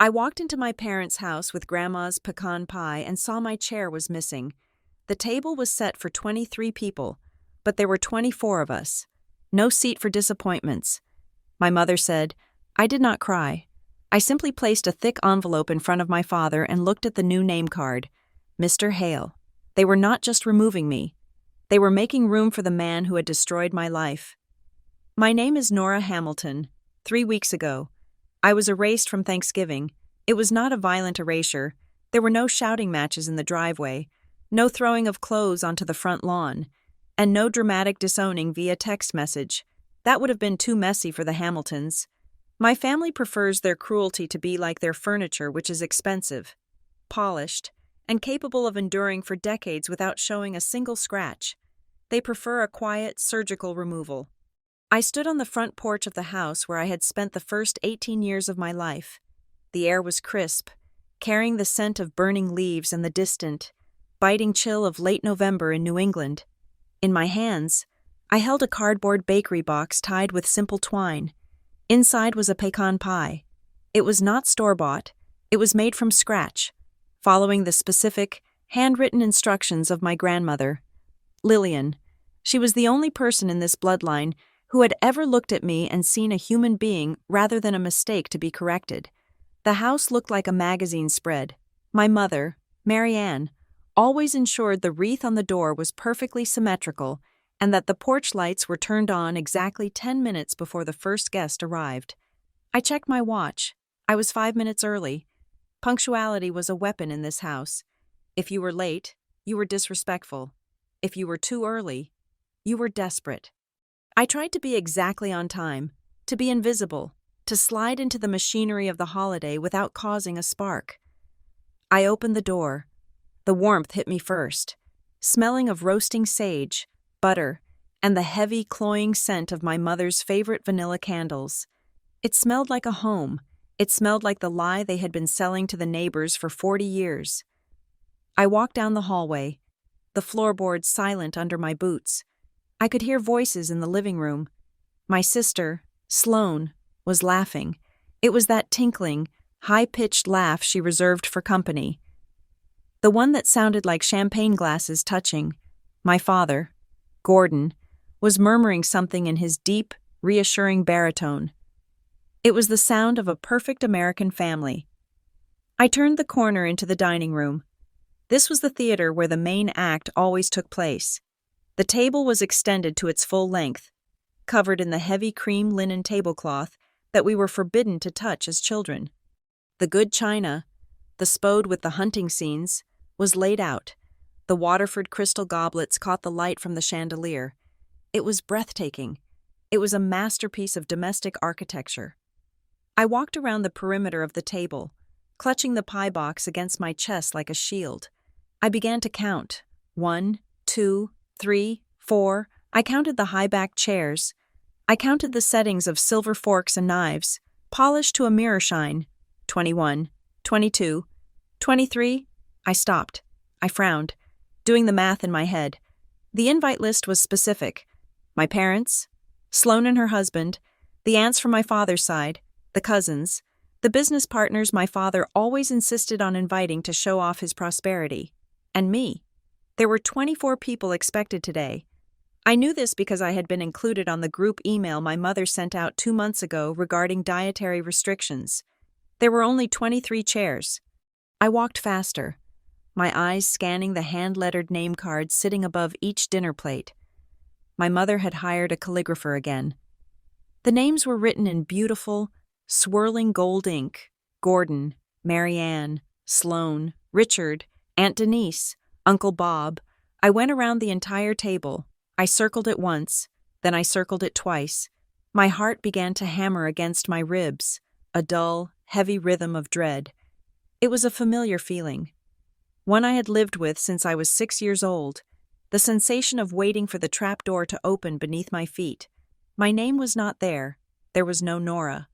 I walked into my parents' house with Grandma's pecan pie and saw my chair was missing. The table was set for 23 people, but there were 24 of us. No seat for disappointments. My mother said, "I did not cry. I simply placed a thick envelope in front of my father and looked at the new name card, Mr. Hale. They were not just removing me. They were making room for the man who had destroyed my life. My name is Nora Hamilton. 3 weeks ago, I was erased from Thanksgiving. It was not a violent erasure. There were no shouting matches in the driveway, no throwing of clothes onto the front lawn, and no dramatic disowning via text message. That would have been too messy for the Hamiltons. My family prefers their cruelty to be like their furniture, which is expensive, polished, and capable of enduring for decades without showing a single scratch. They prefer a quiet, surgical removal. I stood on the front porch of the house where I had spent the first 18 years of my life. The air was crisp, carrying the scent of burning leaves and the distant, biting chill of late November in New England. In my hands, I held a cardboard bakery box tied with simple twine. Inside was a pecan pie. It was not store-bought. It was made from scratch, following the specific, handwritten instructions of my grandmother, Lillian. She was the only person in this bloodline who had ever looked at me and seen a human being rather than a mistake to be corrected. The house looked like a magazine spread. My mother, Mary Ann, always ensured the wreath on the door was perfectly symmetrical and that the porch lights were turned on exactly 10 minutes before the first guest arrived. I checked my watch. I was 5 minutes early. Punctuality was a weapon in this house. If you were late, you were disrespectful. If you were too early, you were desperate. I tried to be exactly on time, to be invisible, to slide into the machinery of the holiday without causing a spark. I opened the door. The warmth hit me first, smelling of roasting sage, butter, and the heavy, cloying scent of my mother's favorite vanilla candles. It smelled like a home. It smelled like the lie they had been selling to the neighbors for 40 years. I walked down the hallway, the floorboards silent under my boots. I could hear voices in the living room. My sister, Sloane, was laughing. It was that tinkling, high-pitched laugh she reserved for company. The one that sounded like champagne glasses touching. My father, Gordon, was murmuring something in his deep, reassuring baritone. It was the sound of a perfect American family. I turned the corner into the dining room. This was the theater where the main act always took place. The table was extended to its full length, covered in the heavy cream linen tablecloth that we were forbidden to touch as children. The good china, the spode with the hunting scenes, was laid out. The Waterford crystal goblets caught the light from the chandelier. It was breathtaking. It was a masterpiece of domestic architecture. I walked around the perimeter of the table, clutching the pie box against my chest like a shield. I began to count. 1, 2, 3, 4. I counted the high-backed chairs. I counted the settings of silver forks and knives, polished to a mirror shine. 21, 22, 23. I stopped. I frowned, doing the math in my head. The invite list was specific. My parents, Sloane and her husband, the aunts from my father's side, the cousins, the business partners my father always insisted on inviting to show off his prosperity, and me. There were 24 people expected today. I knew this because I had been included on the group email my mother sent out 2 months ago regarding dietary restrictions. There were only 23 chairs. I walked faster, my eyes scanning the hand-lettered name cards sitting above each dinner plate. My mother had hired a calligrapher again. The names were written in beautiful, swirling gold ink: Gordon, Mary Ann, Sloane, Richard, Aunt Denise, Uncle Bob. I went around the entire table. I circled it once, then I circled it twice. My heart began to hammer against my ribs, a dull, heavy rhythm of dread. It was a familiar feeling, one I had lived with since I was 6 years old, the sensation of waiting for the trapdoor to open beneath my feet. My name was not there. There was no Nora.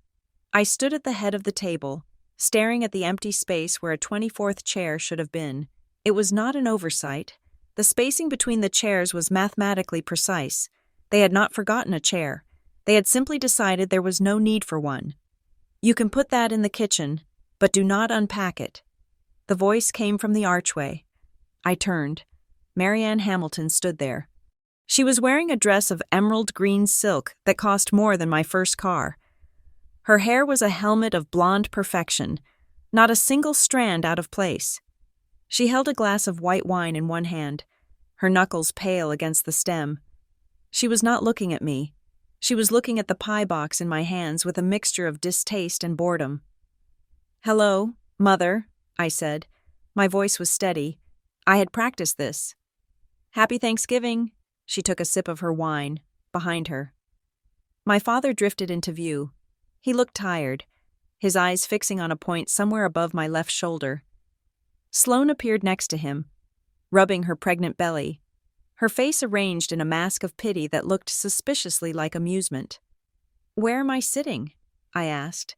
I stood at the head of the table, staring at the empty space where a 24th chair should have been. It was not an oversight. The spacing between the chairs was mathematically precise. They had not forgotten a chair. They had simply decided there was no need for one. "You can put that in the kitchen," but do not unpack it." The voice came from the archway. I turned. Marianne Hamilton stood there. She was wearing a dress of emerald green silk that cost more than my first car. Her hair was a helmet of blonde perfection, not a single strand out of place. She held a glass of white wine in one hand, her knuckles pale against the stem. She was not looking at me. She was looking at the pie box in my hands with a mixture of distaste and boredom. "Hello, Mother," I said. My voice was steady. I had practiced this. "Happy Thanksgiving." She took a sip of her wine, behind her. My father drifted into view. He looked tired, his eyes fixing on a point somewhere above my left shoulder. Sloane appeared next to him, rubbing her pregnant belly, her face arranged in a mask of pity that looked suspiciously like amusement. "Where am I sitting?" I asked.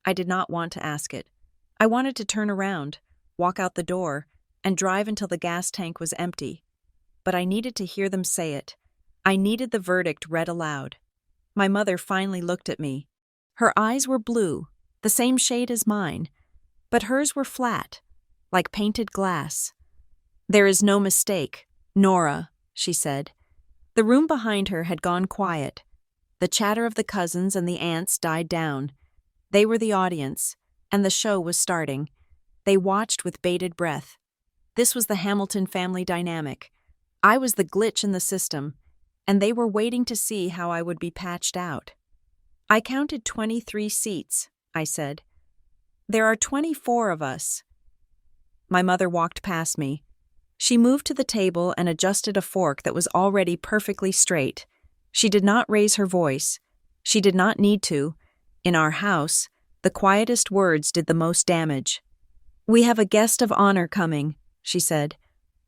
I did not want to ask it. I wanted to turn around, walk out the door, and drive until the gas tank was empty. But I needed to hear them say it. I needed the verdict read aloud. My mother finally looked at me. Her eyes were blue, the same shade as mine, but hers were flat, like painted glass. "There is no mistake, Nora," she said. The room behind her had gone quiet. The chatter of the cousins and the aunts died down. They were the audience, and the show was starting. They watched with bated breath. This was the Hamilton family dynamic. I was the glitch in the system, and they were waiting to see how I would be patched out. "I counted 23 seats," I said. "There are 24 of us." My mother walked past me. She moved to the table and adjusted a fork that was already perfectly straight. She did not raise her voice. She did not need to. In our house, the quietest words did the most damage. "We have a guest of honor coming," she said,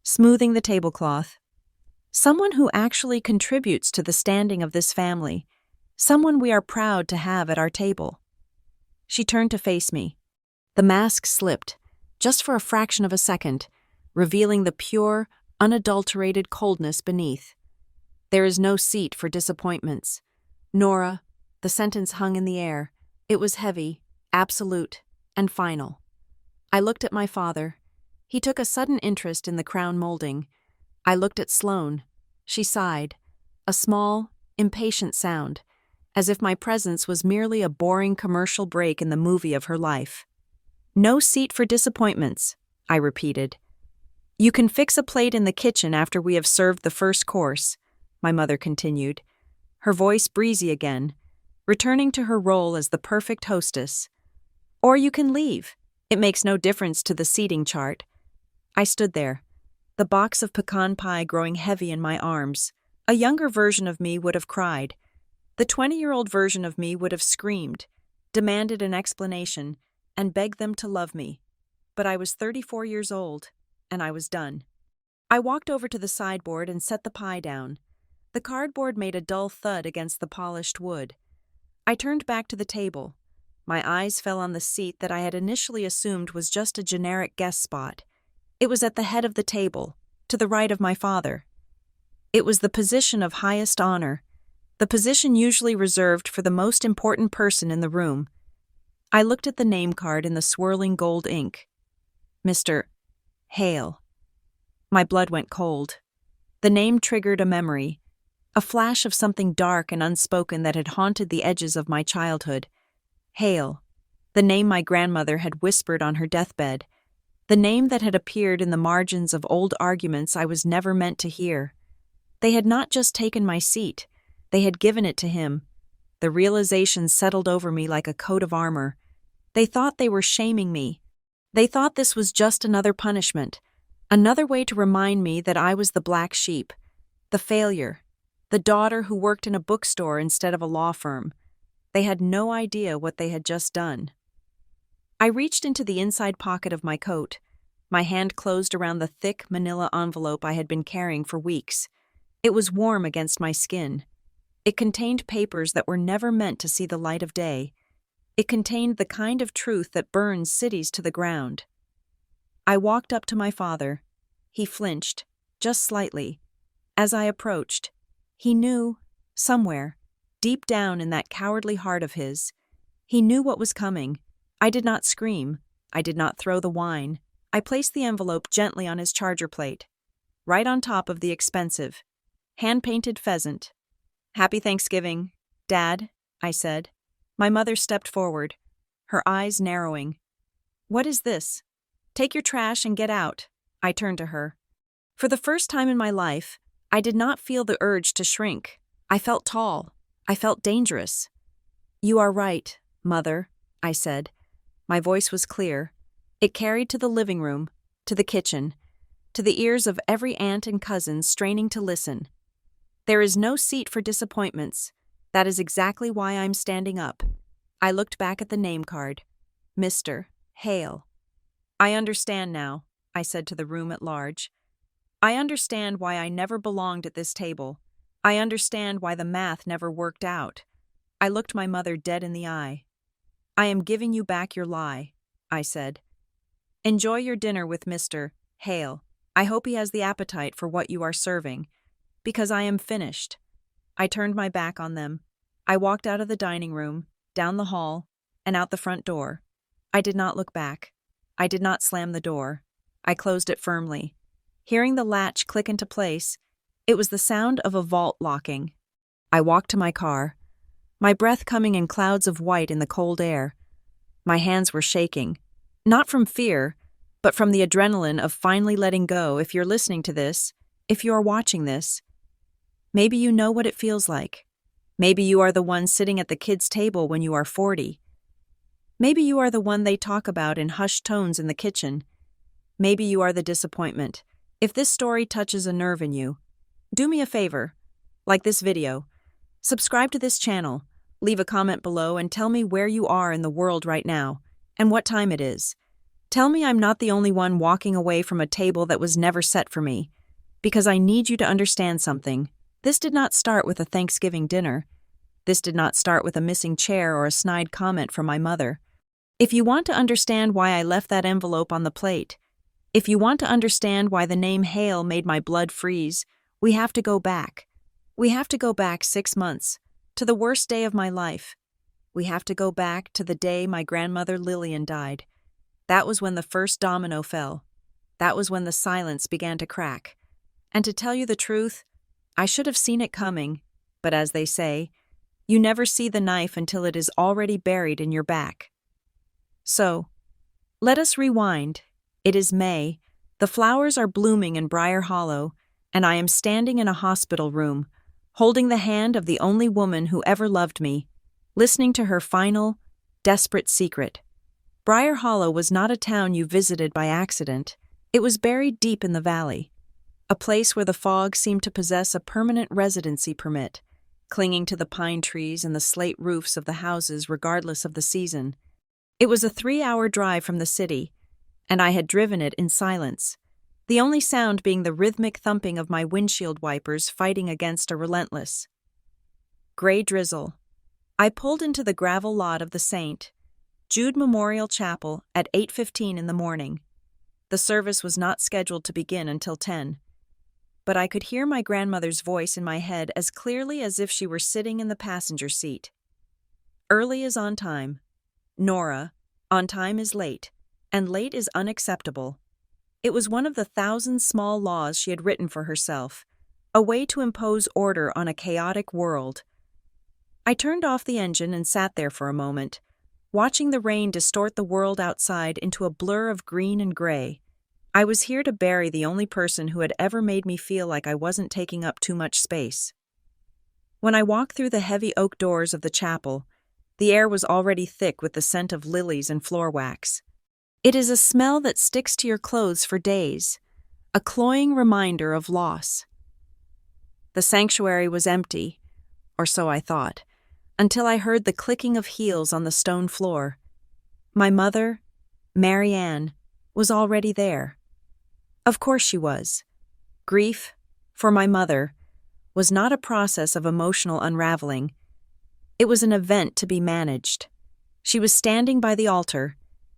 smoothing the tablecloth. "Someone who actually contributes to the standing of this family. Someone we are proud to have at our table." She turned to face me. The mask slipped, just for a fraction of a second, revealing the pure, unadulterated coldness beneath. "There is no seat for disappointments. Nora," the sentence hung in the air. It was heavy, absolute, and final. I looked at my father. He took a sudden interest in the crown molding. I looked at Sloane. She sighed, a small, impatient sound, as if my presence was merely a boring commercial break in the movie of her life. "No seat for disappointments," I repeated. "You can fix a plate in the kitchen after we have served the first course," my mother continued, her voice breezy again, returning to her role as the perfect hostess. "Or you can leave. It makes no difference to the seating chart." I stood there, the box of pecan pie growing heavy in my arms. A younger version of me would have cried. The 20-year-old version of me would have screamed, demanded an explanation, and begged them to love me. But I was 34 years old, and I was done. I walked over to the sideboard and set the pie down. The cardboard made a dull thud against the polished wood. I turned back to the table. My eyes fell on the seat that I had initially assumed was just a generic guest spot. It was at the head of the table, to the right of my father. It was the position of highest honor, the position usually reserved for the most important person in the room. I looked at the name card in the swirling gold ink. Mr. Hale. My blood went cold. The name triggered a memory, a flash of something dark and unspoken that had haunted the edges of my childhood. Hale, the name my grandmother had whispered on her deathbed, the name that had appeared in the margins of old arguments I was never meant to hear. They had not just taken my seat, they had given it to him. The realization settled over me like a coat of armor. They thought they were shaming me. They thought this was just another punishment, another way to remind me that I was the black sheep, the failure, the daughter who worked in a bookstore instead of a law firm. They had no idea what they had just done. I reached into the inside pocket of my coat. My hand closed around the thick manila envelope I had been carrying for weeks. It was warm against my skin. It contained papers that were never meant to see the light of day. It contained the kind of truth that burns cities to the ground. I walked up to my father. He flinched, just slightly. As I approached, he knew, somewhere, deep down in that cowardly heart of his, he knew what was coming. I did not scream. I did not throw the wine. I placed the envelope gently on his charger plate, right on top of the expensive, hand-painted pheasant. "Happy Thanksgiving, Dad," I said. My mother stepped forward, her eyes narrowing. "What is this? Take your trash and get out," I turned to her. For the first time in my life, I did not feel the urge to shrink. I felt tall. I felt dangerous. "You are right, Mother," I said. My voice was clear. It carried to the living room, to the kitchen, to the ears of every aunt and cousin straining to listen. "There is no seat for disappointments. That is exactly why I'm standing up." I looked back at the name card. Mr. Hale. "I understand now," I said to the room at large. "I understand why I never belonged at this table. I understand why the math never worked out." I looked my mother dead in the eye. "I am giving you back your lie," I said. "Enjoy your dinner with Mr. Hale. I hope he has the appetite for what you are serving, because I am finished." I turned my back on them. I walked out of the dining room, down the hall, and out the front door. I did not look back. I did not slam the door. I closed it firmly. Hearing the latch click into place, it was the sound of a vault locking. I walked to my car, my breath coming in clouds of white in the cold air. My hands were shaking, not from fear, but from the adrenaline of finally letting go. If you're listening to this, if you are watching this, maybe you know what it feels like. Maybe you are the one sitting at the kids' table when you are 40. Maybe you are the one they talk about in hushed tones in the kitchen. Maybe you are the disappointment. If this story touches a nerve in you, do me a favor, like this video, subscribe to this channel, leave a comment below, and tell me where you are in the world right now, and what time it is. Tell me I'm not the only one walking away from a table that was never set for me, because I need you to understand something. This did not start with a Thanksgiving dinner. This did not start with a missing chair or a snide comment from my mother. If you want to understand why I left that envelope on the plate, if you want to understand why the name Hale made my blood freeze, we have to go back. We have to go back 6 months, to the worst day of my life. We have to go back to the day my grandmother Lillian died. That was when the first domino fell. That was when the silence began to crack. And to tell you the truth, I should have seen it coming, but as they say, you never see the knife until it is already buried in your back. So, let us rewind. It is May, the flowers are blooming in Briar Hollow, and I am standing in a hospital room, holding the hand of the only woman who ever loved me, listening to her final, desperate secret. Briar Hollow was not a town you visited by accident. It was buried deep in the valley, a place where the fog seemed to possess a permanent residency permit, clinging to the pine trees and the slate roofs of the houses regardless of the season. It was a 3-hour drive from the city, and I had driven it in silence, the only sound being the rhythmic thumping of my windshield wipers fighting against a relentless gray drizzle. I pulled into the gravel lot of the St. Jude Memorial Chapel at 8:15 in the morning. The service was not scheduled to begin until 10. But I could hear my grandmother's voice in my head as clearly as if she were sitting in the passenger seat. Early is on time. Nora, on time is late, and late is unacceptable. It was one of the 1,000 small laws she had written for herself, a way to impose order on a chaotic world. I turned off the engine and sat there for a moment, watching the rain distort the world outside into a blur of green and gray. I was here to bury the only person who had ever made me feel like I wasn't taking up too much space. When I walked through the heavy oak doors of the chapel, the air was already thick with the scent of lilies and floor wax. It is a smell that sticks to your clothes for days, a cloying reminder of loss. The sanctuary was empty, or so I thought, until I heard the clicking of heels on the stone floor. My mother, Mary Ann, was already there. Of course she was. Grief, for my mother, was not a process of emotional unraveling. It was an event to be managed. She was standing by the altar,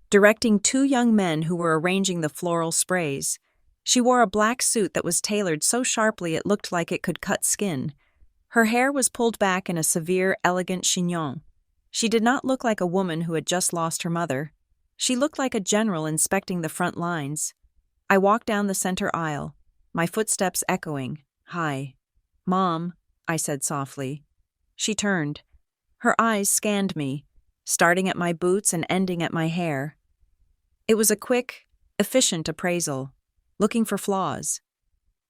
directing 2 young men who were arranging the floral sprays. She wore a black suit that was tailored so sharply it looked like it could cut skin. Her hair was pulled back in a severe, elegant chignon. She did not look like a woman who had just lost her mother. She looked like a general inspecting the front lines. I walked down the center aisle, my footsteps echoing. "Hi." "Mom," I said softly. She turned. Her eyes scanned me, starting at my boots and ending at my hair. It was a quick, efficient appraisal, looking for flaws.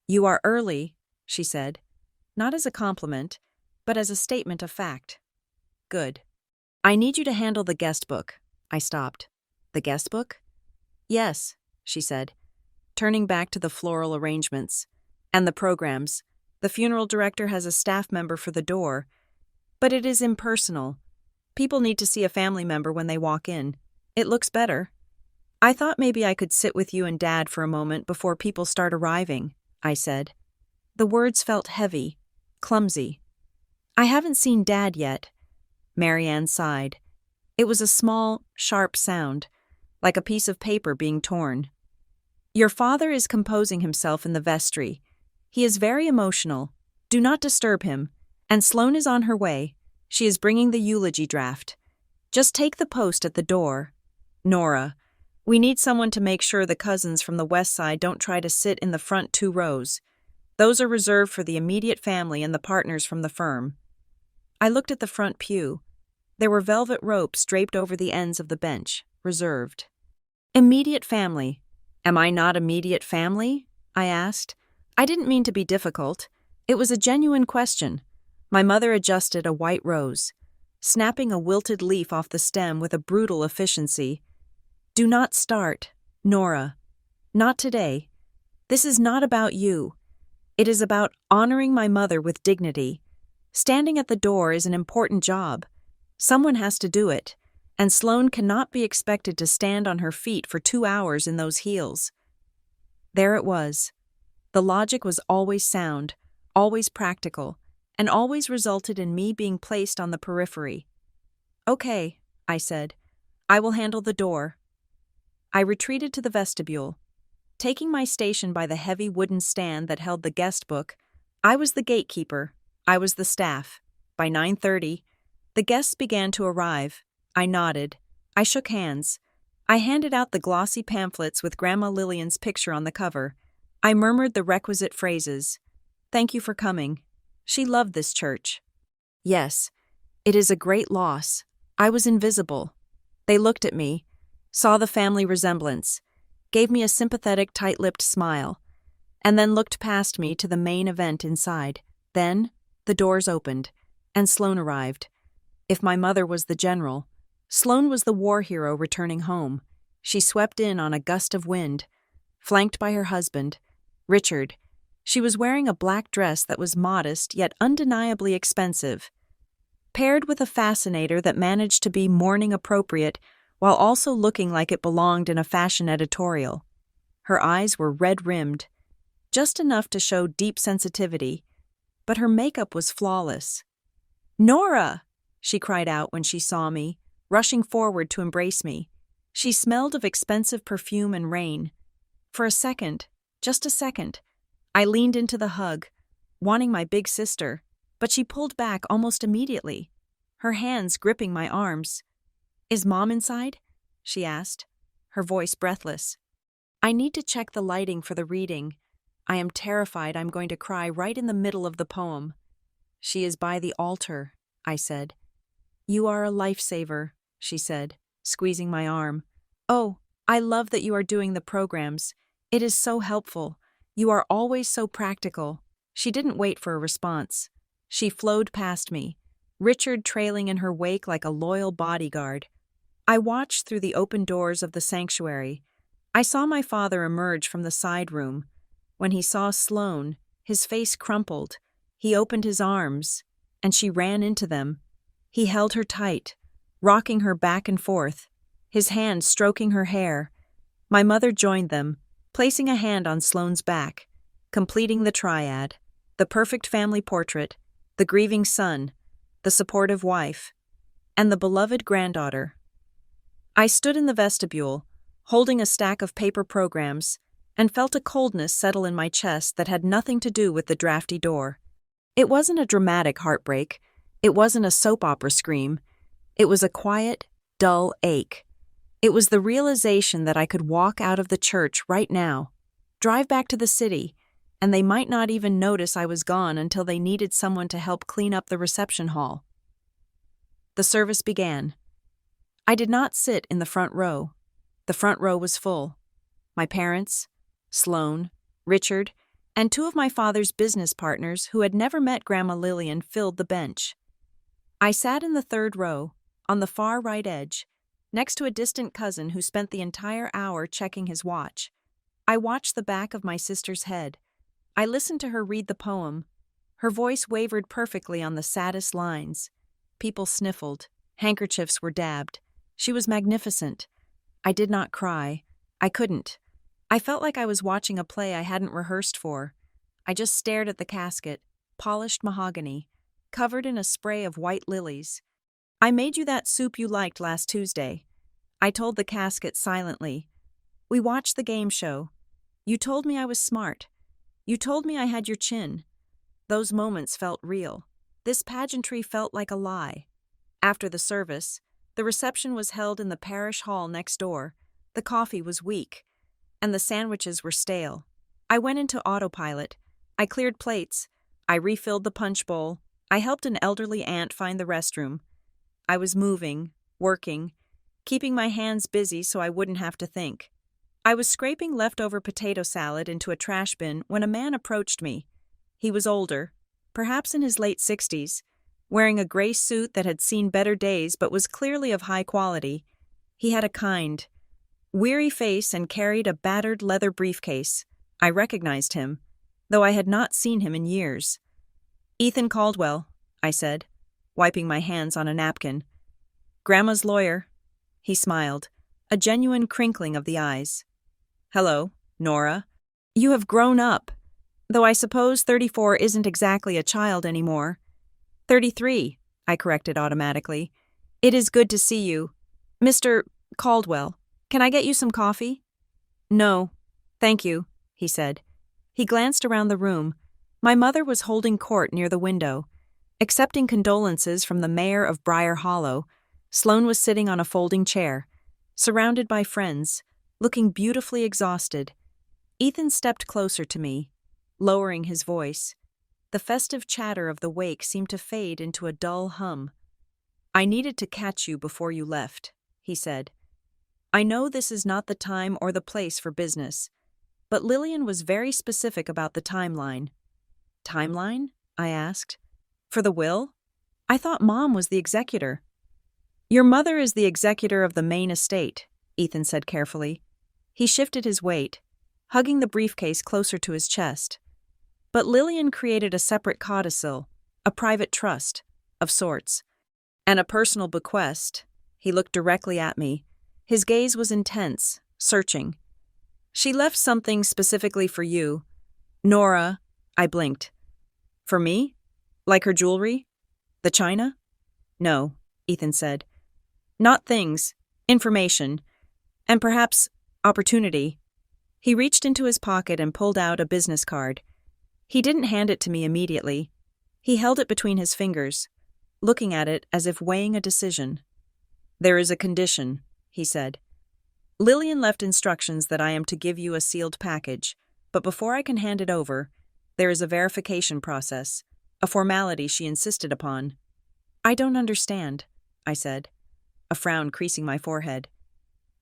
"You are early," she said, not as a compliment, but as a statement of fact. "Good. I need you to handle the guest book." I stopped. "The guest book?" "Yes," she said, turning back to the floral arrangements. "And the programs. The funeral director has a staff member for the door, but it is impersonal. People need to see a family member when they walk in. It looks better. I thought maybe I could sit with you and Dad for a moment before people start arriving," I said. The words felt heavy, clumsy. "I haven't seen Dad yet." Marianne sighed. It was a small, sharp sound, like a piece of paper being torn. "Your father is composing himself in the vestry. He is very emotional. Do not disturb him. And Sloane is on her way. She is bringing the eulogy draft. Just take the post at the door. Nora, we need someone to make sure the cousins from the west side don't try to sit in the front 2 rows. Those are reserved for the immediate family and the partners from the firm." I looked at the front pew. There were velvet ropes draped over the ends of the bench, reserved. "Immediate family. Am I not immediate family?" I asked. I didn't mean to be difficult. It was a genuine question. My mother adjusted a white rose, snapping a wilted leaf off the stem with a brutal efficiency. "Do not start, Nora. Not today. This is not about you. It is about honoring my mother with dignity. Standing at the door is an important job. Someone has to do it, and Sloane cannot be expected to stand on her feet for 2 hours in those heels." There it was. The logic was always sound, always practical, and always resulted in me being placed on the periphery. "Okay," I said. "I will handle the door." I retreated to the vestibule. Taking my station by the heavy wooden stand that held the guest book, I was the gatekeeper. I was the staff. By 9:30, the guests began to arrive. I nodded. I shook hands. I handed out the glossy pamphlets with Grandma Lillian's picture on the cover. I murmured the requisite phrases. "Thank you for coming. She loved this church." Yes, it is a great loss. I was invisible. They looked at me, saw the family resemblance, gave me a sympathetic, tight-lipped smile, and then looked past me to the main event inside. Then, the doors opened, and Sloane arrived. If my mother was the general, Sloane was the war hero returning home. She swept in on a gust of wind, flanked by her husband, Richard. She was wearing a black dress that was modest yet undeniably expensive, paired with a fascinator that managed to be mourning appropriate while also looking like it belonged in a fashion editorial. Her eyes were red-rimmed, just enough to show deep sensitivity, but her makeup was flawless. "Nora!" she cried out when she saw me, rushing forward to embrace me. She smelled of expensive perfume and rain. For a second, just a second, I leaned into the hug, wanting my big sister, but she pulled back almost immediately, her hands gripping my arms. "Is Mom inside?" she asked, her voice breathless. "I need to check the lighting for the reading. I am terrified I'm going to cry right in the middle of the poem." "She is by the altar," I said. "You are a lifesaver," she said, squeezing my arm. "Oh, I love that you are doing the programs. It is so helpful. You are always so practical." She didn't wait for a response. She flowed past me, Richard trailing in her wake like a loyal bodyguard. I watched through the open doors of the sanctuary. I saw my father emerge from the side room. When he saw Sloane, his face crumpled. He opened his arms, and she ran into them. He held her tight, rocking her back and forth, his hand stroking her hair. My mother joined them, placing a hand on Sloane's back, completing the triad: the perfect family portrait, the grieving son, the supportive wife, and the beloved granddaughter. I stood in the vestibule, holding a stack of paper programs, and felt a coldness settle in my chest that had nothing to do with the drafty door. It wasn't a dramatic heartbreak. It wasn't a soap opera scream. It was a quiet, dull ache. It was the realization that I could walk out of the church right now, drive back to the city, and they might not even notice I was gone until they needed someone to help clean up the reception hall. The service began. I did not sit in the front row. The front row was full. My parents, Sloane, Richard, and two of my father's business partners who had never met Grandma Lillian filled the bench. I sat in the third row, on the far right edge, next to a distant cousin who spent the entire hour checking his watch. I watched the back of my sister's head. I listened to her read the poem. Her voice wavered perfectly on the saddest lines. People sniffled. Handkerchiefs were dabbed. She was magnificent. I did not cry. I couldn't. I felt like I was watching a play I hadn't rehearsed for. I just stared at the casket, polished mahogany, covered in a spray of white lilies. I made you that soup you liked last Tuesday. I told the casket silently. We watched the game show. You told me I was smart. You told me I had your chin. Those moments felt real. This pageantry felt like a lie. After the service, the reception was held in the parish hall next door. The coffee was weak, and the sandwiches were stale. I went into autopilot. I cleared plates. I refilled the punch bowl. I helped an elderly aunt find the restroom. I was moving, working, keeping my hands busy so I wouldn't have to think. I was scraping leftover potato salad into a trash bin when a man approached me. He was older, perhaps in his late 60s, wearing a gray suit that had seen better days but was clearly of high quality. He had a kind, weary face and carried a battered leather briefcase. I recognized him, though I had not seen him in years. "Ethan Caldwell," I said, wiping my hands on a napkin. "Grandma's lawyer." He smiled, a genuine crinkling of the eyes. "Hello, Nora. You have grown up, though I suppose 34 isn't exactly a child anymore." 33, I corrected automatically. "It is good to see you. Mr. Caldwell, can I get you some coffee?" "No, thank you," he said. He glanced around the room. My mother was holding court near the window. Accepting condolences from the mayor of Briar Hollow, Sloane was sitting on a folding chair, surrounded by friends, looking beautifully exhausted. Ethan stepped closer to me, lowering his voice. The festive chatter of the wake seemed to fade into a dull hum. "I needed to catch you before you left," he said. "I know this is not the time or the place for business, but Lillian was very specific about the timeline." "Timeline?" I asked. "For the will? I thought Mom was the executor." "Your mother is the executor of the main estate," Ethan said carefully. He shifted his weight, hugging the briefcase closer to his chest. "But Lillian created a separate codicil, a private trust, of sorts, and a personal bequest." He looked directly at me. His gaze was intense, searching. "She left something specifically for you, Nora." I blinked. "For me? Like her jewelry? The china?" "No," Ethan said. "Not things, information, and perhaps opportunity." He reached into his pocket and pulled out a business card. He didn't hand it to me immediately. He held it between his fingers, looking at it as if weighing a decision. "There is a condition," he said. "Lillian left instructions that I am to give you a sealed package, but before I can hand it over, there is a verification process, a formality she insisted upon." "I don't understand," I said, a frown creasing my forehead.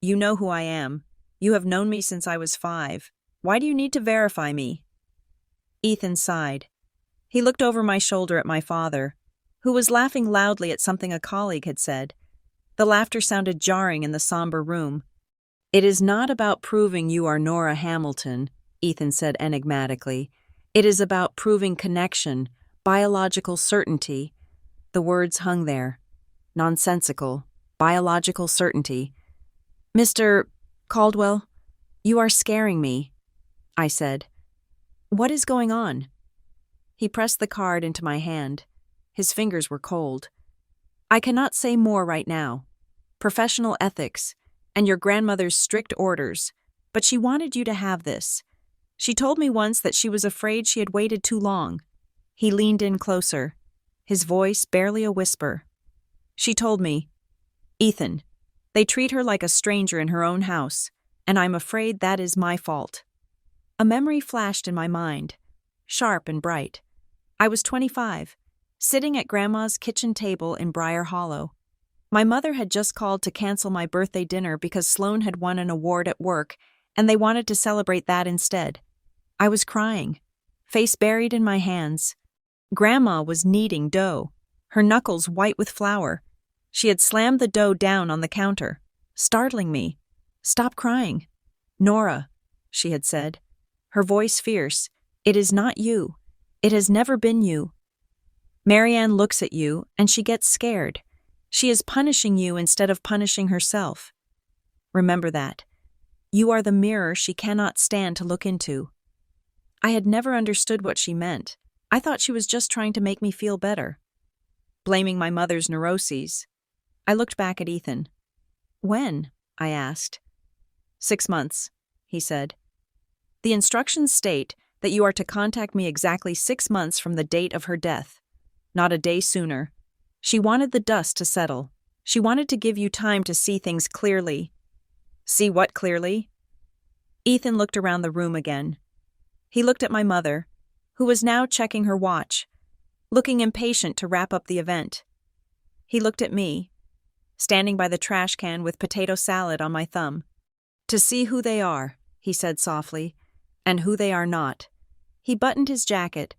"You know who I am. You have known me since I was 5. Why do you need to verify me?" Ethan sighed. He looked over my shoulder at my father, who was laughing loudly at something a colleague had said. The laughter sounded jarring in the somber room. "It is not about proving you are Nora Hamilton," Ethan said enigmatically. "It is about proving connection, biological certainty." The words hung there. Nonsensical, biological certainty. "Mr. Caldwell, you are scaring me," I said. "What is going on?" He pressed the card into my hand. His fingers were cold. "I cannot say more right now. Professional ethics, and your grandmother's strict orders, but she wanted you to have this. She told me once that she was afraid she had waited too long." He leaned in closer, his voice barely a whisper. "She told me, 'Ethan, They treat her like a stranger in her own house, and I'm afraid that is my fault. A memory flashed in my mind, sharp and bright. I was 25, sitting at Grandma's kitchen table in Briar Hollow. My mother had just called to cancel my birthday dinner because Sloan had won an award at work, and they wanted to celebrate that instead. I was crying, face buried in my hands. Grandma was kneading dough, her knuckles white with flour. She had slammed the dough down on the counter, startling me. "Stop crying. Nora," she had said, her voice fierce, "it is not you. It has never been you. Marianne looks at you, and she gets scared. She is punishing you instead of punishing herself. Remember that. You are the mirror she cannot stand to look into." I had never understood what she meant. I thought she was just trying to make me feel better. Blaming my mother's neuroses. I looked back at Ethan. "When?" I asked. 6 months, he said. "The instructions state that you are to contact me exactly 6 months from the date of her death, not a day sooner. She wanted the dust to settle. She wanted to give you time to see things clearly." "See what clearly?" Ethan looked around the room again. He looked at my mother, who was now checking her watch, looking impatient to wrap up the event. He looked at me, standing by the trash can with potato salad on my thumb. "To see who they are," he said softly, "and who they are not." He buttoned his jacket.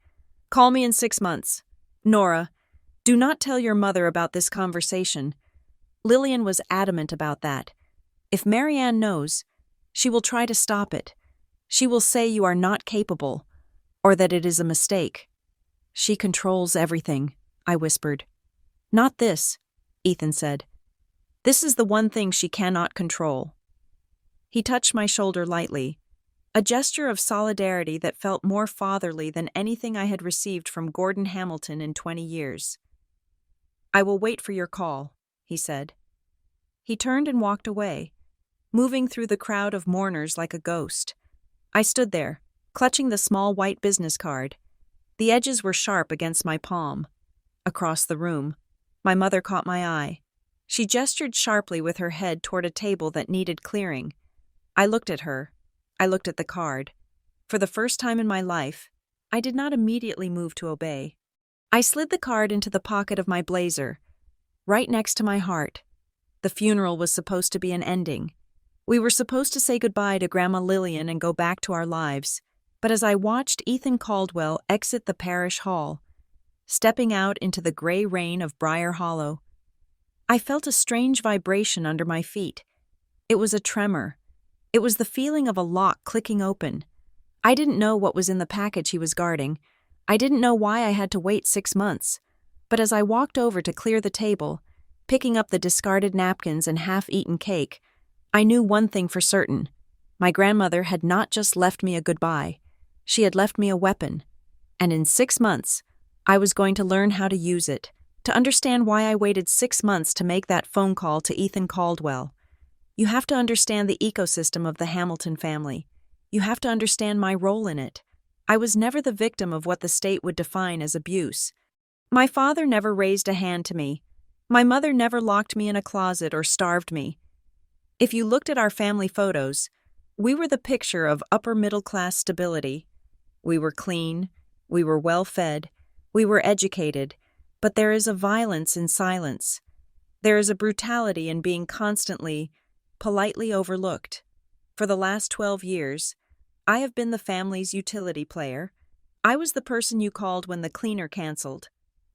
"Call me in 6 months. Nora, do not tell your mother about this conversation." Lillian was adamant about that. "If Marianne knows, she will try to stop it. She will say you are not capable, or that it is a mistake." "She controls everything," I whispered. "Not this," Ethan said. "This is the one thing she cannot control." He touched my shoulder lightly, a gesture of solidarity that felt more fatherly than anything I had received from Gordon Hamilton in 20 years. "I will wait for your call," he said. He turned and walked away, moving through the crowd of mourners like a ghost. I stood there, clutching the small white business card. The edges were sharp against my palm. Across the room, my mother caught my eye. She gestured sharply with her head toward a table that needed clearing. I looked at her. I looked at the card. For the first time in my life, I did not immediately move to obey. I slid the card into the pocket of my blazer, right next to my heart. The funeral was supposed to be an ending. We were supposed to say goodbye to Grandma Lillian and go back to our lives. But as I watched Ethan Caldwell exit the parish hall, stepping out into the gray rain of Briar Hollow, I felt a strange vibration under my feet. It was a tremor. It was the feeling of a lock clicking open. I didn't know what was in the package he was guarding. I didn't know why I had to wait 6 months. But as I walked over to clear the table, picking up the discarded napkins and half-eaten cake, I knew one thing for certain. My grandmother had not just left me a goodbye. She had left me a weapon. And in 6 months, I was going to learn how to use it, to understand why I waited 6 months to make that phone call to Ethan Caldwell. You have to understand the ecosystem of the Hamilton family. You have to understand my role in it. I was never the victim of what the state would define as abuse. My father never raised a hand to me. My mother never locked me in a closet or starved me. If you looked at our family photos, we were the picture of upper-middle-class stability. We were clean, we were well-fed, we were educated, but there is a violence in silence. There is a brutality in being constantly, politely overlooked. For the last 12 years, I have been the family's utility player. I was the person you called when the cleaner canceled.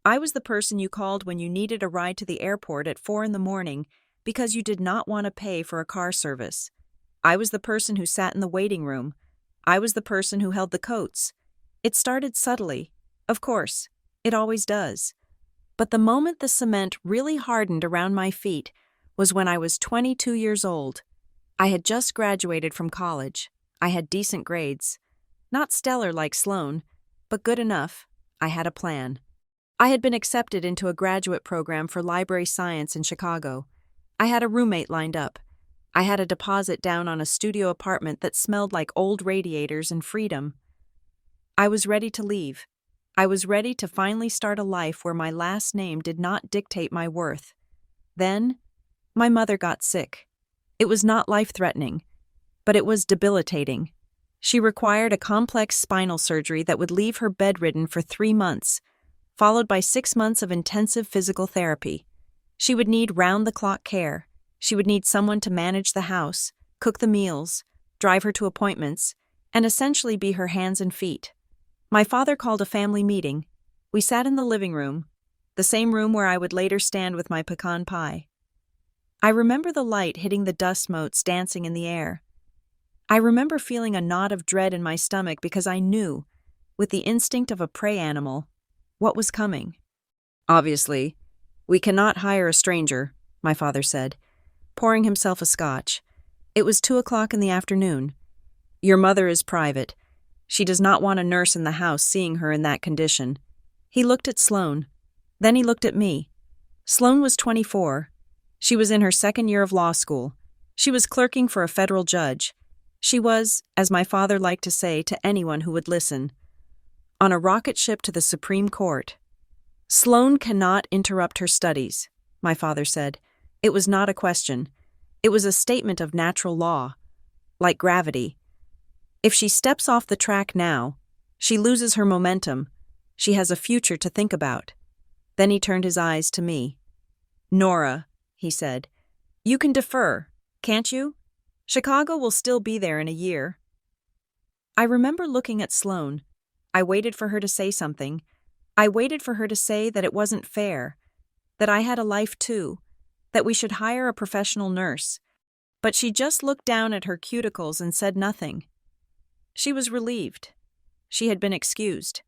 I was the person you called when you needed a ride to the airport at 4 a.m. because you did not want to pay for a car service. I was the person who sat in the waiting room. I was the person who held the coats. It started subtly. Of course, it always does. But the moment the cement really hardened around my feet was when I was 22 years old. I had just graduated from college. I had decent grades. Not stellar like Sloan, but good enough. I had a plan. I had been accepted into a graduate program for library science in Chicago. I had a roommate lined up. I had a deposit down on a studio apartment that smelled like old radiators and freedom. I was ready to leave. I was ready to finally start a life where my last name did not dictate my worth. Then, My mother got sick. It was not life-threatening, but it was debilitating. She required a complex spinal surgery that would leave her bedridden for 3 months, followed by 6 months of intensive physical therapy. She would need round-the-clock care. She would need someone to manage the house, cook the meals, drive her to appointments, and essentially be her hands and feet. My father called a family meeting. We sat in the living room, the same room where I would later stand with my pecan pie. I remember the light hitting the dust motes dancing in the air. I remember feeling a knot of dread in my stomach because I knew, with the instinct of a prey animal, what was coming. "Obviously, we cannot hire a stranger," my father said, pouring himself a scotch. It was 2 o'clock in the afternoon. "Your mother is private. She does not want a nurse in the house seeing her in that condition." He looked at Sloane. Then he looked at me. Sloane was 24. She was in her second year of law school. She was clerking for a federal judge. She was, as my father liked to say to anyone who would listen, on a rocket ship to the Supreme Court. "Sloane cannot interrupt her studies," my father said. It was not a question. It was a statement of natural law, like gravity. If she steps off the track now, she loses her momentum. She has a future to think about. Then he turned his eyes to me. "Nora," he said, "you can defer, can't you? Chicago will still be there in a year." I remember looking at Sloane. I waited for her to say something. I waited for her to say that it wasn't fair, that I had a life too, that we should hire a professional nurse. But she just looked down at her cuticles and said nothing. She was relieved. She had been excused.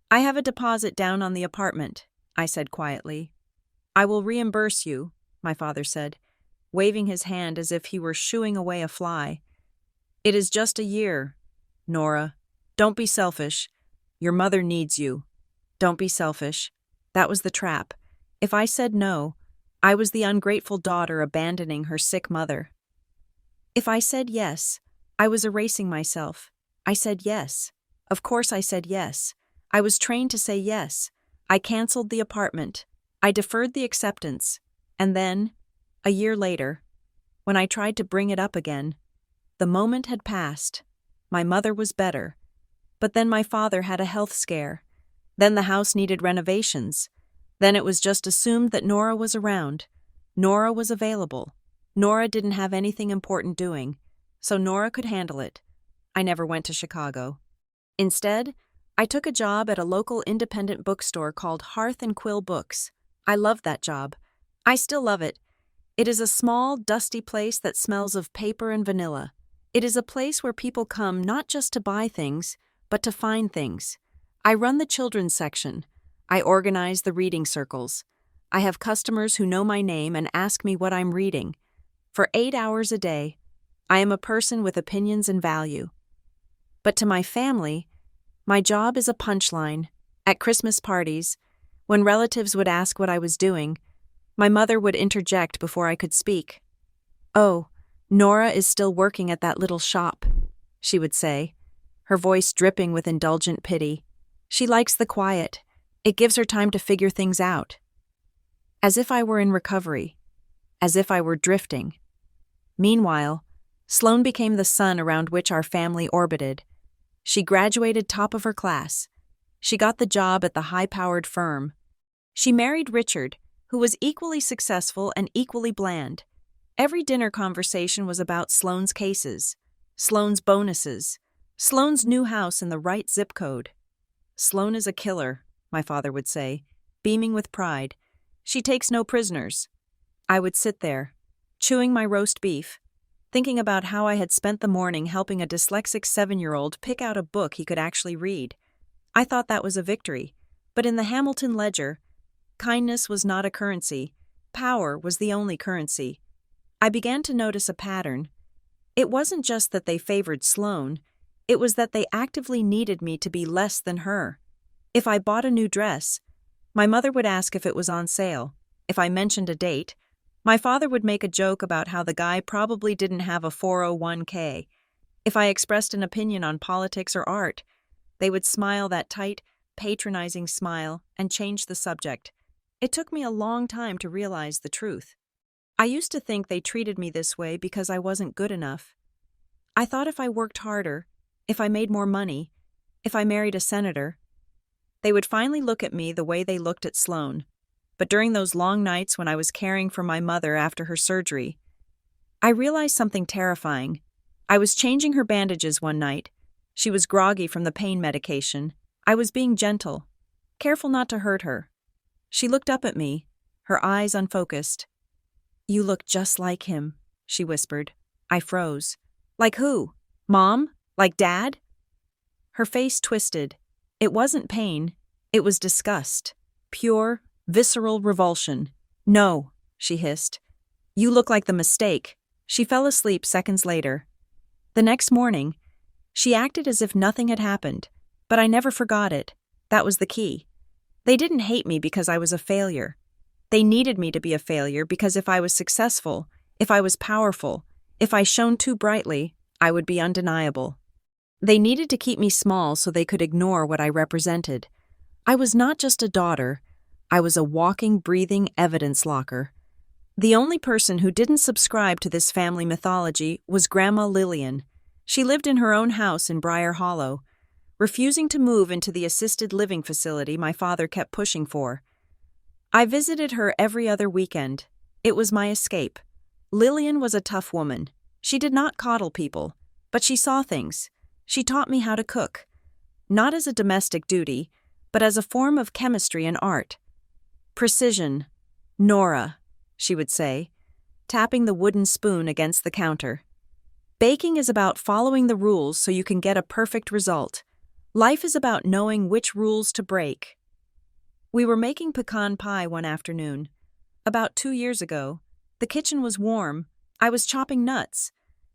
"I have a deposit down on the apartment," I said quietly. "I will reimburse you," my father said, waving his hand as if he were shooing away a fly. "It is just a year. Nora, don't be selfish. Your mother needs you. Don't be selfish." That was the trap. If I said no, I was the ungrateful daughter abandoning her sick mother. If I said yes, I was erasing myself. I said yes. Of course I said yes. I was trained to say yes. I canceled the apartment. I deferred the acceptance. And then, a year later, when I tried to bring it up again, the moment had passed. My mother was better. But then my father had a health scare. Then the house needed renovations. Then it was just assumed that Nora was around. Nora was available. Nora didn't have anything important doing, so Nora could handle it. I never went to Chicago. Instead, I took a job at a local independent bookstore called Hearth and Quill Books. I loved that job. I still love it. It is a small, dusty place that smells of paper and vanilla. It is a place where people come not just to buy things, but to find things. I run the children's section. I organize the reading circles. I have customers who know my name and ask me what I'm reading. For 8 hours a day, I am a person with opinions and value. But to my family, my job is a punchline. At Christmas parties, when relatives would ask what I was doing, my mother would interject before I could speak. "Oh, Nora is still working at that little shop," she would say, her voice dripping with indulgent pity. "She likes the quiet. It gives her time to figure things out." As if I were in recovery. As if I were drifting. Meanwhile, Sloane became the sun around which our family orbited. She graduated top of her class. She got the job at the high-powered firm. She married Richard, who was equally successful and equally bland. Every dinner conversation was about Sloane's cases, Sloane's bonuses, Sloane's new house in the right zip code. "Sloane is a killer," my father would say, beaming with pride. "She takes no prisoners." I would sit there, chewing my roast beef, thinking about how I had spent the morning helping a dyslexic 7-year-old pick out a book he could actually read. I thought that was a victory, but in the Hamilton ledger, kindness was not a currency. Power was the only currency. I began to notice a pattern. It wasn't just that they favored Sloane, it was that they actively needed me to be less than her. If I bought a new dress, my mother would ask if it was on sale. If I mentioned a date, my father would make a joke about how the guy probably didn't have a 401k. If I expressed an opinion on politics or art, they would smile that tight, patronizing smile and change the subject. It took me a long time to realize the truth. I used to think they treated me this way because I wasn't good enough. I thought if I worked harder, if I made more money, if I married a senator, they would finally look at me the way they looked at Sloane. But during those long nights when I was caring for my mother after her surgery, I realized something terrifying. I was changing her bandages one night. She was groggy from the pain medication. I was being gentle, careful not to hurt her. She looked up at me, her eyes unfocused. "You look just like him," she whispered. I froze. "Like who? Mom? Like Dad?" Her face twisted. It wasn't pain. It was disgust. Pure, visceral revulsion. "No," she hissed. "You look like the mistake." She fell asleep seconds later. The next morning, she acted as if nothing had happened, but I never forgot it. That was the key. They didn't hate me because I was a failure. They needed me to be a failure because if I was successful, if I was powerful, if I shone too brightly, I would be undeniable. They needed to keep me small so they could ignore what I represented. I was not just a daughter. I was a walking, breathing evidence locker. The only person who didn't subscribe to this family mythology was Grandma Lillian. She lived in her own house in Briar Hollow, refusing to move into the assisted living facility my father kept pushing for. I visited her every other weekend. It was my escape. Lillian was a tough woman. She did not coddle people, but she saw things. She taught me how to cook, not as a domestic duty, but as a form of chemistry and art. "Precision. Nora," she would say, tapping the wooden spoon against the counter. "Baking is about following the rules so you can get a perfect result. Life is about knowing which rules to break." We were making pecan pie one afternoon. About 2 years ago. The kitchen was warm. I was chopping nuts,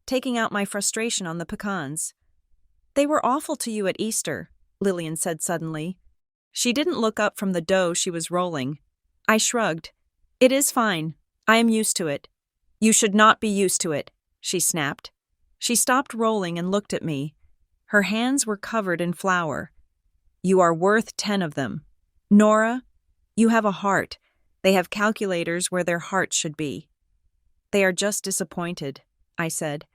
taking out my frustration on the pecans. "They were awful to you at Easter," Lillian said suddenly. She didn't look up from the dough she was rolling. I shrugged. "It is fine. I am used to it." "You should not be used to it," she snapped. She stopped rolling and looked at me. Her hands were covered in flour. "You are worth 10 of them. Nora, you have a heart. They have calculators where their hearts should be." "They are just disappointed," I said,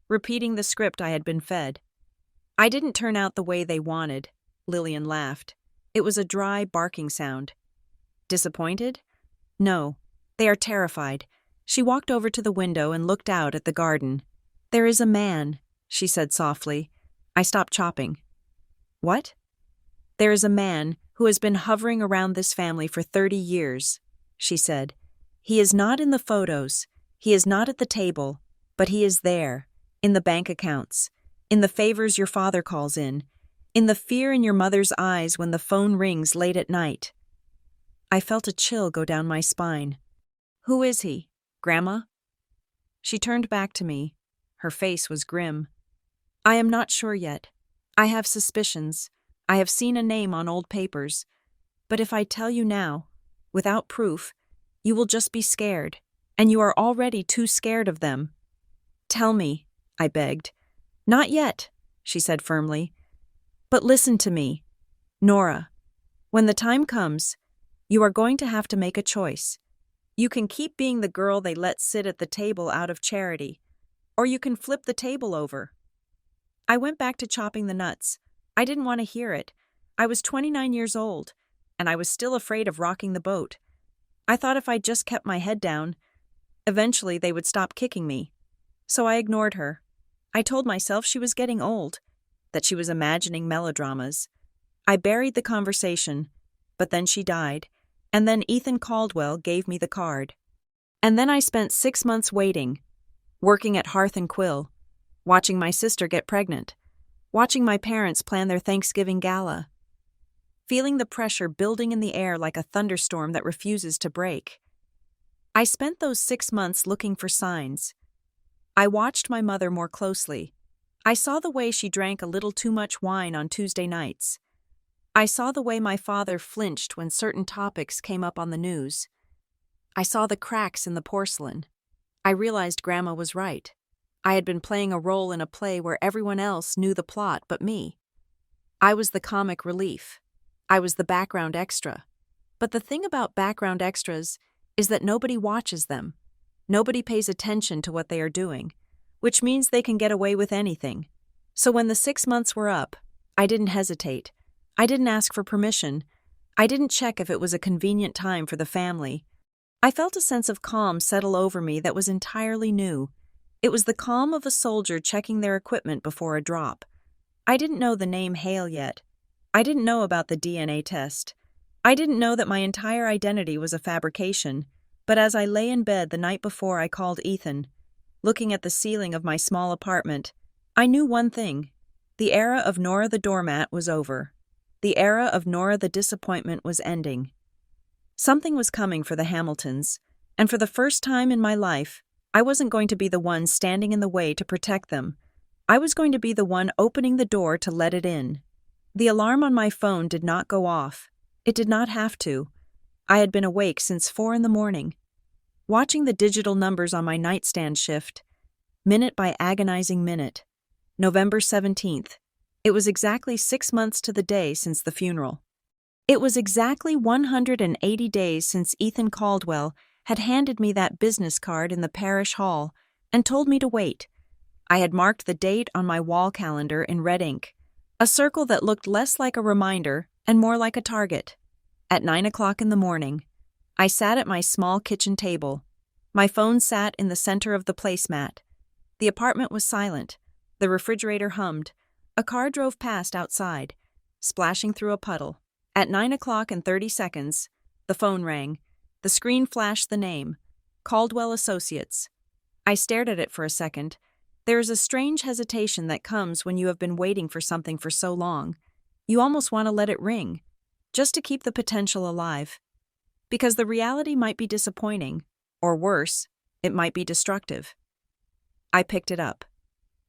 repeating the script I had been fed. "I didn't turn out the way they wanted," Lillian laughed. It was a dry, barking sound. "Disappointed? No. They are terrified." She walked over to the window and looked out at the garden. "There is a man," she said softly. I stopped chopping. "What?" "There is a man who has been hovering around this family for 30 years, she said. "He is not in the photos. He is not at the table, but he is there, in the bank accounts, in the favors your father calls in the fear in your mother's eyes when the phone rings late at night." I felt a chill go down my spine. "Who is he, Grandma?" She turned back to me. Her face was grim. "I am not sure yet. I have suspicions. I have seen a name on old papers. But if I tell you now, without proof, you will just be scared, and you are already too scared of them." "Tell me," I begged. "Not yet," she said firmly. "But listen to me. Nora, when the time comes, you are going to have to make a choice. You can keep being the girl they let sit at the table out of charity, or you can flip the table over." I went back to chopping the nuts. I didn't want to hear it. I was 29 years old, and I was still afraid of rocking the boat. I thought if I just kept my head down, eventually they would stop kicking me. So I ignored her. I told myself she was getting old, that she was imagining melodramas. I buried the conversation, but then she died, and then Ethan Caldwell gave me the card. And then I spent 6 months waiting, working at Hearth and Quill, watching my sister get pregnant, watching my parents plan their Thanksgiving gala, feeling the pressure building in the air like a thunderstorm that refuses to break. I spent those 6 months looking for signs. I watched my mother more closely. I saw the way she drank a little too much wine on Tuesday nights. I saw the way my father flinched when certain topics came up on the news. I saw the cracks in the porcelain. I realized Grandma was right. I had been playing a role in a play where everyone else knew the plot but me. I was the comic relief. I was the background extra. But the thing about background extras is that nobody watches them. Nobody pays attention to what they are doing, which means they can get away with anything. So when the 6 months were up, I didn't hesitate. I didn't ask for permission. I didn't check if it was a convenient time for the family. I felt a sense of calm settle over me that was entirely new. It was the calm of a soldier checking their equipment before a drop. I didn't know the name Hale yet. I didn't know about the DNA test. I didn't know that my entire identity was a fabrication. But as I lay in bed the night before I called Ethan, looking at the ceiling of my small apartment, I knew one thing. The era of Nora the doormat was over. The era of Nora the disappointment was ending. Something was coming for the Hamiltons, and for the first time in my life, I wasn't going to be the one standing in the way to protect them. I was going to be the one opening the door to let it in. The alarm on my phone did not go off. It did not have to. I had been awake since 4 a.m, watching the digital numbers on my nightstand shift, minute by agonizing minute. November 17th. It was exactly 6 months to the day since the funeral. It was exactly 180 days since Ethan Caldwell had handed me that business card in the parish hall and told me to wait. I had marked the date on my wall calendar in red ink, a circle that looked less like a reminder and more like a target. At 9 o'clock in the morning, I sat at my small kitchen table. My phone sat in the center of the placemat. The apartment was silent. The refrigerator hummed. A car drove past outside, splashing through a puddle. At 9 o'clock and 30 seconds, the phone rang. The screen flashed the name, Caldwell Associates. I stared at it for a second. There is a strange hesitation that comes when you have been waiting for something for so long. You almost want to let it ring, just to keep the potential alive. Because the reality might be disappointing, or worse, it might be destructive. I picked it up.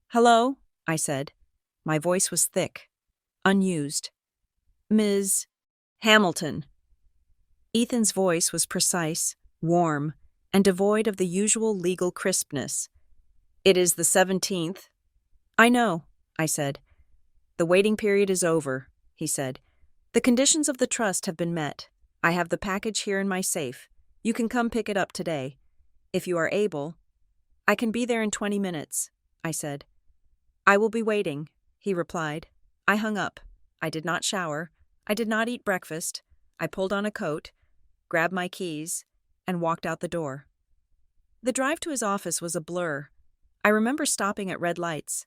"Hello," I said. My voice was thick, unused. "Ms. Hamilton." Ethan's voice was precise, warm, and devoid of the usual legal crispness. "It is the 17th. "I know," I said. "The waiting period is over," he said. "The conditions of the trust have been met. I have the package here in my safe. You can come pick it up today. If you are able." "I can be there in 20 minutes," I said. "I will be waiting," he replied. I hung up. I did not shower. I did not eat breakfast. I pulled on a coat, grabbed my keys, and walked out the door. The drive to his office was a blur. I remember stopping at red lights,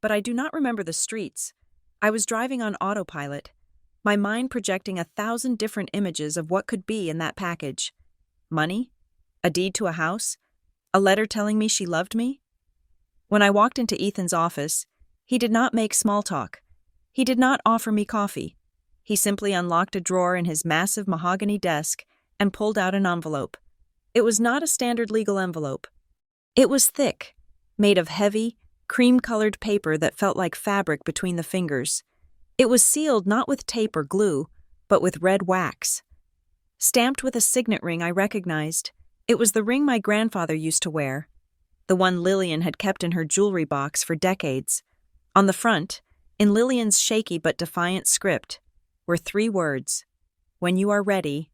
but I do not remember the streets. I was driving on autopilot, my mind projecting 1,000 different images of what could be in that package. Money? A deed to a house? A letter telling me she loved me? When I walked into Ethan's office, he did not make small talk. He did not offer me coffee. He simply unlocked a drawer in his massive mahogany desk and pulled out an envelope. It was not a standard legal envelope. It was thick, made of heavy, cream-colored paper that felt like fabric between the fingers. It was sealed not with tape or glue, but with red wax. Stamped with a signet ring I recognized. It was the ring my grandfather used to wear, the one Lillian had kept in her jewelry box for decades. On the front, in Lillian's shaky but defiant script, were 3 words: "When you are ready."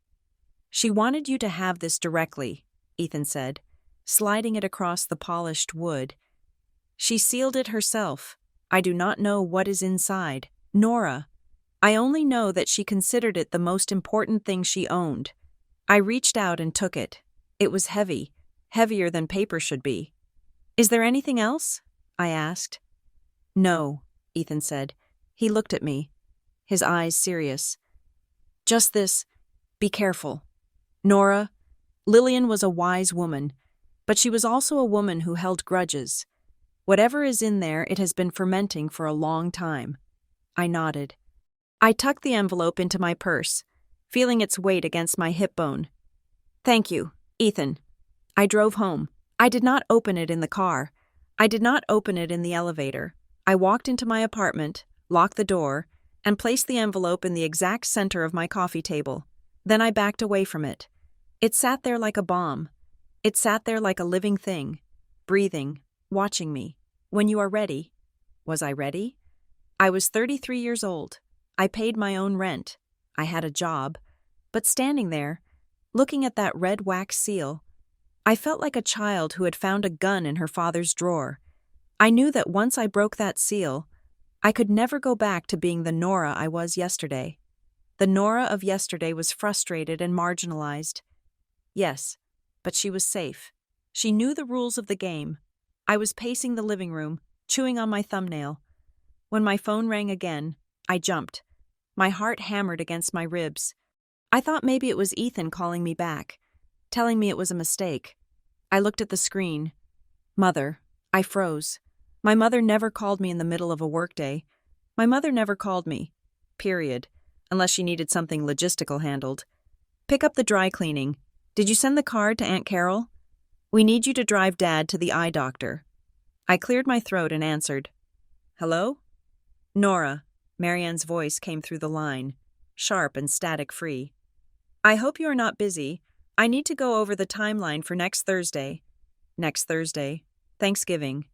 "She wanted you to have this directly," Ethan said, sliding it across the polished wood. "She sealed it herself. I do not know what is inside. Nora. I only know that she considered it the most important thing she owned." I reached out and took it. It was heavy, heavier than paper should be. "Is there anything else?" I asked. "No," Ethan said. He looked at me, his eyes serious. "Just this. Be careful. Nora, Lillian was a wise woman, but she was also a woman who held grudges. Whatever is in there, it has been fermenting for a long time." I nodded. I tucked the envelope into my purse, feeling its weight against my hip bone. "Thank you, Ethan." I drove home. I did not open it in the car. I did not open it in the elevator. I walked into my apartment, locked the door, and placed the envelope in the exact center of my coffee table. Then I backed away from it. It sat there like a bomb. It sat there like a living thing, breathing, watching me. When you are ready. Was I ready? I was 33 years old. I paid my own rent. I had a job. But standing there, looking at that red wax seal, I felt like a child who had found a gun in her father's drawer. I knew that once I broke that seal, I could never go back to being the Nora I was yesterday. The Nora of yesterday was frustrated and marginalized. Yes, but she was safe. She knew the rules of the game. I was pacing the living room, chewing on my thumbnail. When my phone rang again, I jumped. My heart hammered against my ribs. I thought maybe it was Ethan calling me back, telling me it was a mistake. I looked at the screen. Mother. I froze. My mother never called me in the middle of a workday. My mother never called me. Period. Unless she needed something logistical handled. Pick up the dry cleaning. Did you send the card to Aunt Carol? We need you to drive Dad to the eye doctor. I cleared my throat and answered. Hello? Nora. Marianne's voice came through the line, sharp and static-free. I hope you are not busy. I need to go over the timeline for next Thursday. Next Thursday. Thanksgiving.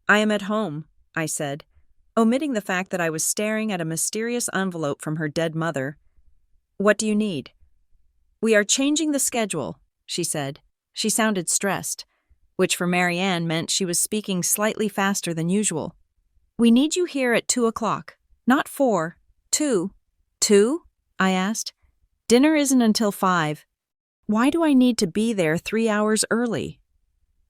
I am at home, I said, omitting the fact that I was staring at a mysterious envelope from her dead mother. What do you need? We are changing the schedule, she said. She sounded stressed, which for Marianne meant she was speaking slightly faster than usual. We need you here at 2:00, not 4. 2. 2? I asked. Dinner isn't until 5. Why do I need to be there 3 hours early?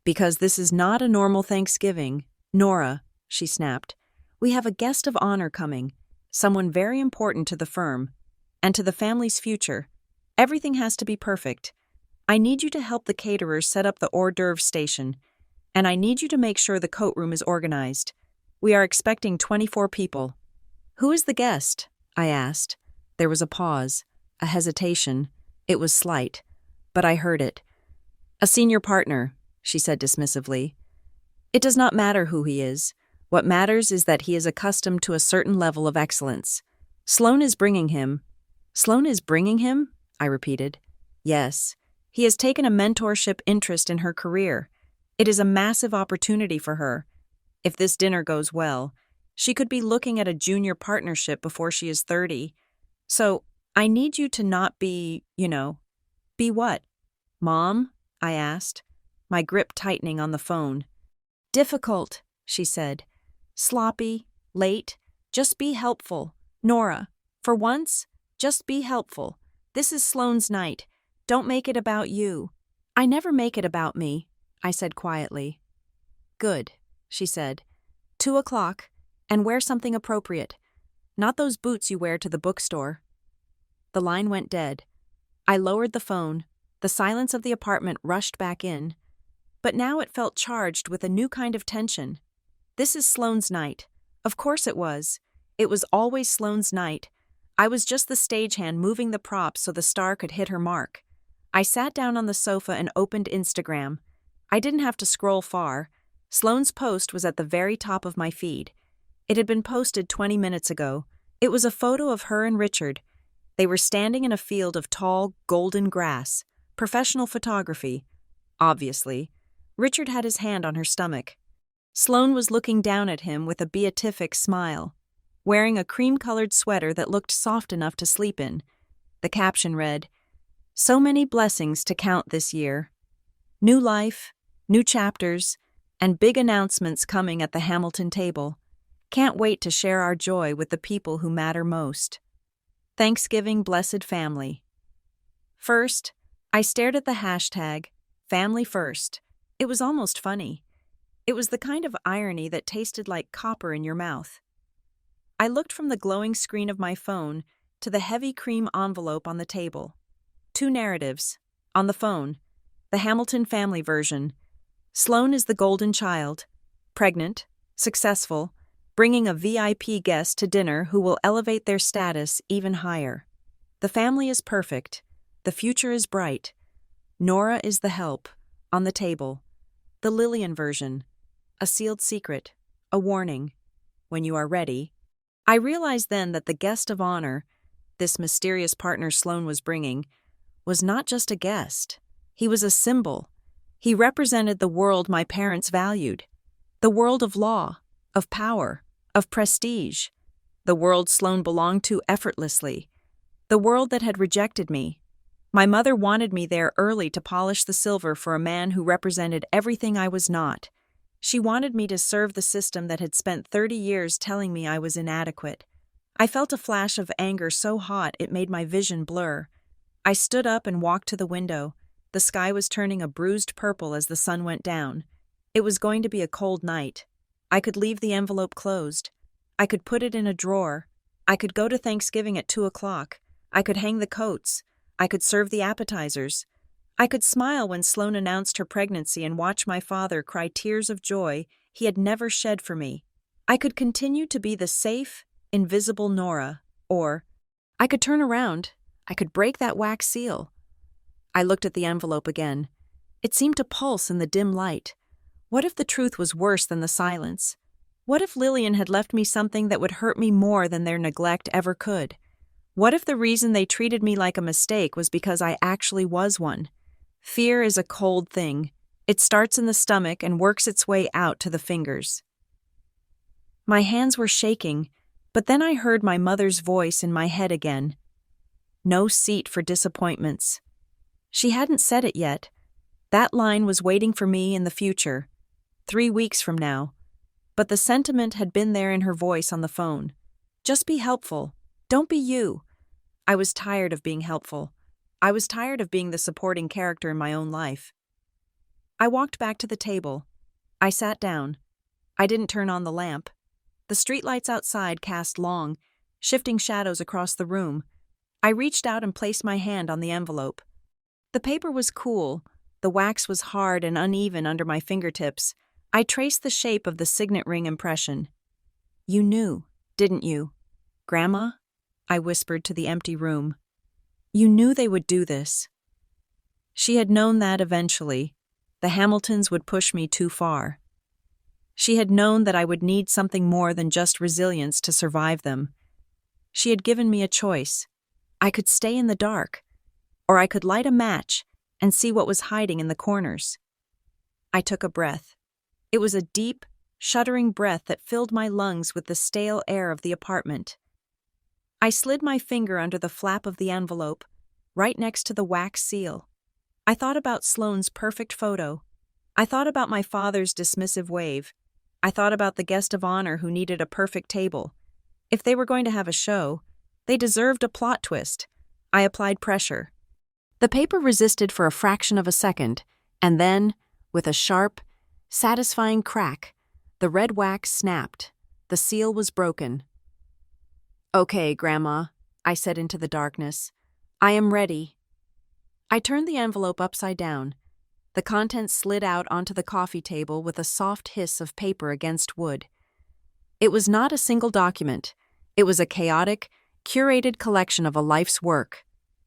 Because this is not a normal Thanksgiving, Nora, she snapped. We have a guest of honor coming, someone very important to the firm, and to the family's future. Everything has to be perfect. I need you to help the caterers set up the hors d'oeuvre station, and I need you to make sure the coat room is organized. We are expecting 24 people. Who is the guest? I asked. There was a pause, a hesitation. It was slight, but I heard it. A senior partner, she said dismissively. It does not matter who he is. What matters is that he is accustomed to a certain level of excellence. Sloan is bringing him. Sloan is bringing him? I repeated. Yes. He has taken a mentorship interest in her career. It is a massive opportunity for her. If this dinner goes well, she could be looking at a junior partnership before she is 30. So, I need you to not be, Be what? Mom? I asked, my grip tightening on the phone. Difficult, she said. Sloppy, late, just be helpful. Nora, for once, just be helpful. This is Sloan's night. Don't make it about you. I never make it about me, I said quietly. Good, she said. 2:00, and wear something appropriate. Not those boots you wear to the bookstore. The line went dead. I lowered the phone. The silence of the apartment rushed back in. But now it felt charged with a new kind of tension. This is Sloan's night. Of course it was. It was always Sloan's night. I was just the stagehand moving the props so the star could hit her mark. I sat down on the sofa and opened Instagram. I didn't have to scroll far. Sloan's post was at the very top of my feed. It had been posted 20 minutes ago. It was a photo of her and Richard. They were standing in a field of tall, golden grass. Professional photography. Obviously. Richard had his hand on her stomach. Sloan was looking down at him with a beatific smile, wearing a cream-colored sweater that looked soft enough to sleep in. The caption read, "So many blessings to count this year. New life, new chapters, and big announcements coming at the Hamilton table. Can't wait to share our joy with the people who matter most. Thanksgiving, blessed family." First, I stared at the hashtag, Family First. It was almost funny. It was the kind of irony that tasted like copper in your mouth. I looked from the glowing screen of my phone to the heavy cream envelope on the table. 2 narratives. On the phone, the Hamilton family version. Sloan is the golden child, pregnant, successful, bringing a VIP guest to dinner who will elevate their status even higher. The family is perfect. The future is bright. Nora is the help. On the table. The Lillian version. A sealed secret. A warning. When you are ready. I realized then that the guest of honor, this mysterious partner Sloan was bringing, was not just a guest. He was a symbol. He represented the world my parents valued. The world of law, of power, of prestige. The world Sloan belonged to effortlessly. The world that had rejected me. My mother wanted me there early to polish the silver for a man who represented everything I was not. She wanted me to serve the system that had spent 30 years telling me I was inadequate. I felt a flash of anger so hot it made my vision blur. I stood up and walked to the window. The sky was turning a bruised purple as the sun went down. It was going to be a cold night. I could leave the envelope closed. I could put it in a drawer. I could go to Thanksgiving at 2 o'clock. I could hang the coats. I could serve the appetizers. I could smile when Sloane announced her pregnancy and watch my father cry tears of joy he had never shed for me. I could continue to be the safe, invisible Nora, or I could turn around. I could break that wax seal. I looked at the envelope again. It seemed to pulse in the dim light. What if the truth was worse than the silence? What if Lillian had left me something that would hurt me more than their neglect ever could? What if the reason they treated me like a mistake was because I actually was one? Fear is a cold thing. It starts in the stomach and works its way out to the fingers. My hands were shaking, but then I heard my mother's voice in my head again. No seat for disappointments. She hadn't said it yet. That line was waiting for me in the future, 3 weeks from now. But the sentiment had been there in her voice on the phone. Just be helpful. Don't be you. I was tired of being helpful. I was tired of being the supporting character in my own life. I walked back to the table. I sat down. I didn't turn on the lamp. The streetlights outside cast long, shifting shadows across the room. I reached out and placed my hand on the envelope. The paper was cool. The wax was hard and uneven under my fingertips. I traced the shape of the signet ring impression. You knew, didn't you, Grandma? I whispered to the empty room. You knew they would do this. She had known that eventually. The Hamiltons would push me too far. She had known that I would need something more than just resilience to survive them. She had given me a choice. I could stay in the dark, or I could light a match and see what was hiding in the corners. I took a breath. It was a deep, shuddering breath that filled my lungs with the stale air of the apartment. I slid my finger under the flap of the envelope, right next to the wax seal. I thought about Sloane's perfect photo. I thought about my father's dismissive wave. I thought about the guest of honor who needed a perfect table. If they were going to have a show, they deserved a plot twist. I applied pressure. The paper resisted for a fraction of a second, and then, with a sharp, satisfying crack, the red wax snapped. The seal was broken. Okay, Grandma, I said into the darkness. I am ready. I turned the envelope upside down. The contents slid out onto the coffee table with a soft hiss of paper against wood. It was not a single document. It was a chaotic, curated collection of a life's work.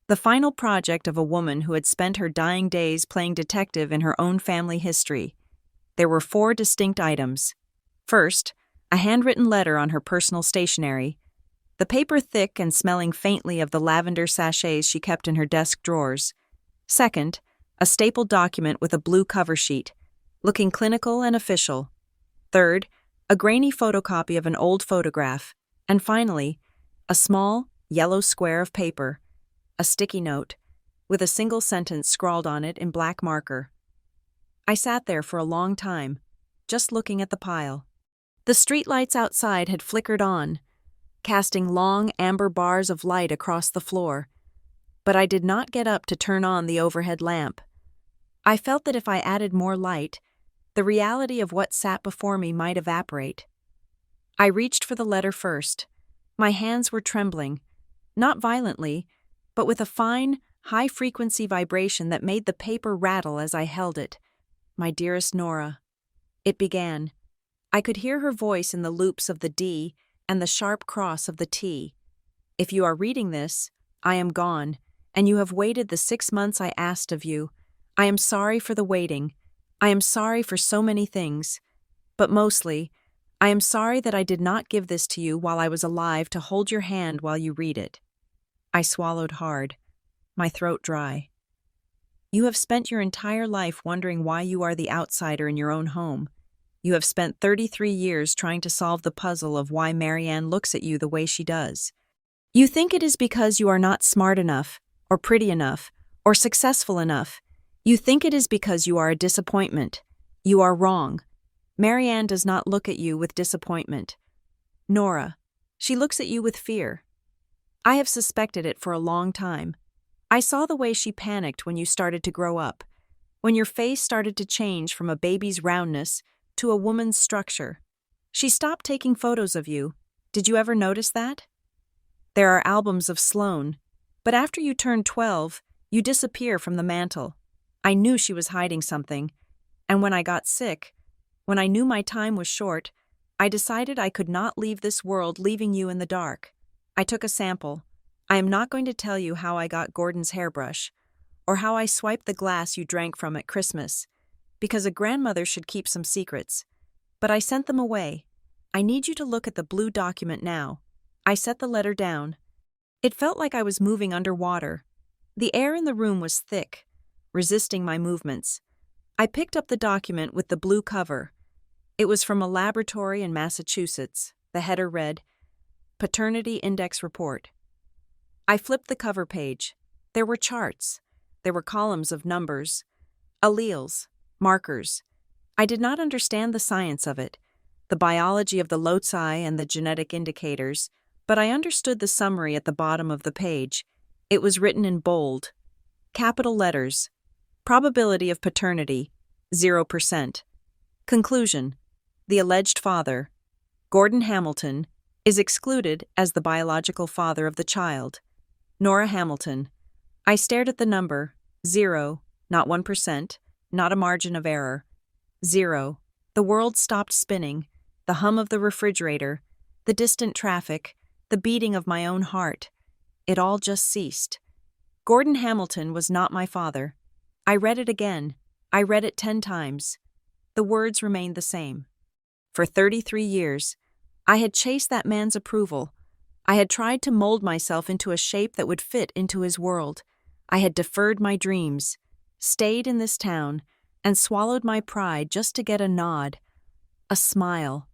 The final project of a woman who had spent her dying days playing detective in her own family history. There were 4 distinct items. First, a handwritten letter on her personal stationery, the paper thick and smelling faintly of the lavender sachets she kept in her desk drawers. Second, a stapled document with a blue cover sheet, looking clinical and official. Third, a grainy photocopy of an old photograph. And finally, a small, yellow square of paper, a sticky note, with a single sentence scrawled on it in black marker. I sat there for a long time, just looking at the pile. The streetlights outside had flickered on, casting long amber bars of light across the floor, but I did not get up to turn on the overhead lamp. I felt that if I added more light, the reality of what sat before me might evaporate. I reached for the letter first. My hands were trembling, not violently, but with a fine, high-frequency vibration that made the paper rattle as I held it. My dearest Nora. It began. I could hear her voice in the loops of the D and the sharp cross of the T. If you are reading this, I am gone, and you have waited the 6 months I asked of you. I am sorry for the waiting. I am sorry for so many things. But mostly, I am sorry that I did not give this to you while I was alive to hold your hand while you read it. I swallowed hard, my throat dry. You have spent your entire life wondering why you are the outsider in your own home. You have spent 33 years trying to solve the puzzle of why Marianne looks at you the way she does. You think it is because you are not smart enough, or pretty enough, or successful enough. You think it is because you are a disappointment. You are wrong. Marianne does not look at you with disappointment. Nora, she looks at you with fear. I have suspected it for a long time. I saw the way she panicked when you started to grow up, when your face started to change from a baby's roundness to a woman's structure. She stopped taking photos of you. Did you ever notice that? There are albums of Sloane, but after you turned 12, you disappear from the mantle. I knew she was hiding something, and when I got sick, when I knew my time was short, I decided I could not leave this world leaving you in the dark. I took a sample. I am not going to tell you how I got Gordon's hairbrush, or how I swiped the glass you drank from at Christmas, because a grandmother should keep some secrets. But I sent them away. I need you to look at the blue document now. I set the letter down. It felt like I was moving underwater. The air in the room was thick, resisting my movements. I picked up the document with the blue cover. It was from a laboratory in Massachusetts. The header read, Paternity Index Report. I flipped the cover page. There were charts. There were columns of numbers, alleles, markers. I did not understand the science of it, the biology of the loci and the genetic indicators, but I understood the summary at the bottom of the page. It was written in bold, capital letters. Probability of paternity, 0%. Conclusion: the alleged father, Gordon Hamilton, is excluded as the biological father of the child, Nora Hamilton. I stared at the number, 0, not 1%, not a margin of error. 0. The world stopped spinning, the hum of the refrigerator, the distant traffic, the beating of my own heart. It all just ceased. Gordon Hamilton was not my father. I read it again. I read it 10 times. The words remained the same. For 33 years, I had chased that man's approval. I had tried to mold myself into a shape that would fit into his world. I had deferred my dreams, stayed in this town, and swallowed my pride just to get a nod, a smile,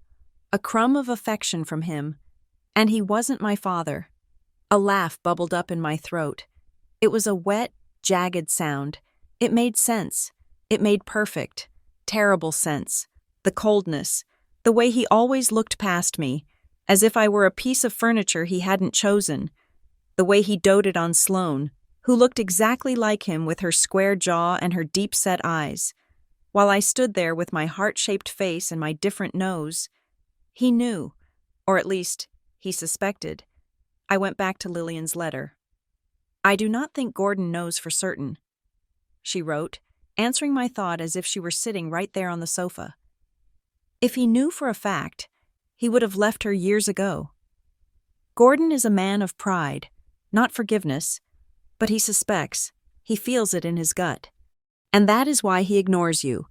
a crumb of affection from him. And he wasn't my father. A laugh bubbled up in my throat. It was a wet, jagged sound. It made sense. It made perfect, terrible sense. The coldness, the way he always looked past me, as if I were a piece of furniture he hadn't chosen. The way he doted on Sloane, who looked exactly like him with her square jaw and her deep-set eyes. While I stood there with my heart-shaped face and my different nose, he knew, or at least, he suspected. I went back to Lillian's letter. I do not think Gordon knows for certain, she wrote, answering my thought as if she were sitting right there on the sofa. If he knew for a fact, he would have left her years ago. Gordon is a man of pride, not forgiveness, but he suspects, he feels it in his gut. And that is why he ignores you,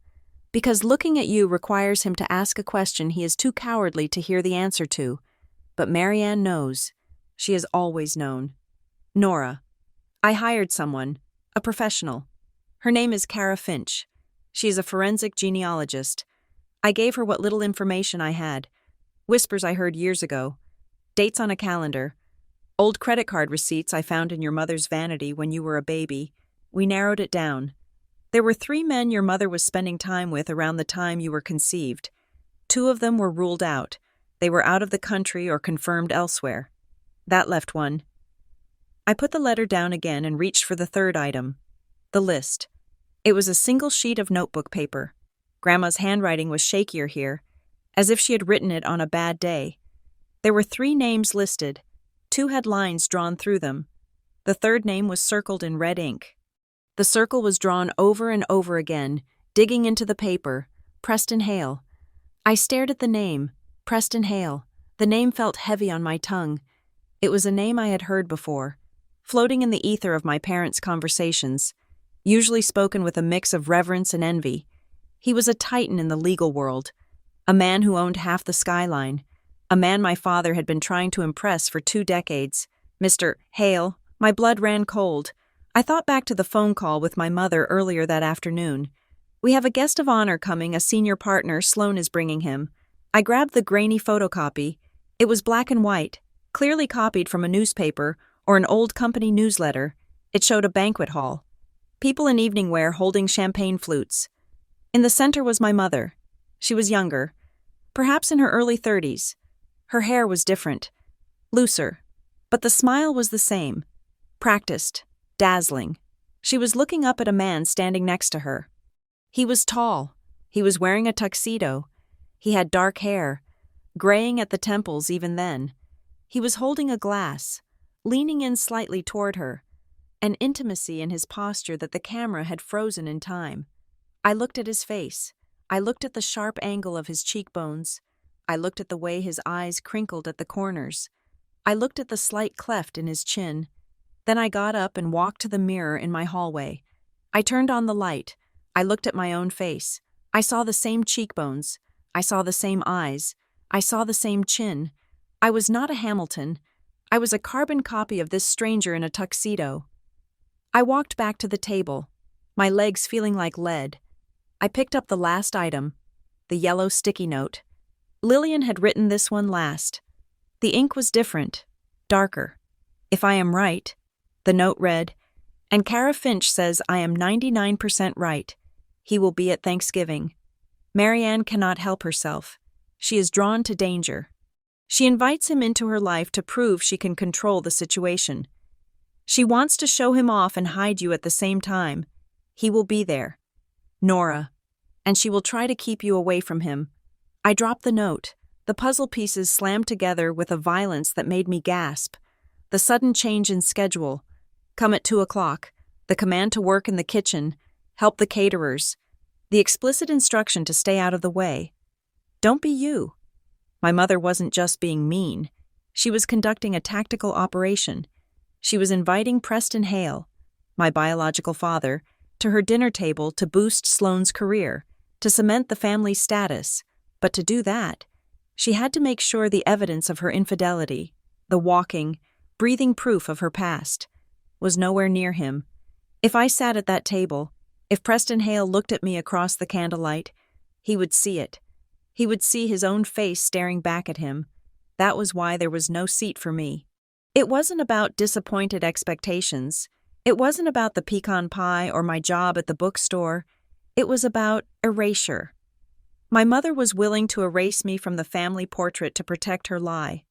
because looking at you requires him to ask a question he is too cowardly to hear the answer to. But Marianne knows. She has always known. Nora. I hired someone, a professional. Her name is Kara Finch. She is a forensic genealogist. I gave her what little information I had. Whispers I heard years ago. Dates on a calendar. Old credit card receipts I found in your mother's vanity when you were a baby. We narrowed it down. There were 3 men your mother was spending time with around the time you were conceived. 2 of them were ruled out. They were out of the country or confirmed elsewhere. That left 1. I put the letter down again and reached for the 3rd item. The list. It was a single sheet of notebook paper. Grandma's handwriting was shakier here, as if she had written it on a bad day. There were 3 names listed. 2 had lines drawn through them. The 3rd name was circled in red ink. The circle was drawn over and over again, digging into the paper. Preston Hale. I stared at the name. Preston Hale. The name felt heavy on my tongue. It was a name I had heard before, floating in the ether of my parents' conversations, usually spoken with a mix of reverence and envy. He was a titan in the legal world, a man who owned half the skyline, a man my father had been trying to impress for 2 decades. Mr. Hale. My blood ran cold. I thought back to the phone call with my mother earlier that afternoon. We have a guest of honor coming, a senior partner Sloane is bringing him. I grabbed the grainy photocopy. It was black and white, clearly copied from a newspaper or an old company newsletter. It showed a banquet hall. People in evening wear holding champagne flutes. In the center was my mother. She was younger, perhaps in her early 30s. Her hair was different, looser, but the smile was the same, practiced, dazzling. She was looking up at a man standing next to her. He was tall. He was wearing a tuxedo. He had dark hair, graying at the temples even then. He was holding a glass, leaning in slightly toward her, an intimacy in his posture that the camera had frozen in time. I looked at his face. I looked at the sharp angle of his cheekbones. I looked at the way his eyes crinkled at the corners. I looked at the slight cleft in his chin. Then I got up and walked to the mirror in my hallway. I turned on the light. I looked at my own face. I saw the same cheekbones. I saw the same eyes. I saw the same chin. I was not a Hamilton. I was a carbon copy of this stranger in a tuxedo. I walked back to the table, my legs feeling like lead. I picked up the last item, the yellow sticky note. Lillian had written this one last. The ink was different, darker. If I am right, the note read, and Kara Finch says I am 99% right. He will be at Thanksgiving. Marianne cannot help herself. She is drawn to danger. She invites him into her life to prove she can control the situation. She wants to show him off and hide you at the same time. He will be there. Nora. And she will try to keep you away from him. I dropped the note. The puzzle pieces slammed together with a violence that made me gasp. The sudden change in schedule. Come at 2 o'clock. The command to work in the kitchen. Help the caterers. The explicit instruction to stay out of the way. Don't be you. My mother wasn't just being mean. She was conducting a tactical operation. She was inviting Preston Hale, my biological father, to her dinner table to boost Sloane's career, to cement the family's status. But to do that, she had to make sure the evidence of her infidelity, the walking, breathing proof of her past, was nowhere near him. If I sat at that table, if Preston Hale looked at me across the candlelight, he would see it. He would see his own face staring back at him. That was why there was no seat for me. It wasn't about disappointed expectations. It wasn't about the pecan pie or my job at the bookstore. It was about erasure. My mother was willing to erase me from the family portrait to protect her lie.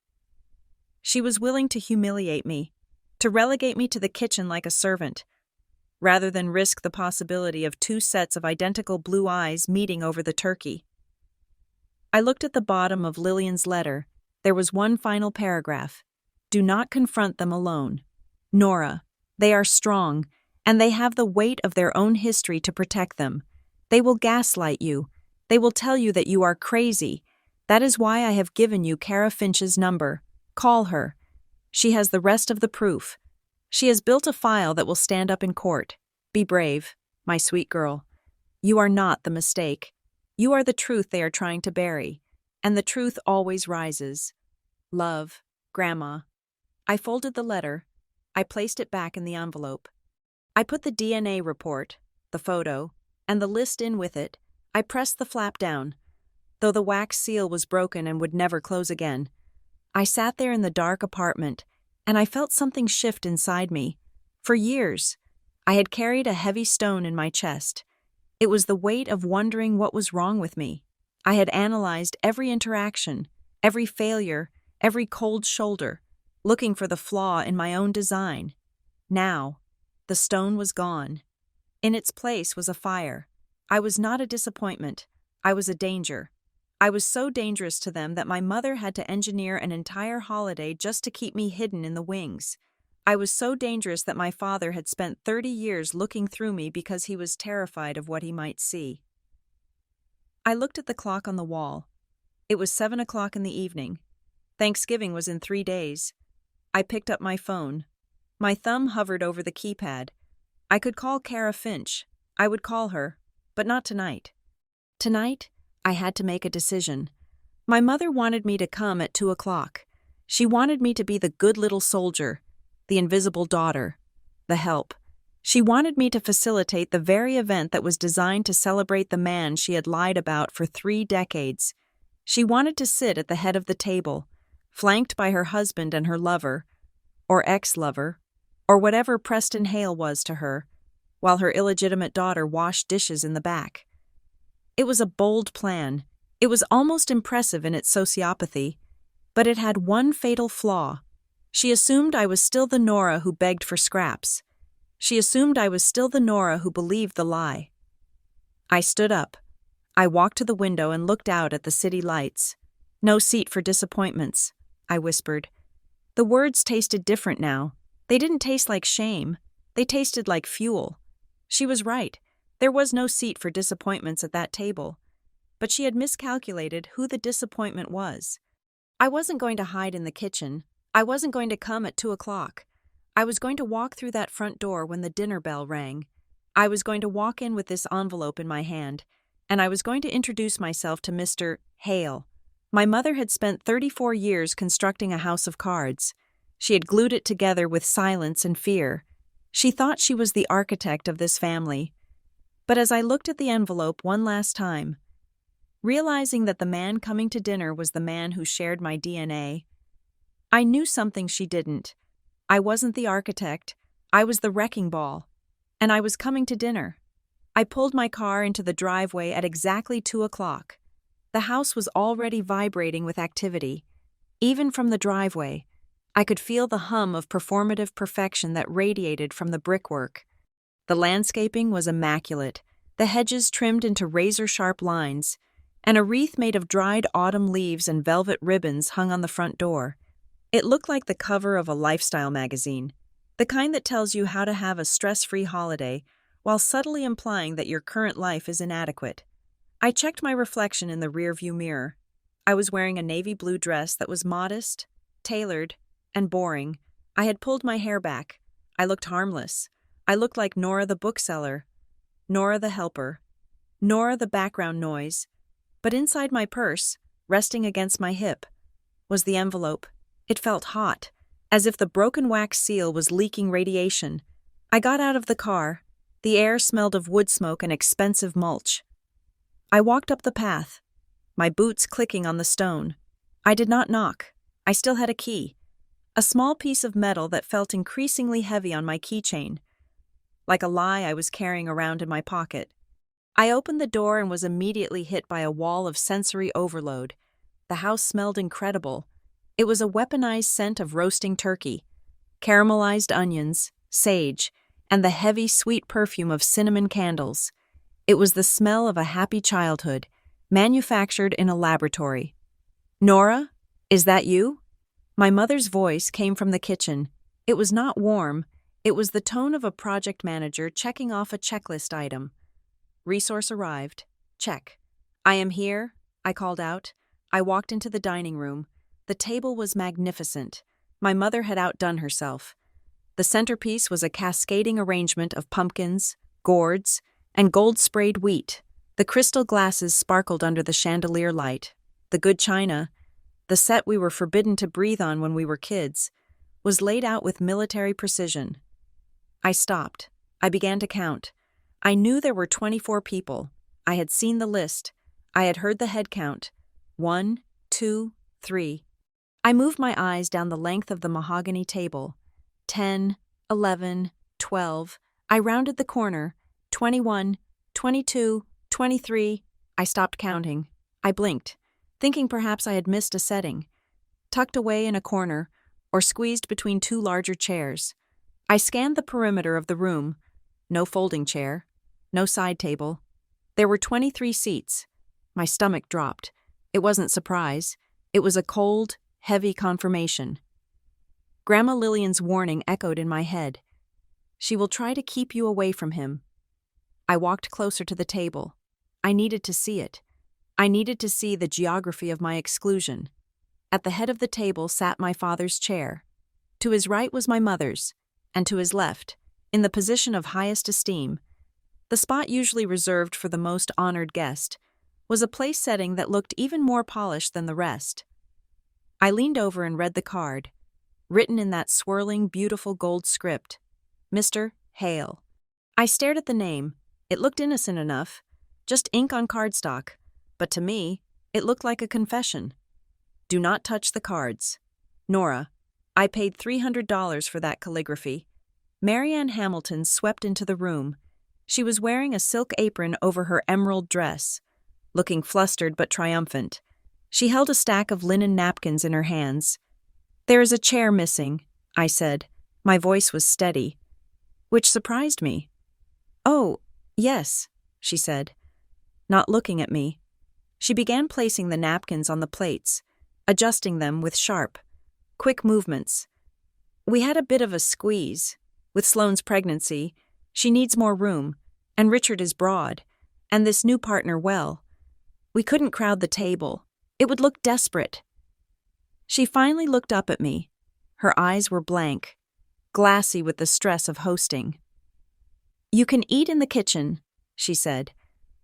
She was willing to humiliate me, to relegate me to the kitchen like a servant, rather than risk the possibility of 2 sets of identical blue eyes meeting over the turkey. I looked at the bottom of Lillian's letter. There was one final paragraph. Do not confront them alone. Nora, they are strong, and they have the weight of their own history to protect them. They will gaslight you. They will tell you that you are crazy. That is why I have given you Kara Finch's number. Call her. She has the rest of the proof. She has built a file that will stand up in court. Be brave, my sweet girl. You are not the mistake. You are the truth they are trying to bury, and the truth always rises. Love, Grandma. I folded the letter. I placed it back in the envelope. I put the DNA report, the photo, and the list in with it. I pressed the flap down, though the wax seal was broken and would never close again. I sat there in the dark apartment, and I felt something shift inside me. For years, I had carried a heavy stone in my chest. It was the weight of wondering what was wrong with me. I had analyzed every interaction, every failure, every cold shoulder, looking for the flaw in my own design. Now, the stone was gone. In its place was a fire. I was not a disappointment. I was a danger. I was so dangerous to them that my mother had to engineer an entire holiday just to keep me hidden in the wings. I was so dangerous that my father had spent 30 years looking through me because he was terrified of what he might see. I looked at the clock on the wall. It was 7 o'clock in the evening. Thanksgiving was in 3 days. I picked up my phone. My thumb hovered over the keypad. I could call Kara Finch. I would call her, but not tonight. Tonight, I had to make a decision. My mother wanted me to come at 2 o'clock. She wanted me to be the good little soldier, the invisible daughter, the help. She wanted me to facilitate the very event that was designed to celebrate the man she had lied about for 3 decades. She wanted to sit at the head of the table, flanked by her husband and her lover, or ex-lover, or whatever Preston Hale was to her. while her illegitimate daughter washed dishes in the back. It was a bold plan. It was almost impressive in its sociopathy, but it had one fatal flaw. She assumed I was still the Nora who begged for scraps. She assumed I was still the Nora who believed the lie. I stood up. I walked to the window and looked out at the city lights. "No seat for disappointments," I whispered. The words tasted different now. They didn't taste like shame. They tasted like fuel. She was right. There was no seat for disappointments at that table. But she had miscalculated who the disappointment was. I wasn't going to hide in the kitchen. I wasn't going to come at 2 o'clock. I was going to walk through that front door when the dinner bell rang. I was going to walk in with this envelope in my hand, and I was going to introduce myself to Mr. Hale. My mother had spent 34 years constructing a house of cards. She had glued it together with silence and fear. She thought she was the architect of this family. But as I looked at the envelope one last time, realizing that the man coming to dinner was the man who shared my DNA, I knew something she didn't. I wasn't the architect. I was the wrecking ball. And I was coming to dinner. I pulled my car into the driveway at exactly 2 o'clock. The house was already vibrating with activity. Even from the driveway, I could feel the hum of performative perfection that radiated from the brickwork. The landscaping was immaculate, the hedges trimmed into razor-sharp lines, and a wreath made of dried autumn leaves and velvet ribbons hung on the front door. It looked like the cover of a lifestyle magazine, the kind that tells you how to have a stress-free holiday while subtly implying that your current life is inadequate. I checked my reflection in the rearview mirror. I was wearing a navy blue dress that was modest, tailored, and boring. I had pulled my hair back. I looked harmless. I looked like Nora the bookseller, Nora the helper, Nora the background noise. But inside my purse, resting against my hip, was the envelope. It felt hot, as if the broken wax seal was leaking radiation. I got out of the car. The air smelled of wood smoke and expensive mulch. I walked up the path, my boots clicking on the stone. I did not knock. I still had a key, a small piece of metal that felt increasingly heavy on my keychain, like a lie I was carrying around in my pocket. I opened the door and was immediately hit by a wall of sensory overload. The house smelled incredible. It was a weaponized scent of roasting turkey, caramelized onions, sage, and the heavy, sweet perfume of cinnamon candles. It was the smell of a happy childhood, manufactured in a laboratory. "Nora, is that you?" My mother's voice came from the kitchen. It was not warm. It was the tone of a project manager checking off a checklist item. Resource arrived. Check. "I am here," I called out. I walked into the dining room. The table was magnificent. My mother had outdone herself. The centerpiece was a cascading arrangement of pumpkins, gourds, and gold-sprayed wheat. The crystal glasses sparkled under the chandelier light. The good china, the set we were forbidden to breathe on when we were kids, was laid out with military precision. I stopped. I began to count. I knew there were 24 people. I had seen the list. I had heard the head count. 1, 2, 3. I moved my eyes down the length of the mahogany table. 10, 11, 12. I rounded the corner. 21, 22, 23. I stopped counting. I blinked, thinking perhaps I had missed a setting. Tucked away in a corner, or squeezed between two larger chairs. I scanned the perimeter of the room. No folding chair. No side table. There were 23 seats. My stomach dropped. It wasn't surprise. It was a cold, heavy confirmation. Grandma Lillian's warning echoed in my head. She will try to keep you away from him. I walked closer to the table. I needed to see it. I needed to see the geography of my exclusion. At the head of the table sat my father's chair. To his right was my mother's, and to his left, in the position of highest esteem, the spot usually reserved for the most honored guest, was a place setting that looked even more polished than the rest. I leaned over and read the card, written in that swirling, beautiful gold script, Mr. Hale. I stared at the name. It looked innocent enough, just ink on cardstock, but to me, it looked like a confession. Do not touch the cards. Nora, I paid $300 for that calligraphy. Marianne Hamilton swept into the room. She was wearing a silk apron over her emerald dress, looking flustered but triumphant. She held a stack of linen napkins in her hands. "There is a chair missing," I said. My voice was steady, which surprised me. "Oh, yes," she said, not looking at me. She began placing the napkins on the plates, adjusting them with sharp, quick movements. We had a bit of a squeeze. With Sloane's pregnancy, she needs more room, and Richard is broad, and this new partner well. We couldn't crowd the table. It would look desperate. She finally looked up at me. Her eyes were blank, glassy with the stress of hosting. "You can eat in the kitchen," she said.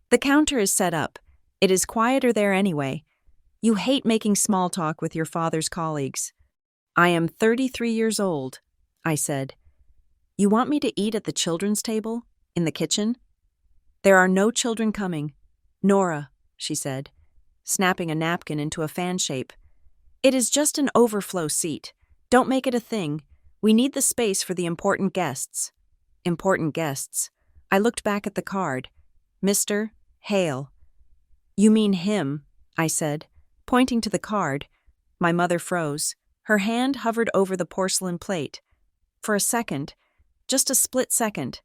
"The counter is set up. It is quieter there anyway. You hate making small talk with your father's colleagues." "I am 33 years old," I said. "You want me to eat at the children's table? In the kitchen?" "There are no children coming. Nora," she said, snapping a napkin into a fan shape. "It is just an overflow seat. Don't make it a thing. We need the space for the important guests." Important guests. I looked back at the card. Mr. Hale. "You mean him," I said, pointing to the card. My mother froze. Her hand hovered over the porcelain plate. For a second, just a split second,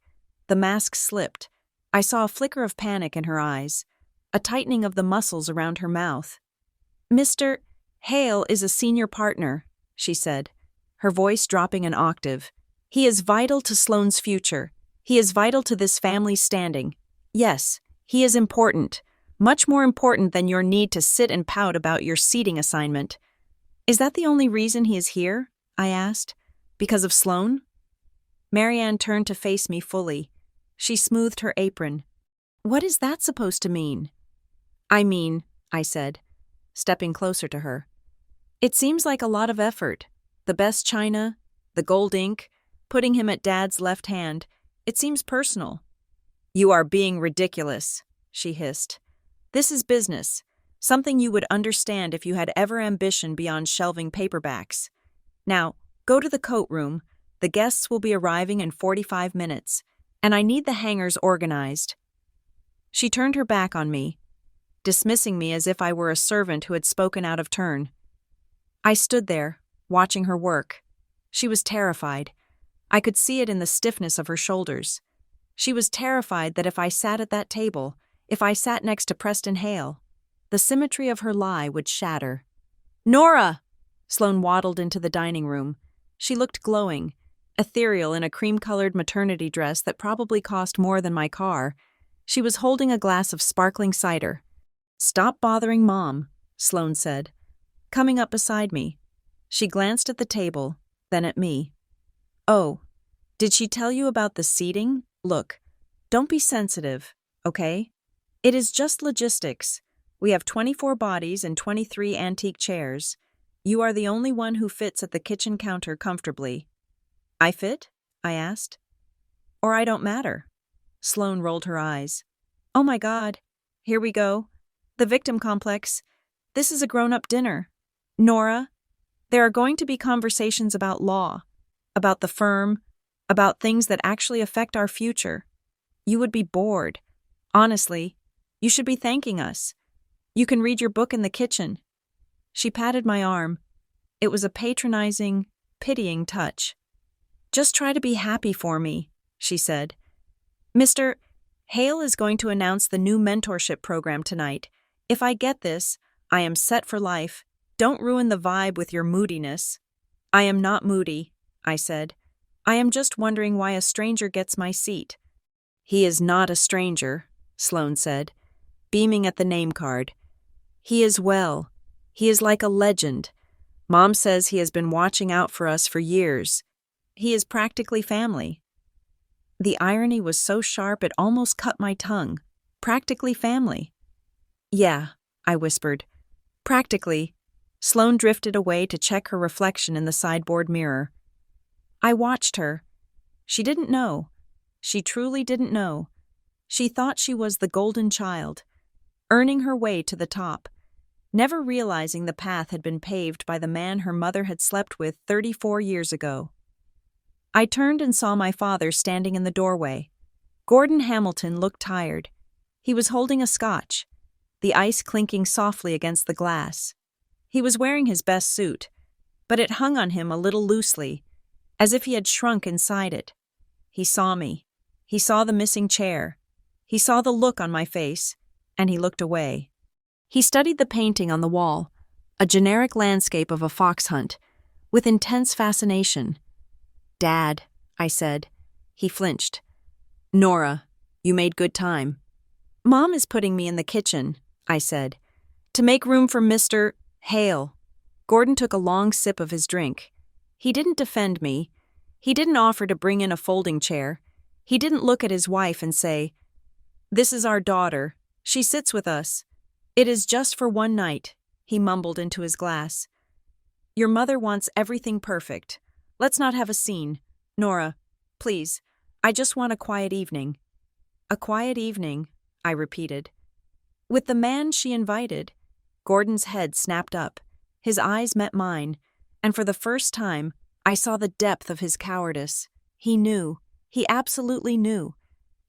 the mask slipped. I saw a flicker of panic in her eyes, a tightening of the muscles around her mouth. "Mr. Hale is a senior partner," she said, her voice dropping an octave. "He is vital to Sloane's future. He is vital to this family's standing. Yes, he is important, much more important than your need to sit and pout about your seating assignment." "Is that the only reason he is here?" I asked. "Because of Sloane?" Marianne turned to face me fully. She smoothed her apron. "What is that supposed to mean?" "I mean," I said, stepping closer to her, "it seems like a lot of effort. The best china, the gold ink, putting him at Dad's left hand. It seems personal." "You are being ridiculous," she hissed. "This is business, something you would understand if you had ever ambition beyond shelving paperbacks. Now, go to the coat room. The guests will be arriving in 45 minutes, and I need the hangars organized." She turned her back on me, dismissing me as if I were a servant who had spoken out of turn. I stood there, watching her work. She was terrified. I could see it in the stiffness of her shoulders. She was terrified that if I sat at that table, if I sat next to Preston Hale, the symmetry of her lie would shatter. "Nora!" Sloane waddled into the dining room. She looked glowing, ethereal in a cream-colored maternity dress that probably cost more than my car. She was holding a glass of sparkling cider. "Stop bothering Mom," Sloane said, coming up beside me. She glanced at the table, then at me. "Oh, did she tell you about the seating? Look, don't be sensitive, okay? It is just logistics. We have 24 bodies and 23 antique chairs. You are the only one who fits at the kitchen counter comfortably." "I fit?" I asked. "Or I don't matter?" Sloane rolled her eyes. "Oh my God, here we go. The victim complex. This is a grown-up dinner. Nora, there are going to be conversations about law, about the firm, about things that actually affect our future. You would be bored. Honestly, you should be thanking us. You can read your book in the kitchen." She patted my arm. It was a patronizing, pitying touch. "Just try to be happy for me," she said. "Mr. Hale is going to announce the new mentorship program tonight. If I get this, I am set for life. Don't ruin the vibe with your moodiness." "I am not moody," I said. "I am just wondering why a stranger gets my seat." "He is not a stranger," Sloane said, beaming at the name card. "He is well. He is like a legend. Mom says he has been watching out for us for years. He is practically family." The irony was so sharp it almost cut my tongue. Practically family. "Yeah," I whispered. "Practically." Sloane drifted away to check her reflection in the sideboard mirror. I watched her. She didn't know. She truly didn't know. She thought she was the golden child, earning her way to the top, never realizing the path had been paved by the man her mother had slept with 34 years ago. I turned and saw my father standing in the doorway, Gordon Hamilton looked tired. He was holding a scotch, the ice clinking softly against the glass. He was wearing his best suit, but it hung on him a little loosely, as if he had shrunk inside it. He saw me. He saw the missing chair. He saw the look on my face, and he looked away. He studied the painting on the wall, a generic landscape of a fox hunt, with intense fascination. "Dad," I said. He flinched. "Nora, you made good time." "Mom is putting me in the kitchen," I said, "to make room for Mr. Hale." Gordon took a long sip of his drink. He didn't defend me. He didn't offer to bring in a folding chair. He didn't look at his wife and say, "This is our daughter. She sits with us. It is just for one night," he mumbled into his glass. "Your mother wants everything perfect. Let's not have a scene. Nora, please, I just want a quiet evening." "A quiet evening," I repeated. "With the man she invited." Gordon's head snapped up. His eyes met mine, and for the first time, I saw the depth of his cowardice. He knew. He absolutely knew.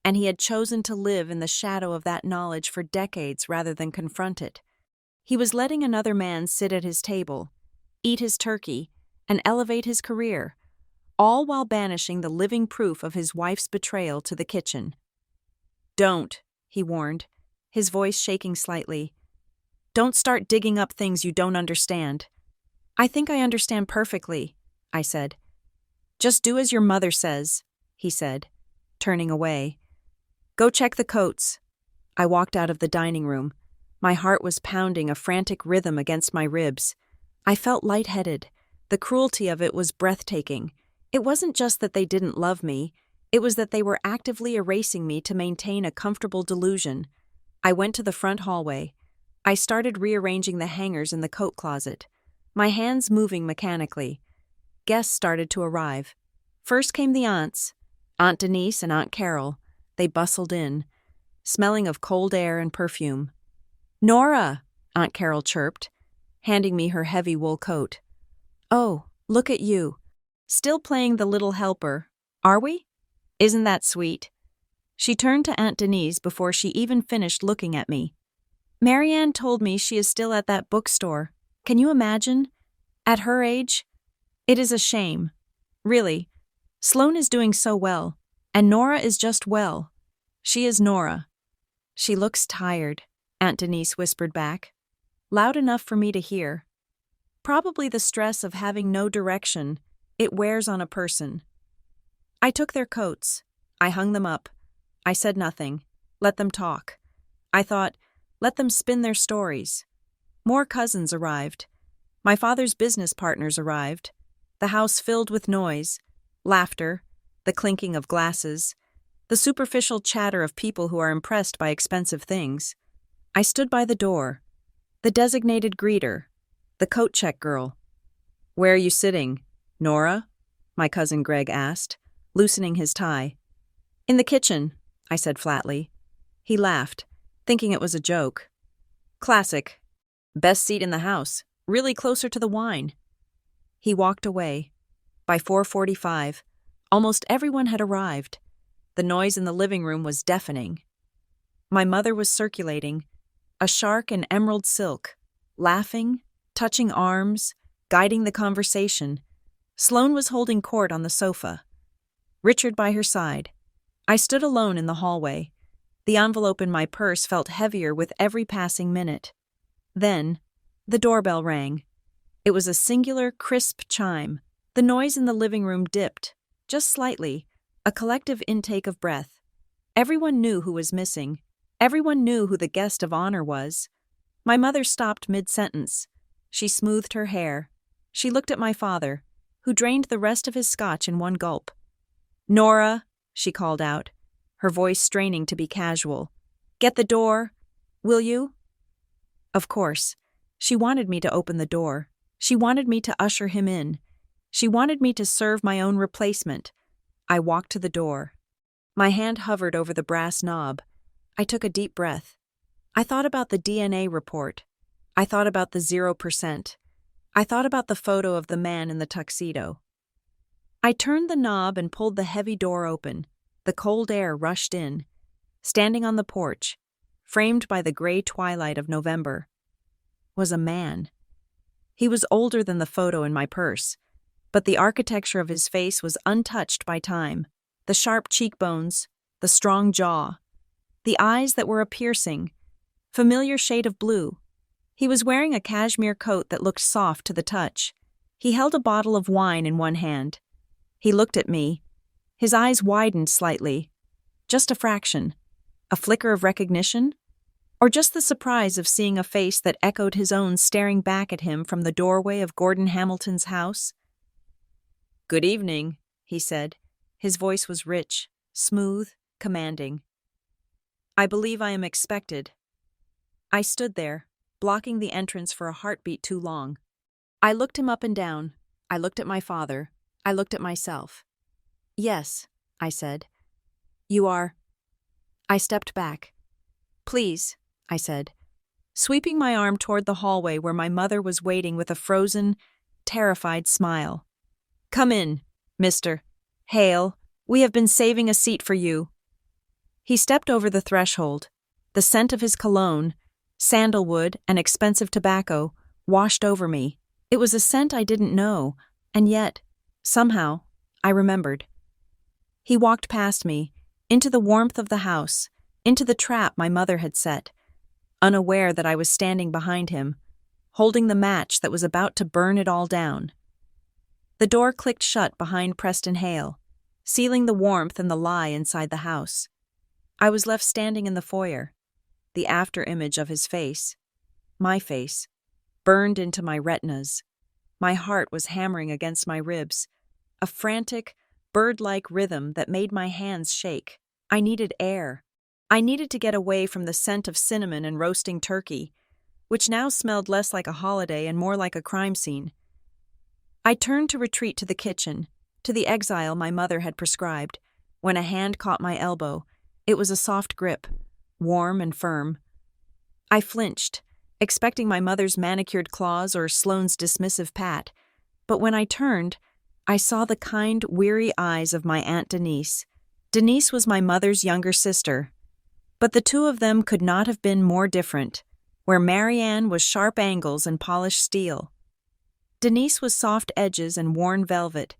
And he had chosen to live in the shadow of that knowledge for decades rather than confront it. He was letting another man sit at his table, eat his turkey, and elevate his career, all while banishing the living proof of his wife's betrayal to the kitchen. "Don't," he warned, his voice shaking slightly. "Don't start digging up things you don't understand." "I think I understand perfectly," I said. "Just do as your mother says," he said, turning away. "Go check the coats." I walked out of the dining room. My heart was pounding a frantic rhythm against my ribs. I felt lightheaded. The cruelty of it was breathtaking. It wasn't just that they didn't love me. It was that they were actively erasing me to maintain a comfortable delusion. I went to the front hallway. I started rearranging the hangers in the coat closet, my hands moving mechanically. Guests started to arrive. First came the aunts, Aunt Denise and Aunt Carol. They bustled in, smelling of cold air and perfume. "Nora," Aunt Carol chirped, handing me her heavy wool coat. "Oh, look at you. Still playing the little helper, are we? Isn't that sweet?" She turned to Aunt Denise before she even finished looking at me. "Marianne told me she is still at that bookstore. Can you imagine? At her age? It is a shame. Really. Sloane is doing so well, and Nora is just well. She is Nora." "She looks tired," Aunt Denise whispered back, loud enough for me to hear. "Probably the stress of having no direction. It wears on a person." I took their coats. I hung them up. I said nothing. Let them talk. I thought, let them spin their stories. More cousins arrived. My father's business partners arrived. The house filled with noise, laughter, the clinking of glasses, the superficial chatter of people who are impressed by expensive things. I stood by the door. The designated greeter, the coat check girl. "Where are you sitting, Nora?" my cousin Greg asked, loosening his tie. "In the kitchen," I said flatly. He laughed, thinking it was a joke. "Classic. Best seat in the house, really closer to the wine." He walked away. By 4:45, almost everyone had arrived. The noise in the living room was deafening. My mother was circulating, a shark in emerald silk, laughing, touching arms, guiding the conversation. Sloane was holding court on the sofa, Richard by her side. I stood alone in the hallway. The envelope in my purse felt heavier with every passing minute. Then, the doorbell rang. It was a singular, crisp chime. The noise in the living room dipped, just slightly, a collective intake of breath. Everyone knew who was missing. Everyone knew who the guest of honor was. My mother stopped mid-sentence. She smoothed her hair. She looked at my father, who drained the rest of his scotch in one gulp. "Nora," she called out, her voice straining to be casual. "Get the door, will you?" Of course. She wanted me to open the door. She wanted me to usher him in. She wanted me to serve my own replacement. I walked to the door. My hand hovered over the brass knob. I took a deep breath. I thought about the DNA report. I thought about the 0%. I thought about the photo of the man in the tuxedo. I turned the knob and pulled the heavy door open. The cold air rushed in. Standing on the porch, framed by the gray twilight of November, was a man. He was older than the photo in my purse, but the architecture of his face was untouched by time. The sharp cheekbones, the strong jaw, the eyes that were a piercing, familiar shade of blue. He was wearing a cashmere coat that looked soft to the touch. He held a bottle of wine in one hand. He looked at me. His eyes widened slightly. Just a fraction. A flicker of recognition? Or just the surprise of seeing a face that echoed his own staring back at him from the doorway of Gordon Hamilton's house? "Good evening," he said. His voice was rich, smooth, commanding. "I believe I am expected." I stood there, blocking the entrance for a heartbeat too long. I looked him up and down. I looked at my father. I looked at myself. "Yes," I said. "You are—" I stepped back. "Please," I said, sweeping my arm toward the hallway where my mother was waiting with a frozen, terrified smile. "Come in, Mr. Hale. We have been saving a seat for you." He stepped over the threshold. The scent of his cologne, sandalwood, and expensive tobacco washed over me. It was a scent I didn't know, and yet, somehow, I remembered. He walked past me, into the warmth of the house, into the trap my mother had set, unaware that I was standing behind him, holding the match that was about to burn it all down. The door clicked shut behind Preston Hale, sealing the warmth and the lie inside the house. I was left standing in the foyer, the after-image of his face, my face, burned into my retinas. My heart was hammering against my ribs, a frantic, bird-like rhythm that made my hands shake. I needed air. I needed to get away from the scent of cinnamon and roasting turkey, which now smelled less like a holiday and more like a crime scene. I turned to retreat to the kitchen, to the exile my mother had prescribed, when a hand caught my elbow. It was a soft grip, warm and firm. I flinched, expecting my mother's manicured claws or Sloane's dismissive pat, but when I turned, I saw the kind, weary eyes of my Aunt Denise. Denise was my mother's younger sister, but the two of them could not have been more different, where Marianne was sharp angles and polished steel. Denise was soft edges and worn velvet.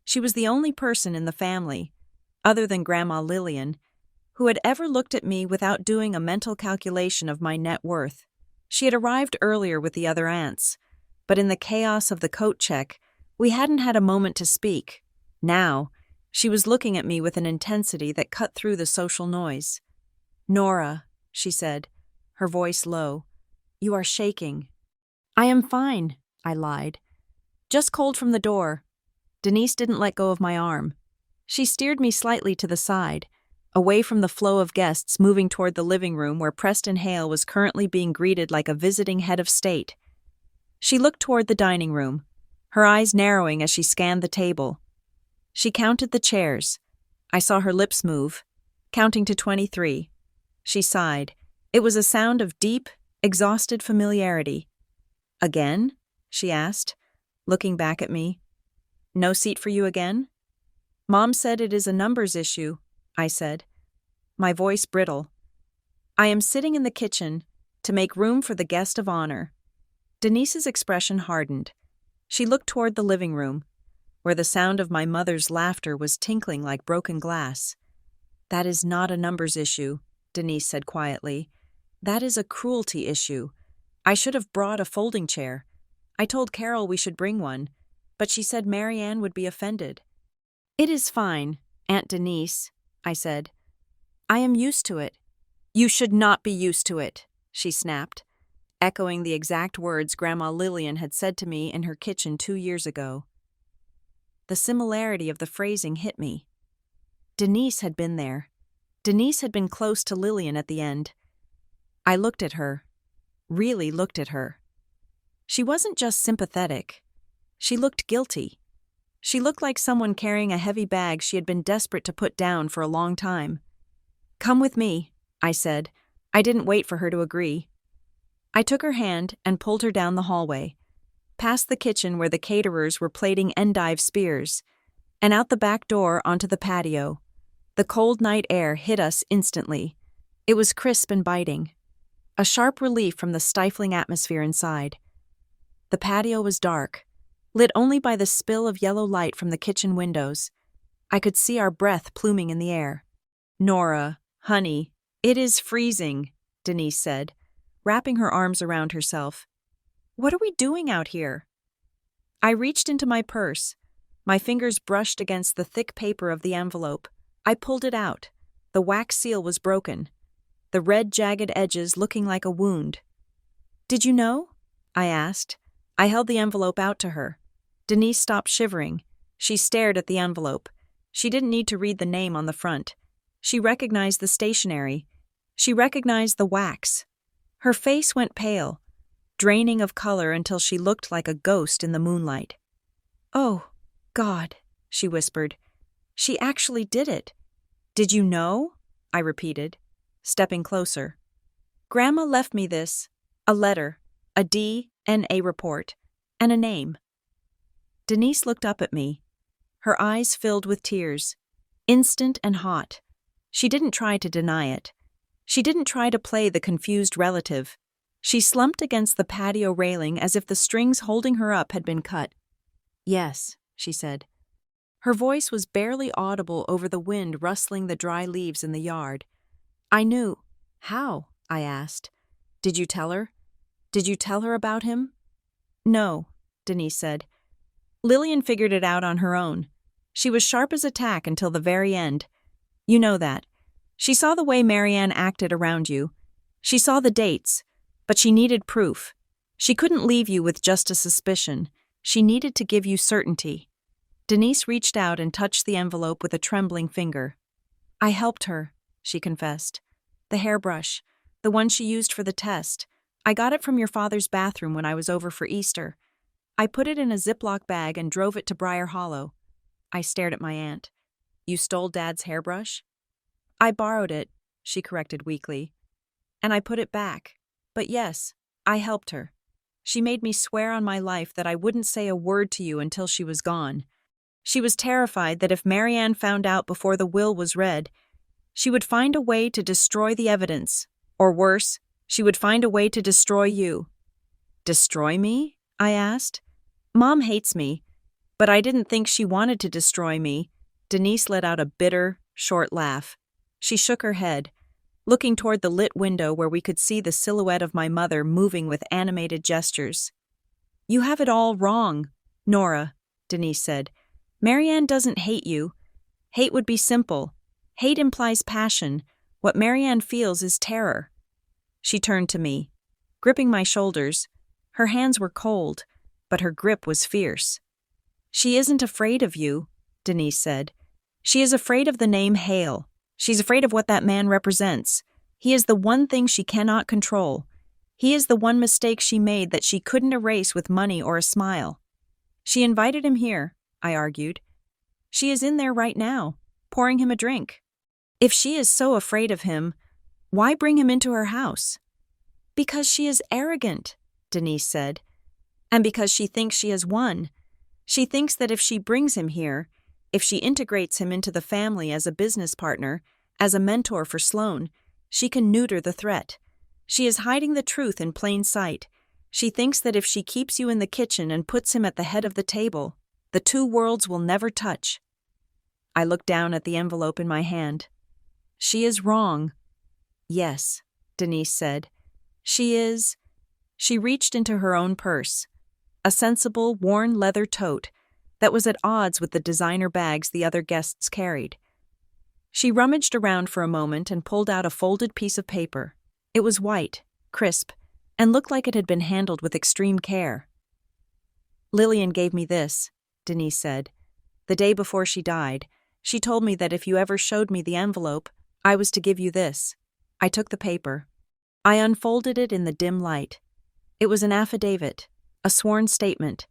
She was the only person in the family, other than Grandma Lillian, who had ever looked at me without doing a mental calculation of my net worth. She had arrived earlier with the other aunts, but in the chaos of the coat check, we hadn't had a moment to speak. Now, she was looking at me with an intensity that cut through the social noise. "Nora," she said, her voice low, "you are shaking." "I am fine," I lied. "Just cold from the door." Denise didn't let go of my arm. She steered me slightly to the side, away from the flow of guests moving toward the living room where Preston Hale was currently being greeted like a visiting head of state. She looked toward the dining room, her eyes narrowing as she scanned the table. She counted the chairs. I saw her lips move, counting to 23. She sighed. It was a sound of deep, exhausted familiarity. "Again?" she asked, looking back at me. "No seat for you again?" "Mom said it is a numbers issue," I said, my voice brittle. "I am sitting in the kitchen to make room for the guest of honor." Denise's expression hardened. She looked toward the living room, where the sound of my mother's laughter was tinkling like broken glass. "That is not a numbers issue," Denise said quietly. "That is a cruelty issue. I should have brought a folding chair. I told Carol we should bring one, but she said Marianne would be offended." "It is fine, Aunt Denise," I said. "I am used to it." "You should not be used to it," she snapped, echoing the exact words Grandma Lillian had said to me in her kitchen 2 years ago. The similarity of the phrasing hit me. Denise had been there. Denise had been close to Lillian at the end. I looked at her, really looked at her. She wasn't just sympathetic. She looked guilty. She looked like someone carrying a heavy bag she had been desperate to put down for a long time. "Come with me," I said. I didn't wait for her to agree. I took her hand and pulled her down the hallway, past the kitchen where the caterers were plating endive spears, and out the back door onto the patio. The cold night air hit us instantly. It was crisp and biting, a sharp relief from the stifling atmosphere inside. The patio was dark, lit only by the spill of yellow light from the kitchen windows. I could see our breath pluming in the air. "Nora, honey, it is freezing," Denise said, wrapping her arms around herself. "What are we doing out here?" I reached into my purse. My fingers brushed against the thick paper of the envelope. I pulled it out. The wax seal was broken, the red jagged edges looking like a wound. "Did you know?" I asked. I held the envelope out to her. Denise stopped shivering. She stared at the envelope. She didn't need to read the name on the front. She recognized the stationery. She recognized the wax. Her face went pale, draining of color until she looked like a ghost in the moonlight. "Oh, God," she whispered. "She actually did it." "Did you know?" I repeated, stepping closer. "Grandma left me this, a letter, a DNA report, and a name." Denise looked up at me. Her eyes filled with tears, instant and hot. She didn't try to deny it. She didn't try to play the confused relative. She slumped against the patio railing as if the strings holding her up had been cut. "Yes," she said. Her voice was barely audible over the wind rustling the dry leaves in the yard. "I knew." "How?" I asked. "Did you tell her? Did you tell her about him?" "No," Denise said. "Lillian figured it out on her own. She was sharp as a tack until the very end. You know that. She saw the way Marianne acted around you. She saw the dates, but she needed proof. She couldn't leave you with just a suspicion. She needed to give you certainty." Denise reached out and touched the envelope with a trembling finger. "I helped her," she confessed. "The hairbrush, the one she used for the test. I got it from your father's bathroom when I was over for Easter. I put it in a Ziploc bag and drove it to Briar Hollow." I stared at my aunt. "You stole Dad's hairbrush?" "I borrowed it," she corrected weakly. "And I put it back. But yes, I helped her. She made me swear on my life that I wouldn't say a word to you until she was gone. She was terrified that if Marianne found out before the will was read, she would find a way to destroy the evidence. Or worse, she would find a way to destroy you." "Destroy me?" I asked. "Mom hates me, but I didn't think she wanted to destroy me." Denise let out a bitter, short laugh. She shook her head, looking toward the lit window where we could see the silhouette of my mother moving with animated gestures. "You have it all wrong, Nora," Denise said. "Marianne doesn't hate you. Hate would be simple. Hate implies passion. What Marianne feels is terror." She turned to me, gripping my shoulders. Her hands were cold, but her grip was fierce. "She isn't afraid of you," Denise said. "She is afraid of the name Hale. She's afraid of what that man represents. He is the one thing she cannot control. He is the one mistake she made that she couldn't erase with money or a smile. She invited him here," I argued. "She is in there right now, pouring him a drink. If she is so afraid of him, why bring him into her house?" "Because she is arrogant," Denise said. "And because she thinks she has won. She thinks that if she brings him here, if she integrates him into the family as a business partner, as a mentor for Sloan, she can neuter the threat. She is hiding the truth in plain sight. She thinks that if she keeps you in the kitchen and puts him at the head of the table, the two worlds will never touch." I looked down at the envelope in my hand. "She is wrong." "Yes," Denise said. "She is." She reached into her own purse, a sensible, worn leather tote that was at odds with the designer bags the other guests carried. She rummaged around for a moment and pulled out a folded piece of paper. It was white, crisp, and looked like it had been handled with extreme care. "Lillian gave me this," Denise said. "The day before she died, she told me that if you ever showed me the envelope, I was to give you this." I took the paper. I unfolded it in the dim light. It was an affidavit, a sworn statement,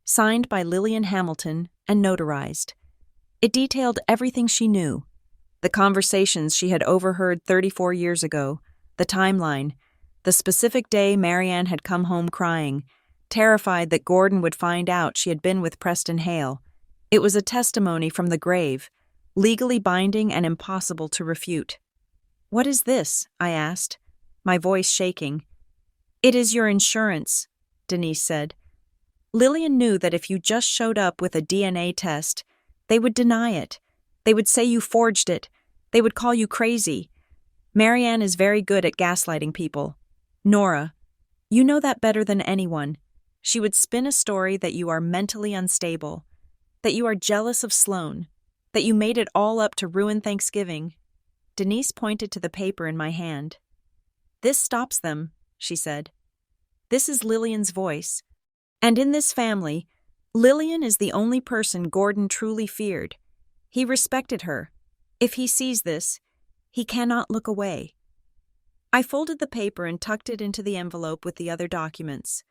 signed by Lillian Hamilton and notarized. It detailed everything she knew, the conversations she had overheard 34 years ago, the timeline, the specific day Marianne had come home crying, terrified that Gordon would find out she had been with Preston Hale. It was a testimony from the grave, legally binding and impossible to refute. "What is this?" I asked, my voice shaking. "It is your insurance," Denise said. "Lillian knew that if you just showed up with a DNA test, they would deny it. They would say you forged it. They would call you crazy. Marianne is very good at gaslighting people. Nora, you know that better than anyone. She would spin a story that you are mentally unstable, that you are jealous of Sloane, that you made it all up to ruin Thanksgiving." Denise pointed to the paper in my hand. "This stops them," she said. "This is Lillian's voice. And in this family, Lillian is the only person Gordon truly feared. He respected her. If he sees this, he cannot look away." I folded the paper and tucked it into the envelope with the other documents.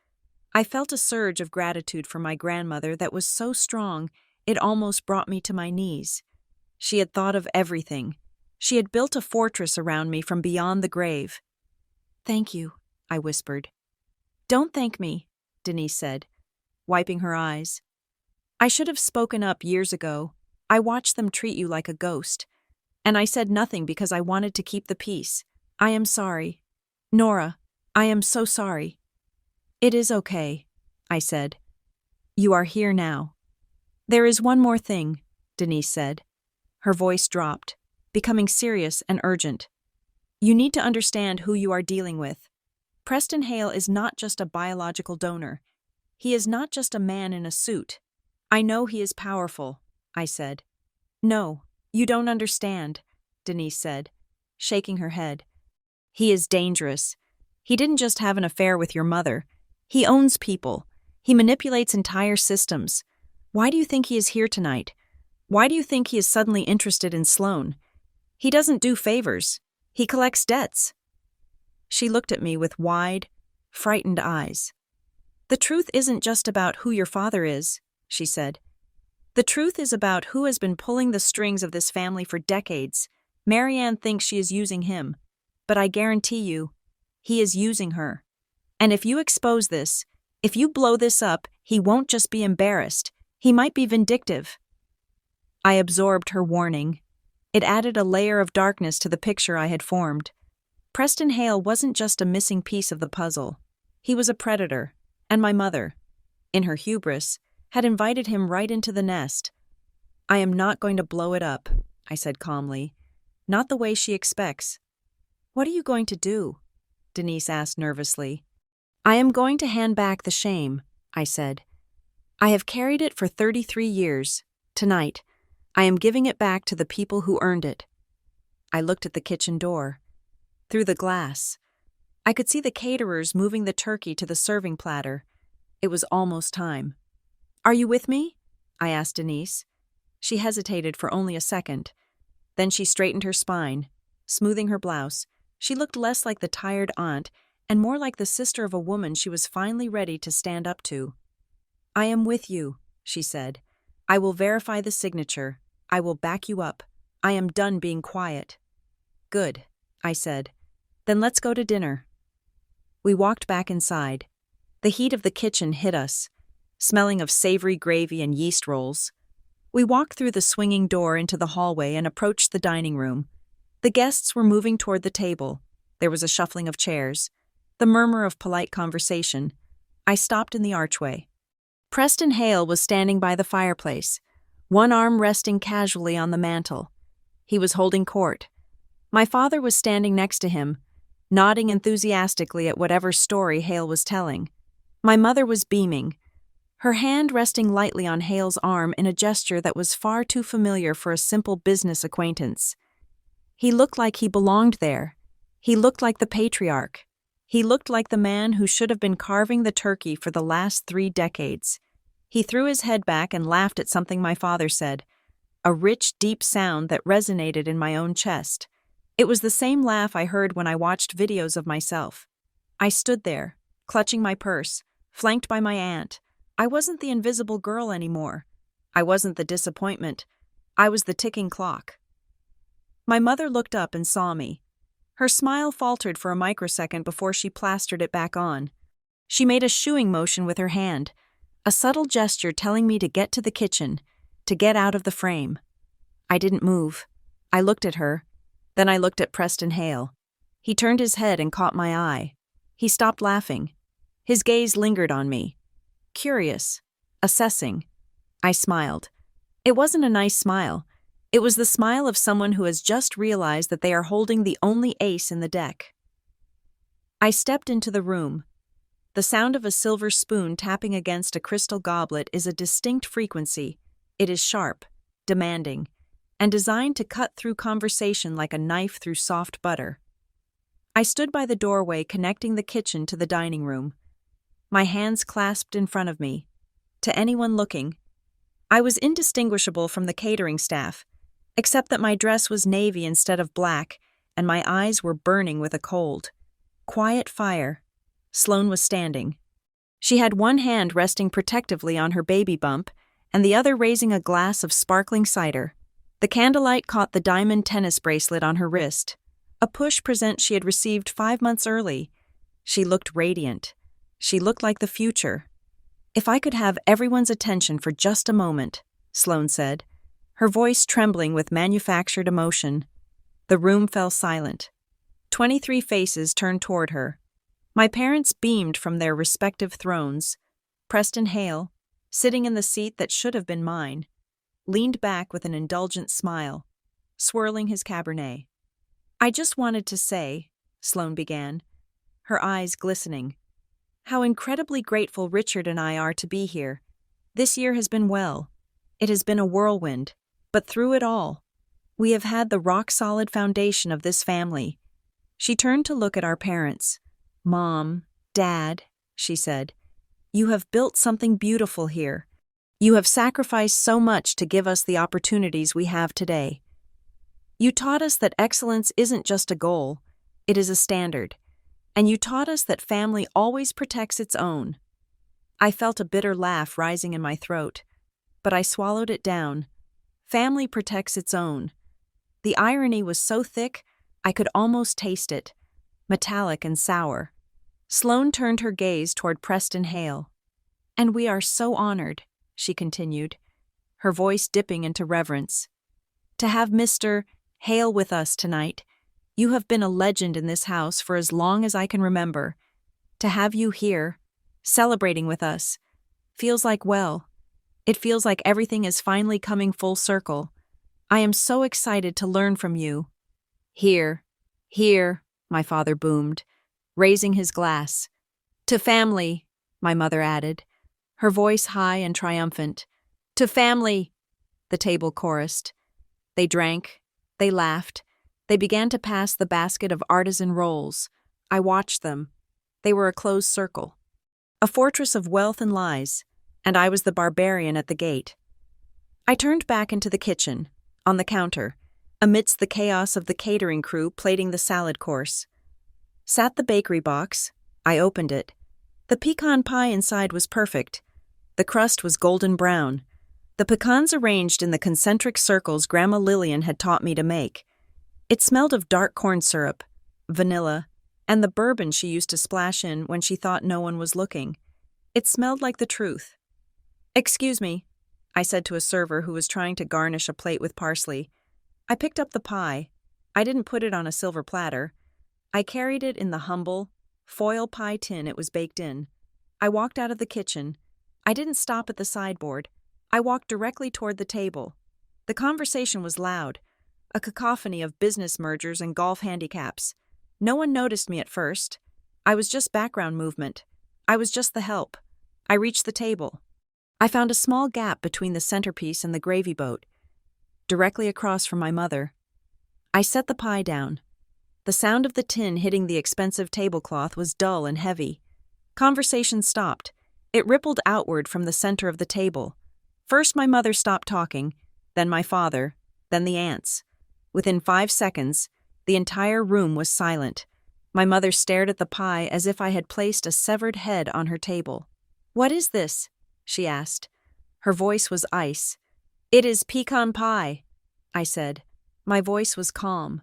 I felt a surge of gratitude for my grandmother that was so strong it almost brought me to my knees. She had thought of everything. She had built a fortress around me from beyond the grave. "Thank you," I whispered. "Don't thank me," Denise said, wiping her eyes. "I should have spoken up years ago. I watched them treat you like a ghost. And I said nothing because I wanted to keep the peace. I am sorry. Nora, I am so sorry." "It is okay," I said. "You are here now." "There is one more thing," Denise said. Her voice dropped, becoming serious and urgent. "You need to understand who you are dealing with. Preston Hale is not just a biological donor. He is not just a man in a suit. I know he is powerful," I said. "No, you don't understand," Denise said, shaking her head. "He is dangerous. He didn't just have an affair with your mother. He owns people. He manipulates entire systems. Why do you think he is here tonight? Why do you think he is suddenly interested in Sloane? He doesn't do favors. He collects debts." She looked at me with wide, frightened eyes. "The truth isn't just about who your father is," she said. "The truth is about who has been pulling the strings of this family for decades. Marianne thinks she is using him, but I guarantee you, he is using her. And if you expose this, if you blow this up, he won't just be embarrassed, he might be vindictive." I absorbed her warning. It added a layer of darkness to the picture I had formed. Preston Hale wasn't just a missing piece of the puzzle. He was a predator, and my mother, in her hubris, had invited him right into the nest. "I am not going to blow it up," I said calmly. "Not the way she expects." "What are you going to do?" Denise asked nervously. "I am going to hand back the shame," I said. "I have carried it for 33 years. Tonight, I am giving it back to the people who earned it." I looked at the kitchen door. Through the glass, I could see the caterers moving the turkey to the serving platter. It was almost time. "Are you with me?" I asked Denise. She hesitated for only a second. Then she straightened her spine, smoothing her blouse. She looked less like the tired aunt and more like the sister of a woman she was finally ready to stand up to. "I am with you," she said. "I will verify the signature. I will back you up. I am done being quiet." "Good," I said. "Then let's go to dinner." We walked back inside. The heat of the kitchen hit us, smelling of savory gravy and yeast rolls. We walked through the swinging door into the hallway and approached the dining room. The guests were moving toward the table. There was a shuffling of chairs, the murmur of polite conversation. I stopped in the archway. Preston Hale was standing by the fireplace, one arm resting casually on the mantel. He was holding court. My father was standing next to him, nodding enthusiastically at whatever story Hale was telling. My mother was beaming, her hand resting lightly on Hale's arm in a gesture that was far too familiar for a simple business acquaintance. He looked like he belonged there. He looked like the patriarch. He looked like the man who should have been carving the turkey for the last 3 decades. He threw his head back and laughed at something my father said, a rich, deep sound that resonated in my own chest. It was the same laugh I heard when I watched videos of myself. I stood there, clutching my purse, flanked by my aunt. I wasn't the invisible girl anymore. I wasn't the disappointment. I was the ticking clock. My mother looked up and saw me. Her smile faltered for a microsecond before she plastered it back on. She made a shooing motion with her hand, a subtle gesture telling me to get to the kitchen, to get out of the frame. I didn't move. I looked at her. Then I looked at Preston Hale. He turned his head and caught my eye. He stopped laughing. His gaze lingered on me. Curious. Assessing. I smiled. It wasn't a nice smile. It was the smile of someone who has just realized that they are holding the only ace in the deck. I stepped into the room. The sound of a silver spoon tapping against a crystal goblet is a distinct frequency. It is sharp, demanding, and designed to cut through conversation like a knife through soft butter. I stood by the doorway connecting the kitchen to the dining room. My hands clasped in front of me. To anyone looking, I was indistinguishable from the catering staff, except that my dress was navy instead of black, and my eyes were burning with a cold. Quiet fire. Sloane was standing. She had one hand resting protectively on her baby bump, and the other raising a glass of sparkling cider. The candlelight caught the diamond tennis bracelet on her wrist, a push present she had received 5 months early. She looked radiant. She looked like the future. "If I could have everyone's attention for just a moment," Sloane said, her voice trembling with manufactured emotion. The room fell silent. 23 faces turned toward her. My parents beamed from their respective thrones. Preston Hale, sitting in the seat that should have been mine, leaned back with an indulgent smile, swirling his Cabernet. "I just wanted to say," Sloane began, her eyes glistening, "how incredibly grateful Richard and I are to be here. This year has been well. It has been a whirlwind, but through it all, we have had the rock-solid foundation of this family." She turned to look at our parents. "Mom, Dad," she said, "you have built something beautiful here. You have sacrificed so much to give us the opportunities we have today. You taught us that excellence isn't just a goal, it is a standard. And you taught us that family always protects its own." I felt a bitter laugh rising in my throat, but I swallowed it down. Family protects its own. The irony was so thick, I could almost taste it, metallic and sour. Sloane turned her gaze toward Preston Hale. "And we are so honored," she continued, her voice dipping into reverence, "to have Mr. Hale with us tonight. You have been a legend in this house for as long as I can remember. To have you here, celebrating with us, feels like, well, it feels like everything is finally coming full circle. I am so excited to learn from you." "Here, here," my father boomed, raising his glass. "To family," my mother added, her voice high and triumphant. "To family," the table chorused. They drank, they laughed, they began to pass the basket of artisan rolls. I watched them. They were a closed circle, a fortress of wealth and lies, and I was the barbarian at the gate. I turned back into the kitchen, on the counter, amidst the chaos of the catering crew plating the salad course. Sat the bakery box. I opened it. The pecan pie inside was perfect. The crust was golden brown. The pecans arranged in the concentric circles Grandma Lillian had taught me to make. It smelled of dark corn syrup, vanilla, and the bourbon she used to splash in when she thought no one was looking. It smelled like the truth. "Excuse me," I said to a server who was trying to garnish a plate with parsley. I picked up the pie. I didn't put it on a silver platter. I carried it in the humble, foil pie tin it was baked in. I walked out of the kitchen. I didn't stop at the sideboard. I walked directly toward the table. The conversation was loud, a cacophony of business mergers and golf handicaps. No one noticed me at first. I was just background movement. I was just the help. I reached the table. I found a small gap between the centerpiece and the gravy boat, directly across from my mother. I set the pie down. The sound of the tin hitting the expensive tablecloth was dull and heavy. Conversation stopped. It rippled outward from the center of the table. First my mother stopped talking, then my father, then the aunts. Within 5 seconds, the entire room was silent. My mother stared at the pie as if I had placed a severed head on her table. "What is this?" she asked. Her voice was ice. "It is pecan pie," I said. My voice was calm,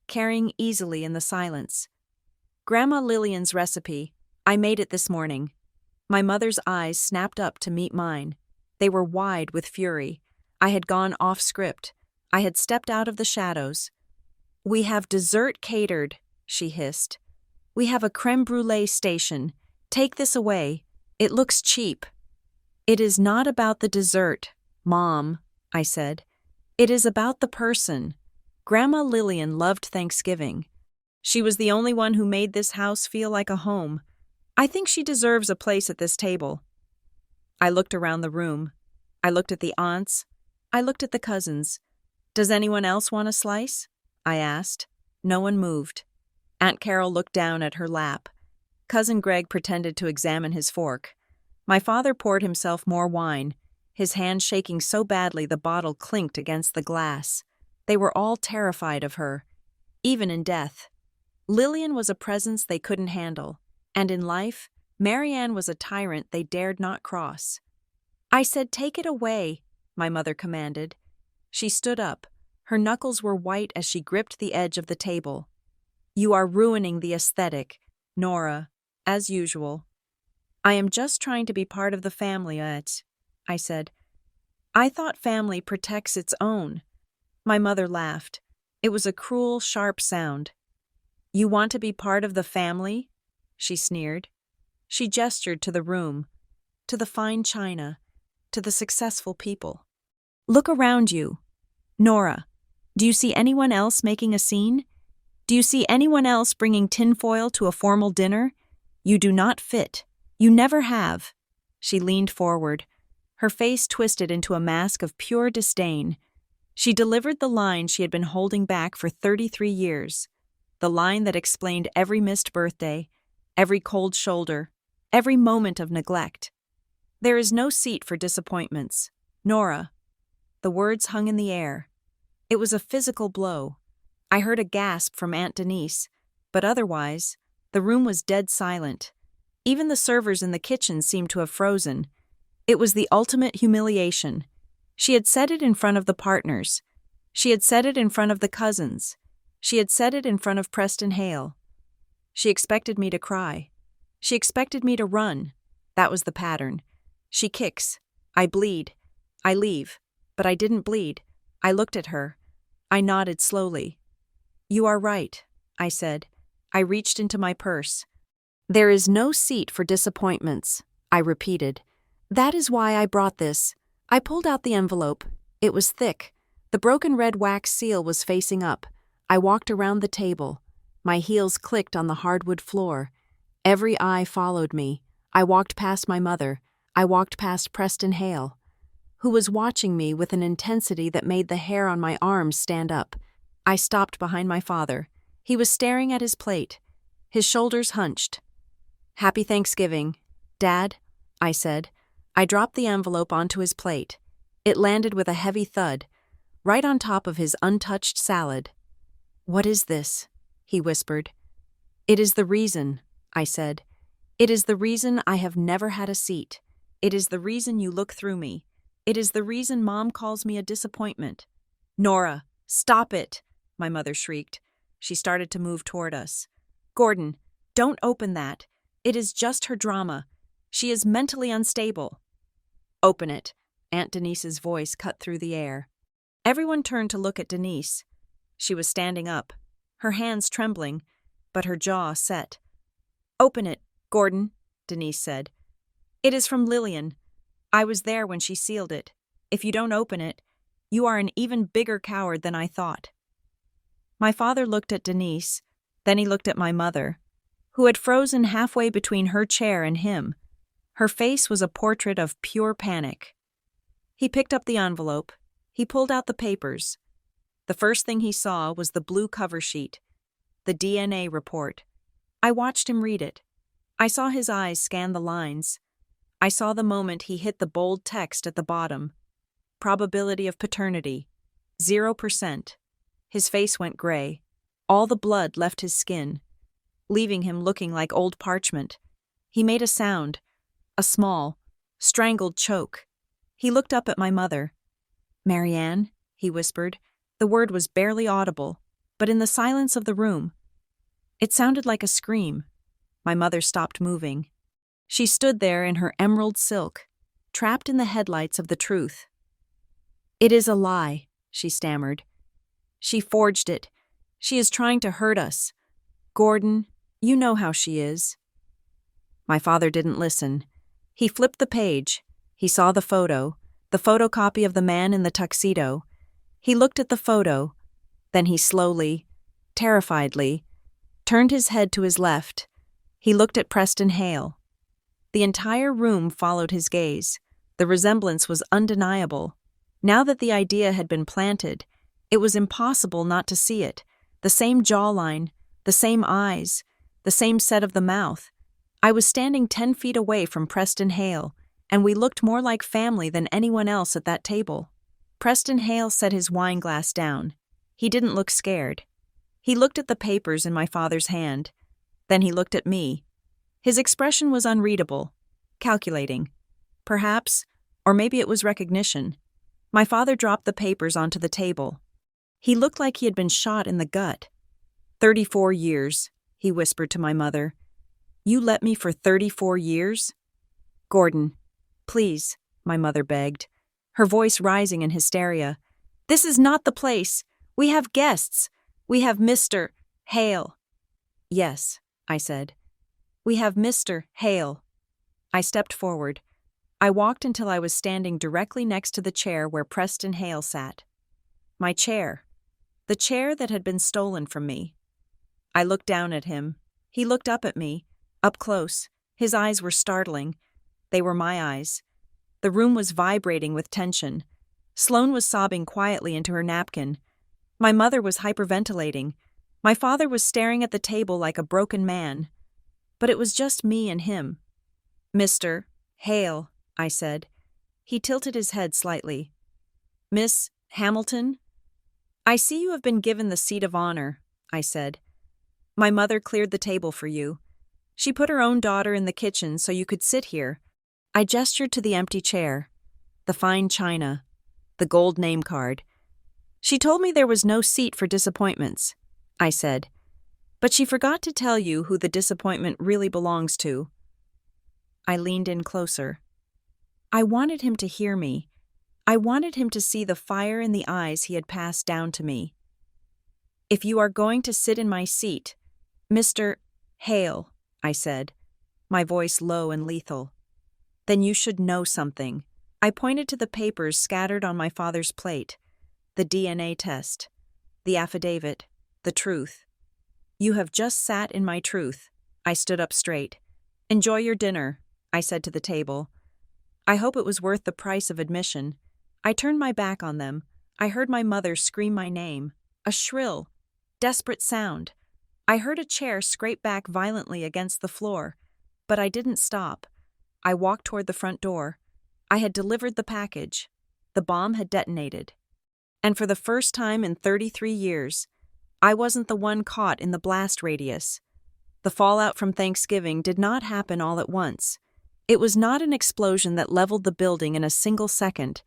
carrying easily in the silence. "Grandma Lillian's recipe. I made it this morning." My mother's eyes snapped up to meet mine. They were wide with fury. I had gone off script. I had stepped out of the shadows. "We have dessert catered," she hissed. "We have a crème brûlée station. Take this away. It looks cheap." "It is not about the dessert, Mom," I said. "It is about the person. Grandma Lillian loved Thanksgiving. She was the only one who made this house feel like a home. I think she deserves a place at this table." I looked around the room. I looked at the aunts. I looked at the cousins. "Does anyone else want a slice?" I asked. No one moved. Aunt Carol looked down at her lap. Cousin Greg pretended to examine his fork. My father poured himself more wine, his hand shaking so badly the bottle clinked against the glass. They were all terrified of her, even in death. Lillian was a presence they couldn't handle, and in life, Marianne was a tyrant they dared not cross. "I said take it away," my mother commanded. She stood up. Her knuckles were white as she gripped the edge of the table. "You are ruining the aesthetic, Nora, as usual." "I am just trying to be part of the family, Aunt," I said. "I thought family protects its own." My mother laughed. It was a cruel, sharp sound. "You want to be part of the family?" she sneered. She gestured to the room, to the fine china, to the successful people. "Look around you. Nora, do you see anyone else making a scene? Do you see anyone else bringing tinfoil to a formal dinner? You do not fit. You never have." She leaned forward. Her face twisted into a mask of pure disdain. She delivered the line she had been holding back for 33 years. The line that explained every missed birthday, every cold shoulder, every moment of neglect. "There is no seat for disappointments. Nora." The words hung in the air. It was a physical blow. I heard a gasp from Aunt Denise, but otherwise, the room was dead silent. Even the servers in the kitchen seemed to have frozen. It was the ultimate humiliation. She had said it in front of the partners. She had said it in front of the cousins. She had said it in front of Preston Hale. She expected me to cry. She expected me to run. That was the pattern. She kicks. I bleed. I leave. But I didn't bleed. I looked at her. I nodded slowly. "You are right," I said. I reached into my purse. "There is no seat for disappointments," I repeated. "That is why I brought this." I pulled out the envelope. It was thick. The broken red wax seal was facing up. I walked around the table. My heels clicked on the hardwood floor. Every eye followed me. I walked past my mother. I walked past Preston Hale, who was watching me with an intensity that made the hair on my arms stand up. I stopped behind my father. He was staring at his plate, his shoulders hunched. "Happy Thanksgiving, Dad," I said. I dropped the envelope onto his plate. It landed with a heavy thud, right on top of his untouched salad. "What is this?" he whispered. "It is the reason," I said. "It is the reason I have never had a seat. It is the reason you look through me. It is the reason Mom calls me a disappointment." "Nora, stop it!" my mother shrieked. She started to move toward us. "Gordon, don't open that. It is just her drama. She is mentally unstable." "Open it." Aunt Denise's voice cut through the air. Everyone turned to look at Denise. She was standing up, her hands trembling, but her jaw set. "Open it, Gordon," Denise said. "It is from Lillian. I was there when she sealed it. If you don't open it, you are an even bigger coward than I thought." My father looked at Denise, then he looked at my mother, who had frozen halfway between her chair and him. Her face was a portrait of pure panic. He picked up the envelope. He pulled out the papers. The first thing he saw was the blue cover sheet, the DNA report. I watched him read it. I saw his eyes scan the lines. I saw the moment he hit the bold text at the bottom. Probability of paternity, 0%. His face went gray. All the blood left his skin, leaving him looking like old parchment. He made a sound, a small, strangled choke. He looked up at my mother. "Marianne," he whispered. The word was barely audible, but in the silence of the room, it sounded like a scream. My mother stopped moving. She stood there in her emerald silk, trapped in the headlights of the truth. "It is a lie," she stammered. She forged it. She is trying to hurt us. Gordon, you know how she is. My father didn't listen. He flipped the page. He saw the photocopy of the man in the tuxedo. He looked at the photo. Then he slowly, terrifiedly, turned his head to his left. He looked at Preston Hale. The entire room followed his gaze. The resemblance was undeniable. Now that the idea had been planted, it was impossible not to see it. The same jawline, the same eyes, the same set of the mouth. I was standing 10 feet away from Preston Hale, and we looked more like family than anyone else at that table. Preston Hale set his wine glass down. He didn't look scared. He looked at the papers in my father's hand. Then he looked at me. His expression was unreadable, calculating. Perhaps, or maybe it was recognition. My father dropped the papers onto the table. He looked like he had been shot in the gut. 34 years, he whispered to my mother. You let me for 34 years? Gordon, please, my mother begged, her voice rising in hysteria. This is not the place. We have guests. We have Mr. Hale. Yes, I said. We have Mr. Hale. I stepped forward. I walked until I was standing directly next to the chair where Preston Hale sat. My chair. The chair that had been stolen from me. I looked down at him. He looked up at me, up close. His eyes were startling. They were my eyes. The room was vibrating with tension. Sloane was sobbing quietly into her napkin. My mother was hyperventilating. My father was staring at the table like a broken man. But it was just me and him. Mr. Hale, I said. He tilted his head slightly. Miss Hamilton? I see you have been given the seat of honor, I said. My mother cleared the table for you. She put her own daughter in the kitchen so you could sit here. I gestured to the empty chair, the fine china, the gold name card. She told me there was no seat for disappointments, I said. But she forgot to tell you who the disappointment really belongs to. I leaned in closer. I wanted him to hear me. I wanted him to see the fire in the eyes he had passed down to me. If you are going to sit in my seat, Mr. Hale, I said, my voice low and lethal, then you should know something. I pointed to the papers scattered on my father's plate, the DNA test, the affidavit, the truth. You have just sat in my truth. I stood up straight. Enjoy your dinner, I said to the table. I hope it was worth the price of admission. I turned my back on them. I heard my mother scream my name, a shrill, desperate sound. I heard a chair scrape back violently against the floor, but I didn't stop. I walked toward the front door. I had delivered the package. The bomb had detonated. And for the first time in 33 years, I wasn't the one caught in the blast radius. The fallout from Thanksgiving did not happen all at once. It was not an explosion that leveled the building in a single second.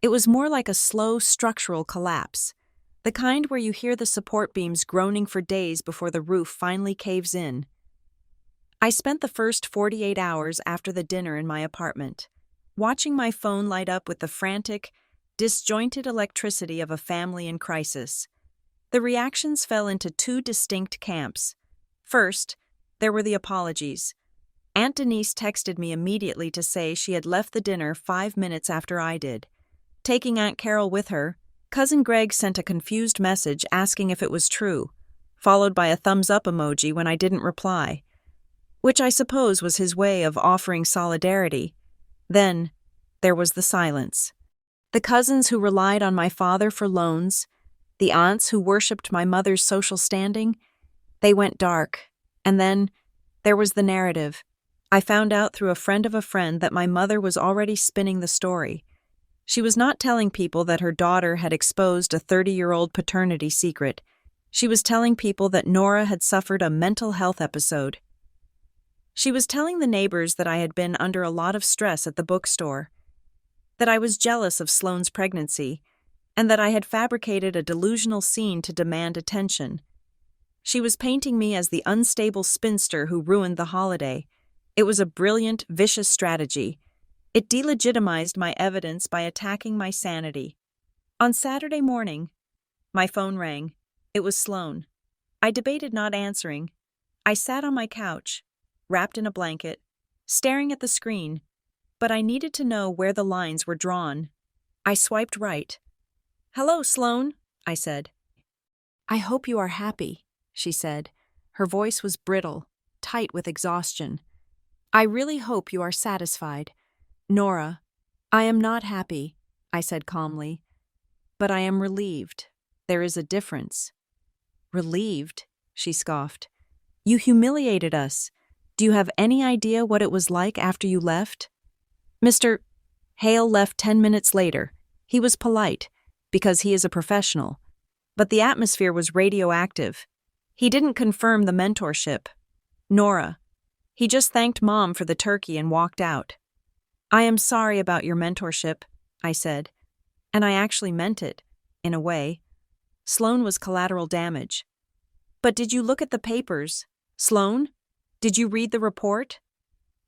It was more like a slow structural collapse, the kind where you hear the support beams groaning for days before the roof finally caves in. I spent the first 48 hours after the dinner in my apartment, watching my phone light up with the frantic, disjointed electricity of a family in crisis. The reactions fell into two distinct camps. First, there were the apologies. Aunt Denise texted me immediately to say she had left the dinner 5 minutes after I did. Taking Aunt Carol with her, Cousin Greg sent a confused message asking if it was true, followed by a thumbs-up emoji when I didn't reply, which I suppose was his way of offering solidarity. Then, there was the silence. The cousins who relied on my father for loans, the aunts who worshipped my mother's social standing, they went dark. And then, there was the narrative. I found out through a friend of a friend that my mother was already spinning the story. She was not telling people that her daughter had exposed a 30-year-old paternity secret. She was telling people that Nora had suffered a mental health episode. She was telling the neighbors that I had been under a lot of stress at the bookstore, that I was jealous of Sloane's pregnancy, and that I had fabricated a delusional scene to demand attention. She was painting me as the unstable spinster who ruined the holiday. It was a brilliant, vicious strategy. It delegitimized my evidence by attacking my sanity. On Saturday morning, my phone rang. It was Sloan. I debated not answering. I sat on my couch, wrapped in a blanket, staring at the screen, but I needed to know where the lines were drawn. I swiped right. "Hello, Sloan," I said. "I hope you are happy," she said. Her voice was brittle, tight with exhaustion. "I really hope you are satisfied." "Nora, I am not happy," I said calmly. "But I am relieved. There is a difference." "Relieved?" she scoffed. "You humiliated us. Do you have any idea what it was like after you left?" Mr. Hale left 10 minutes later. He was polite, because he is a professional. But the atmosphere was radioactive. He didn't confirm the mentorship. Nora. He just thanked Mom for the turkey and walked out. "I am sorry about your mentorship," I said. And I actually meant it, in a way. Sloan was collateral damage. "But did you look at the papers? Sloan? Did you read the report?"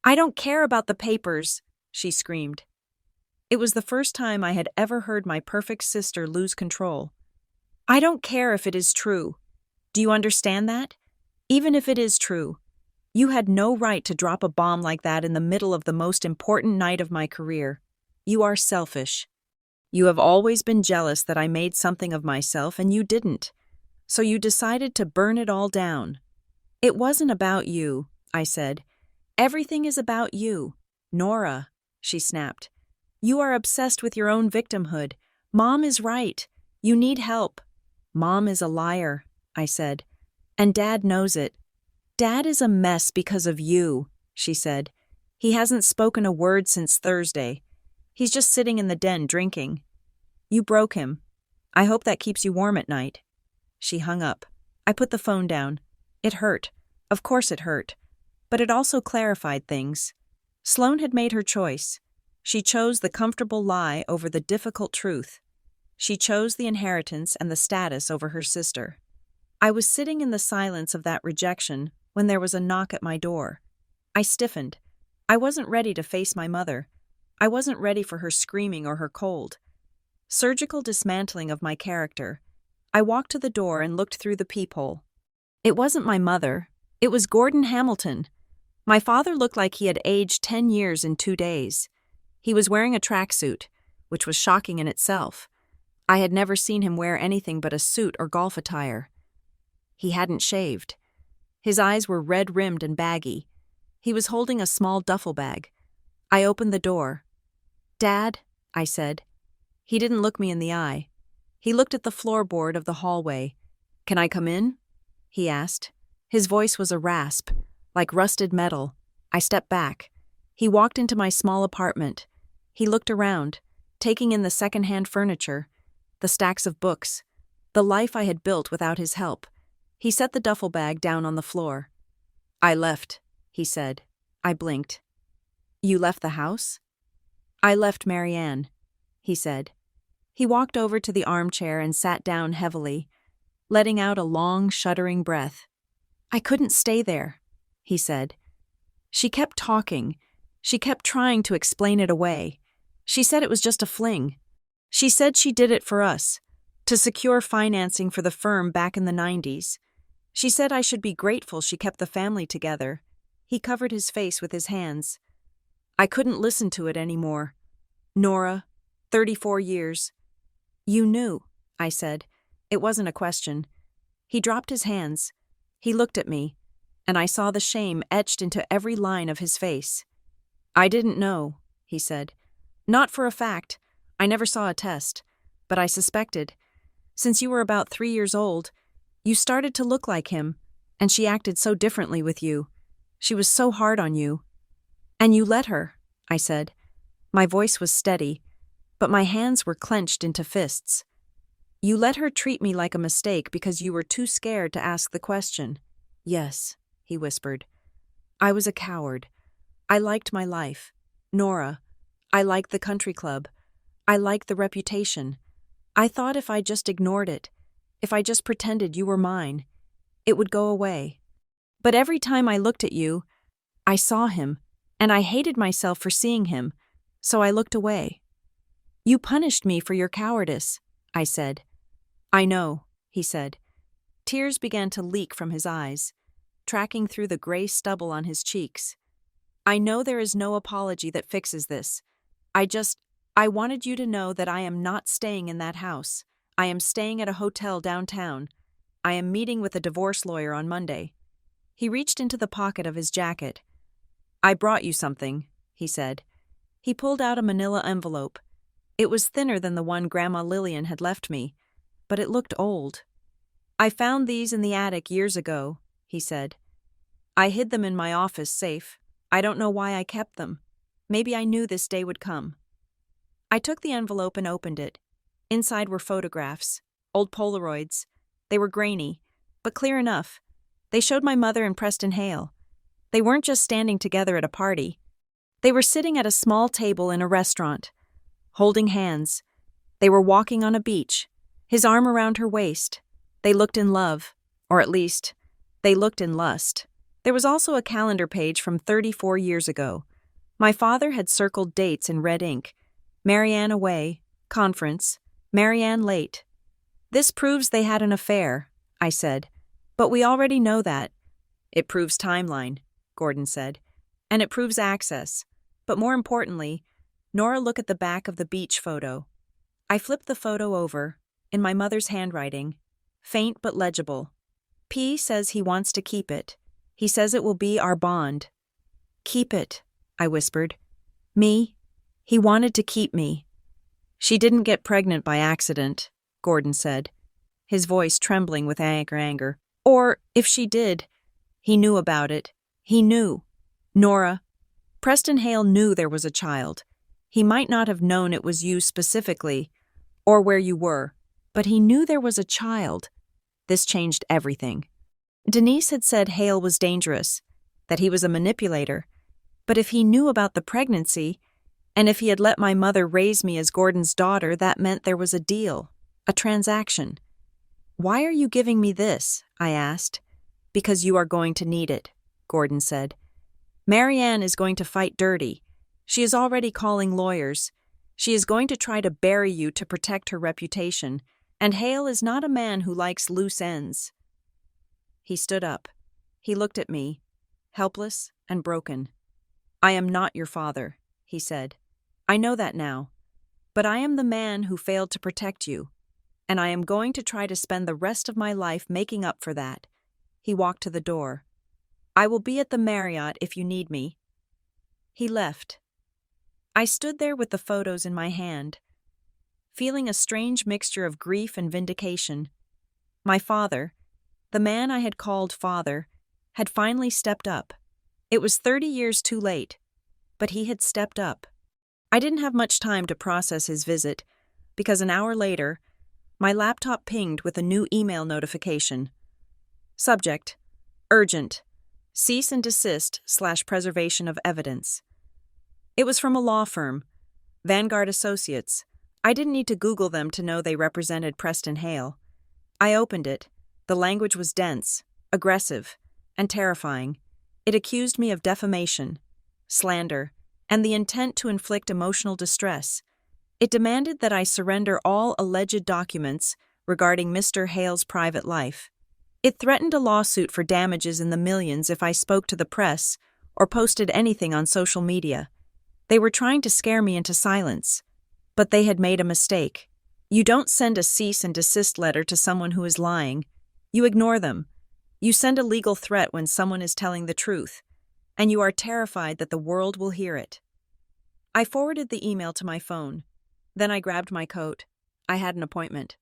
"I don't care about the papers," she screamed. It was the first time I had ever heard my perfect sister lose control. "I don't care if it is true. Do you understand that? Even if it is true, you had no right to drop a bomb like that in the middle of the most important night of my career. You are selfish. You have always been jealous that I made something of myself and you didn't. So you decided to burn it all down." "It wasn't about you," I said. "Everything is about you." "Nora," she snapped. "You are obsessed with your own victimhood. Mom is right. You need help." "Mom is a liar," I said. "And Dad knows it." "Dad is a mess because of you," she said. "He hasn't spoken a word since Thursday. He's just sitting in the den drinking. You broke him. I hope that keeps you warm at night." She hung up. I put the phone down. It hurt. Of course it hurt. But it also clarified things. Sloan had made her choice. She chose the comfortable lie over the difficult truth. She chose the inheritance and the status over her sister. I was sitting in the silence of that rejection when there was a knock at my door. I stiffened. I wasn't ready to face my mother. I wasn't ready for her screaming or her cold. Surgical dismantling of my character. I walked to the door and looked through the peephole. It wasn't my mother. It was Gordon Hamilton. My father looked like he had aged 10 years in 2 days. He was wearing a tracksuit, which was shocking in itself. I had never seen him wear anything but a suit or golf attire. He hadn't shaved. His eyes were red-rimmed and baggy. He was holding a small duffel bag. I opened the door. "Dad," I said. He didn't look me in the eye. He looked at the floorboard of the hallway. "Can I come in?" he asked. His voice was a rasp, like rusted metal. I stepped back. He walked into my small apartment. He looked around, taking in the second-hand furniture, the stacks of books, the life I had built without his help. He set the duffel bag down on the floor. "I left," he said. I blinked. "You left the house?" "I left Marianne," he said. He walked over to the armchair and sat down heavily, letting out a long, shuddering breath. "I couldn't stay there," he said. "She kept talking. She kept trying to explain it away. She said it was just a fling. She said she did it for us, to secure financing for the firm back in the 90s. She said I should be grateful she kept the family together." He covered his face with his hands. "I couldn't listen to it anymore. Nora, 34 years. "You knew," I said. It wasn't a question. He dropped his hands. He looked at me, and I saw the shame etched into every line of his face. "I didn't know," he said. "Not for a fact. I never saw a test. But I suspected. Since you were about 3 years old, you started to look like him, and she acted so differently with you. She was so hard on you." "And you let her," I said. My voice was steady, but my hands were clenched into fists. "You let her treat me like a mistake because you were too scared to ask the question." "Yes," he whispered. "I was a coward. I liked my life. Nora, I liked the country club. I liked the reputation. I thought if I just ignored it, if I just pretended you were mine, it would go away. But every time I looked at you, I saw him, and I hated myself for seeing him, so I looked away. You punished me for your cowardice. I said. I know, he said. Tears began to leak from his eyes, tracking through the gray stubble on his cheeks. I know there is no apology that fixes this. I wanted you to know that I am not staying in that house. I am staying at a hotel downtown. I am meeting with a divorce lawyer on Monday. He reached into the pocket of his jacket. I brought you something, he said. He pulled out a manila envelope. It was thinner than the one Grandma Lillian had left me, but it looked old. I found these in the attic years ago, he said. I hid them in my office safe. I don't know why I kept them. Maybe I knew this day would come. I took the envelope and opened it. Inside were photographs, old Polaroids. They were grainy, but clear enough. They showed my mother and Preston Hale. They weren't just standing together at a party. They were sitting at a small table in a restaurant, holding hands. They were walking on a beach, his arm around her waist. They looked in love, or at least, they looked in lust. There was also a calendar page from 34 years ago. My father had circled dates in red ink. Marianne away, conference, Marianne late. This proves they had an affair, I said. But we already know that. It proves timeline, Gordon said. And it proves access. But more importantly, Nora, look at the back of the beach photo. I flipped the photo over, in my mother's handwriting, faint but legible. P says he wants to keep it. He says it will be our bond. Keep it, I whispered. Me? He wanted to keep me. She didn't get pregnant by accident, Gordon said, his voice trembling with anger. Or, if she did, he knew about it. He knew. Nora, Preston Hale knew there was a child. He might not have known it was you specifically, or where you were, but he knew there was a child. This changed everything. Denise had said Hale was dangerous, that he was a manipulator. But if he knew about the pregnancy, and if he had let my mother raise me as Gordon's daughter, that meant there was a deal, a transaction. Why are you giving me this? I asked. Because you are going to need it, Gordon said. Marianne is going to fight dirty. She is already calling lawyers. She is going to try to bury you to protect her reputation, and Hale is not a man who likes loose ends. He stood up. He looked at me, helpless and broken. I am not your father, he said. I know that now. But I am the man who failed to protect you, and I am going to try to spend the rest of my life making up for that. He walked to the door. I will be at the Marriott if you need me. He left. I stood there with the photos in my hand, feeling a strange mixture of grief and vindication. My father, the man I had called father, had finally stepped up. It was 30 years too late, but he had stepped up. I didn't have much time to process his visit, because an hour later, my laptop pinged with a new email notification. Subject: Urgent. Cease and desist / preservation of evidence. It was from a law firm, Vanguard Associates. I didn't need to Google them to know they represented Preston Hale. I opened it. The language was dense, aggressive, and terrifying. It accused me of defamation, slander, and the intent to inflict emotional distress. It demanded that I surrender all alleged documents regarding Mr. Hale's private life. It threatened a lawsuit for damages in the millions if I spoke to the press or posted anything on social media. They were trying to scare me into silence, but they had made a mistake. You don't send a cease and desist letter to someone who is lying. You ignore them. You send a legal threat when someone is telling the truth, and you are terrified that the world will hear it. I forwarded the email to my phone. Then I grabbed my coat. I had an appointment.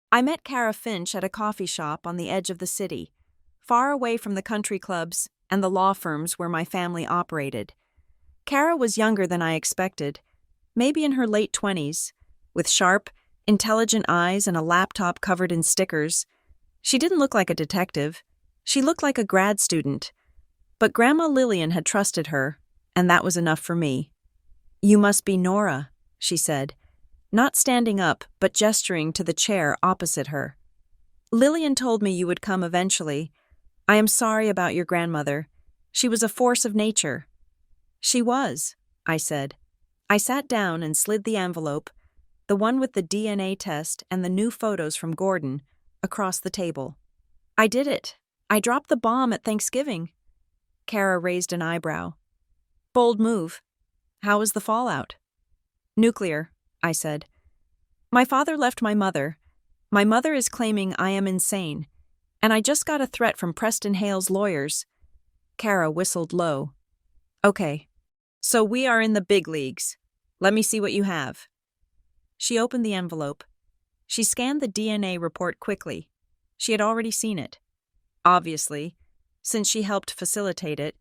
I met Kara Finch at a coffee shop on the edge of the city, far away from the country clubs and the law firms where my family operated. Kara was younger than I expected, maybe in her late 20s, with sharp, intelligent eyes and a laptop covered in stickers. She didn't look like a detective. She looked like a grad student. But Grandma Lillian had trusted her, and that was enough for me. You must be Nora, she said, not standing up but gesturing to the chair opposite her. Lillian told me you would come eventually. I am sorry about your grandmother. She was a force of nature. She was, I said. I sat down and slid the envelope, the one with the DNA test and the new photos from Gordon, across the table. I did it. I dropped the bomb at Thanksgiving. Kara raised an eyebrow. Bold move. How was the fallout? Nuclear, I said. My father left my mother. My mother is claiming I am insane, and I just got a threat from Preston Hale's lawyers. Kara whistled low. Okay, so we are in the big leagues. Let me see what you have. She opened the envelope. She scanned the DNA report quickly. She had already seen it. Obviously, since she helped facilitate it.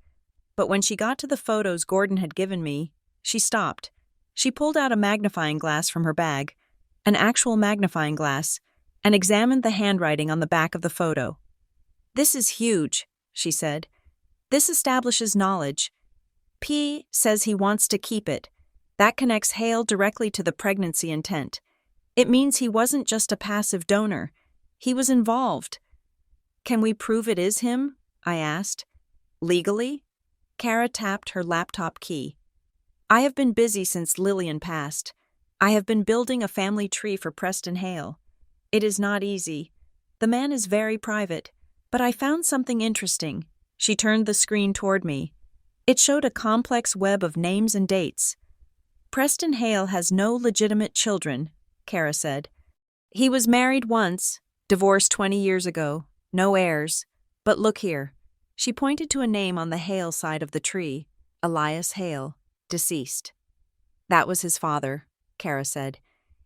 But when she got to the photos Gordon had given me, she stopped. She pulled out a magnifying glass from her bag, an actual magnifying glass, and examined the handwriting on the back of the photo. This is huge, she said. This establishes knowledge. P says he wants to keep it. That connects Hale directly to the pregnancy intent. It means he wasn't just a passive donor. He was involved. Can we prove it is him? I asked. Legally? Kara tapped her laptop key. I have been busy since Lillian passed. I have been building a family tree for Preston Hale. It is not easy. The man is very private, but I found something interesting. She turned the screen toward me. It showed a complex web of names and dates. Preston Hale has no legitimate children, Kara said. He was married once, divorced 20 years ago, no heirs. But look here. She pointed to a name on the Hale side of the tree, Elias Hale, deceased. That was his father, Kara said.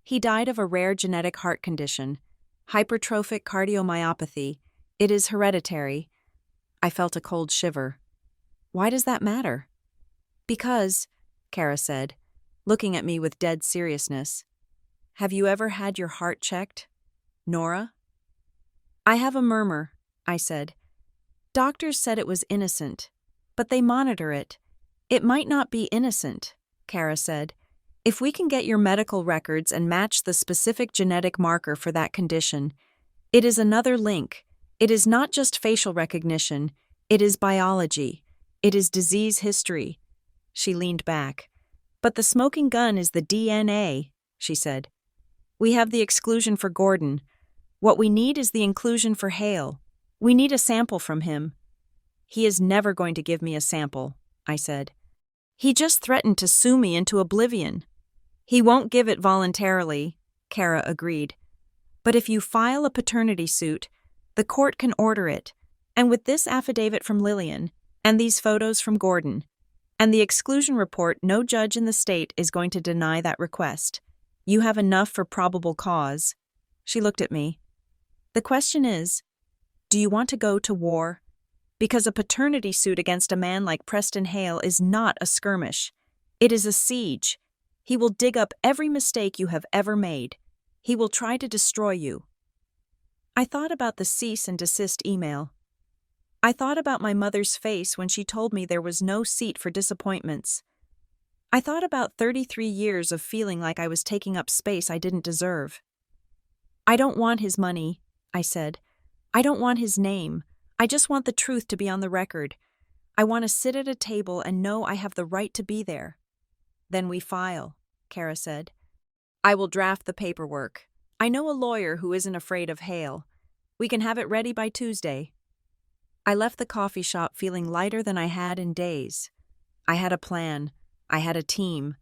He died of a rare genetic heart condition, hypertrophic cardiomyopathy. It is hereditary. I felt a cold shiver. Why does that matter? Because, Kara said, looking at me with dead seriousness. Have you ever had your heart checked, Nora? I have a murmur, I said. Doctors said it was innocent, but they monitor it. It might not be innocent, Kara said. If we can get your medical records and match the specific genetic marker for that condition, it is another link. It is not just facial recognition. It is biology. It is disease history. She leaned back. But the smoking gun is the DNA, she said. We have the exclusion for Gordon. What we need is the inclusion for Hale. We need a sample from him. He is never going to give me a sample, I said. He just threatened to sue me into oblivion. He won't give it voluntarily, Kara agreed. But if you file a paternity suit, the court can order it. And with this affidavit from Lillian, and these photos from Gordon, and the exclusion report, no judge in the state is going to deny that request. You have enough for probable cause. She looked at me. The question is, do you want to go to war? Because a paternity suit against a man like Preston Hale is not a skirmish. It is a siege. He will dig up every mistake you have ever made. He will try to destroy you. I thought about the cease and desist email. I thought about my mother's face when she told me there was no seat for disappointments. I thought about 33 years of feeling like I was taking up space I didn't deserve. I don't want his money, I said. I don't want his name. I just want the truth to be on the record. I want to sit at a table and know I have the right to be there. Then we file, Kara said. I will draft the paperwork. I know a lawyer who isn't afraid of Hale. We can have it ready by Tuesday. I left the coffee shop feeling lighter than I had in days. I had a plan. I had a team.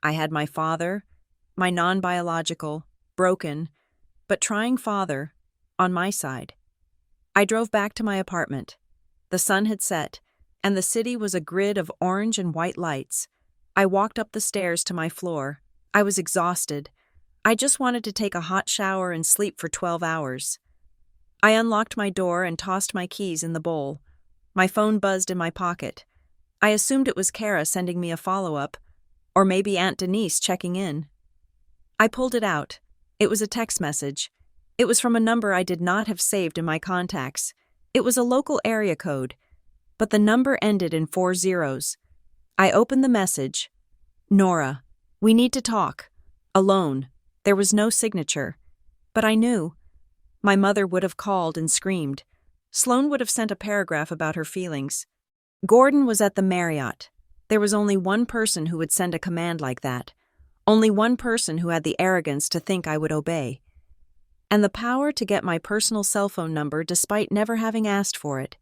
I had my father, my non-biological, broken, but trying father, on my side. I drove back to my apartment. The sun had set, and the city was a grid of orange and white lights. I walked up the stairs to my floor. I was exhausted. I just wanted to take a hot shower and sleep for 12 hours. I unlocked my door and tossed my keys in the bowl. My phone buzzed in my pocket. I assumed it was Kara sending me a follow-up, or maybe Aunt Denise checking in. I pulled it out. It was a text message. It was from a number I did not have saved in my contacts. It was a local area code, but the number ended in 4 zeros. I opened the message. Nora, we need to talk. Alone. There was no signature. But I knew. My mother would have called and screamed. Sloane would have sent a paragraph about her feelings. Gordon was at the Marriott. There was only one person who would send a command like that. Only one person who had the arrogance to think I would obey. And the power to get my personal cell phone number despite never having asked for it.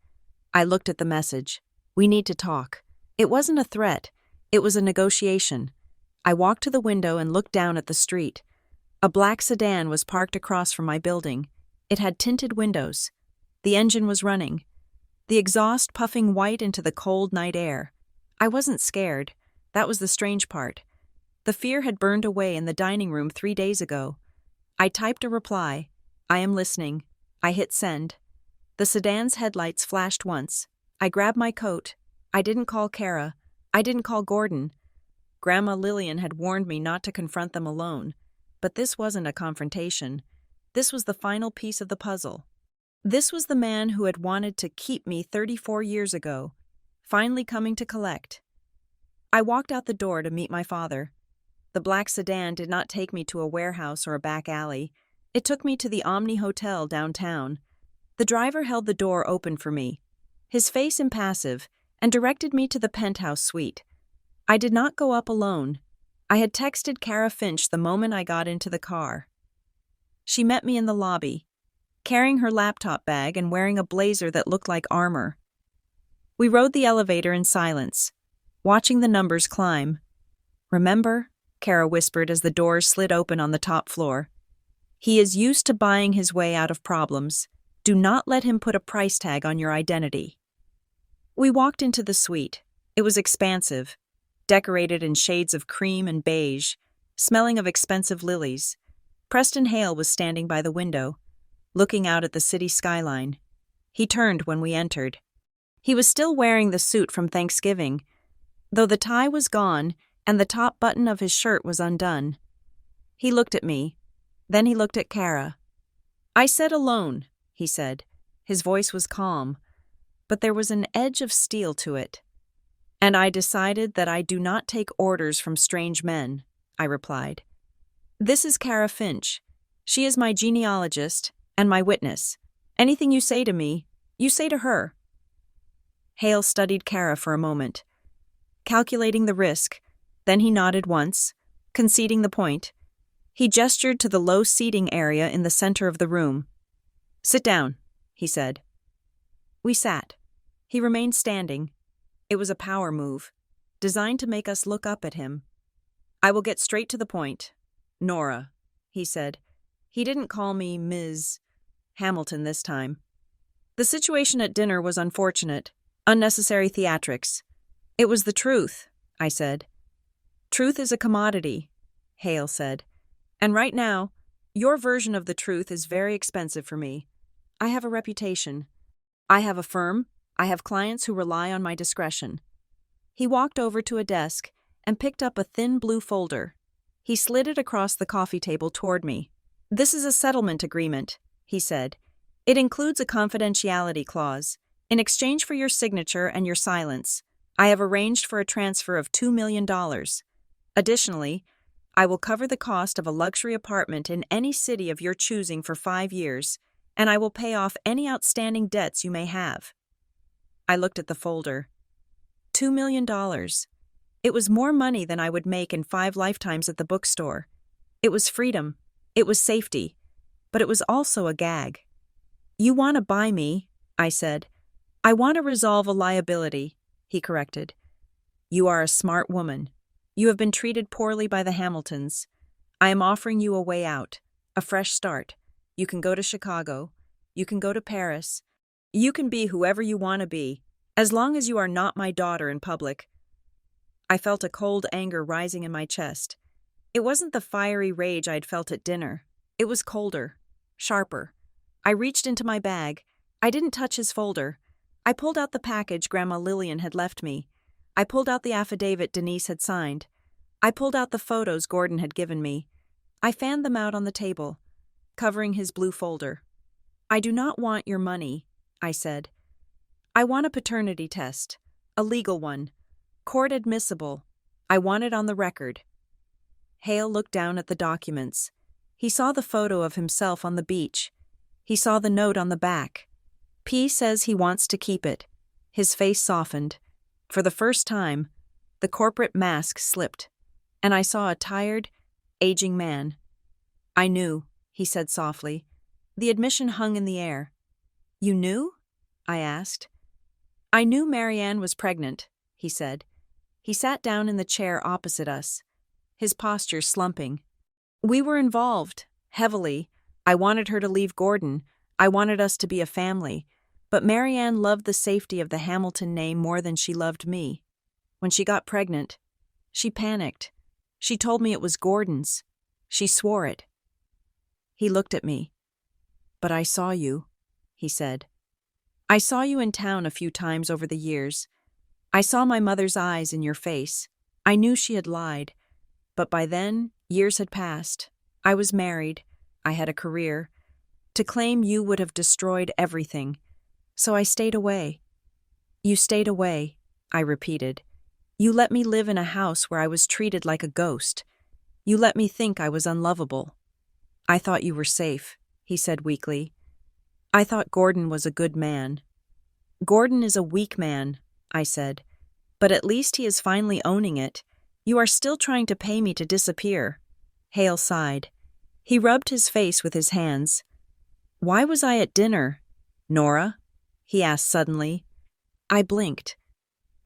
I looked at the message. We need to talk. It wasn't a threat. It was a negotiation. I walked to the window and looked down at the street. A black sedan was parked across from my building. It had tinted windows. The engine was running. The exhaust puffing white into the cold night air. I wasn't scared. That was the strange part. The fear had burned away in the dining room 3 days ago. I typed a reply. I am listening. I hit send. The sedan's headlights flashed once. I grabbed my coat. I didn't call Kara. I didn't call Gordon. Grandma Lillian had warned me not to confront them alone. But this wasn't a confrontation. This was the final piece of the puzzle. This was the man who had wanted to keep me 34 years ago, finally coming to collect. I walked out the door to meet my father. The black sedan did not take me to a warehouse or a back alley. It took me to the Omni Hotel downtown. The driver held the door open for me, his face impassive, and directed me to the penthouse suite. I did not go up alone. I had texted Kara Finch the moment I got into the car. She met me in the lobby, carrying her laptop bag and wearing a blazer that looked like armor. We rode the elevator in silence, watching the numbers climb. "Remember?" Kara whispered as the doors slid open on the top floor. "He is used to buying his way out of problems. Do not let him put a price tag on your identity." We walked into the suite. It was expansive, decorated in shades of cream and beige, smelling of expensive lilies. Preston Hale was standing by the window, looking out at the city skyline. He turned when we entered. He was still wearing the suit from Thanksgiving, though the tie was gone and the top button of his shirt was undone. He looked at me. Then he looked at Kara. "I said alone," he said. His voice was calm, but there was an edge of steel to it. "And I decided that I do not take orders from strange men," I replied. "This is Kara Finch. She is my genealogist and my witness. Anything you say to me, you say to her." Hale studied Kara for a moment, calculating the risk. Then he nodded once, conceding the point. He gestured to the low seating area in the center of the room. "Sit down," he said. We sat. He remained standing. It was a power move, designed to make us look up at him. "I will get straight to the point. Nora," he said. He didn't call me Ms. Hamilton this time. "The situation at dinner was unfortunate, unnecessary theatrics. It was the truth," I said. "Truth is a commodity," Hale said. "And right now, your version of the truth is very expensive for me. I have a reputation. I have a firm. I have clients who rely on my discretion." He walked over to a desk and picked up a thin blue folder. He slid it across the coffee table toward me. "This is a settlement agreement," he said. "It includes a confidentiality clause. In exchange for your signature and your silence, I have arranged for a transfer of $2 million. Additionally, I will cover the cost of a luxury apartment in any city of your choosing for 5 years, and I will pay off any outstanding debts you may have." I looked at the folder. $2 million. It was more money than I would make in 5 lifetimes at the bookstore. It was freedom. It was safety. But it was also a gag. "You want to buy me," I said. "I want to resolve a liability," he corrected. "You are a smart woman. You have been treated poorly by the Hamiltons. I am offering you a way out, a fresh start. You can go to Chicago. You can go to Paris. You can be whoever you want to be, as long as you are not my daughter in public." I felt a cold anger rising in my chest. It wasn't the fiery rage I'd felt at dinner. It was colder, sharper. I reached into my bag. I didn't touch his folder. I pulled out the package Grandma Lillian had left me. I pulled out the affidavit Denise had signed. I pulled out the photos Gordon had given me. I fanned them out on the table, covering his blue folder. "I do not want your money," I said. "I want a paternity test, a legal one, court admissible. I want it on the record." Hale looked down at the documents. He saw the photo of himself on the beach. He saw the note on the back. "P says he wants to keep it." His face softened. For the first time, the corporate mask slipped. and I saw a tired, aging man. I knew, he said softly. The admission hung in the air. You knew? I asked. I knew Marianne was pregnant, he said. He sat down in the chair opposite us, his posture slumping. We were involved, heavily. I wanted her to leave Gordon. I wanted us to be a family. But Marianne loved the safety of the Hamilton name more than she loved me. When she got pregnant, she panicked. She told me it was Gordon's. She swore it. He looked at me. But I saw you, he said. I saw you in town a few times over the years. I saw my mother's eyes in your face. I knew she had lied. But by then, years had passed. I was married. I had a career. To claim you would have destroyed everything. So I stayed away. You stayed away, I repeated. You let me live in a house where I was treated like a ghost. You let me think I was unlovable. I thought you were safe, he said weakly. I thought Gordon was a good man. Gordon is a weak man, I said. But at least he is finally owning it. You are still trying to pay me to disappear. Hale sighed. He rubbed his face with his hands. Why was I at dinner, Nora? He asked suddenly. I blinked.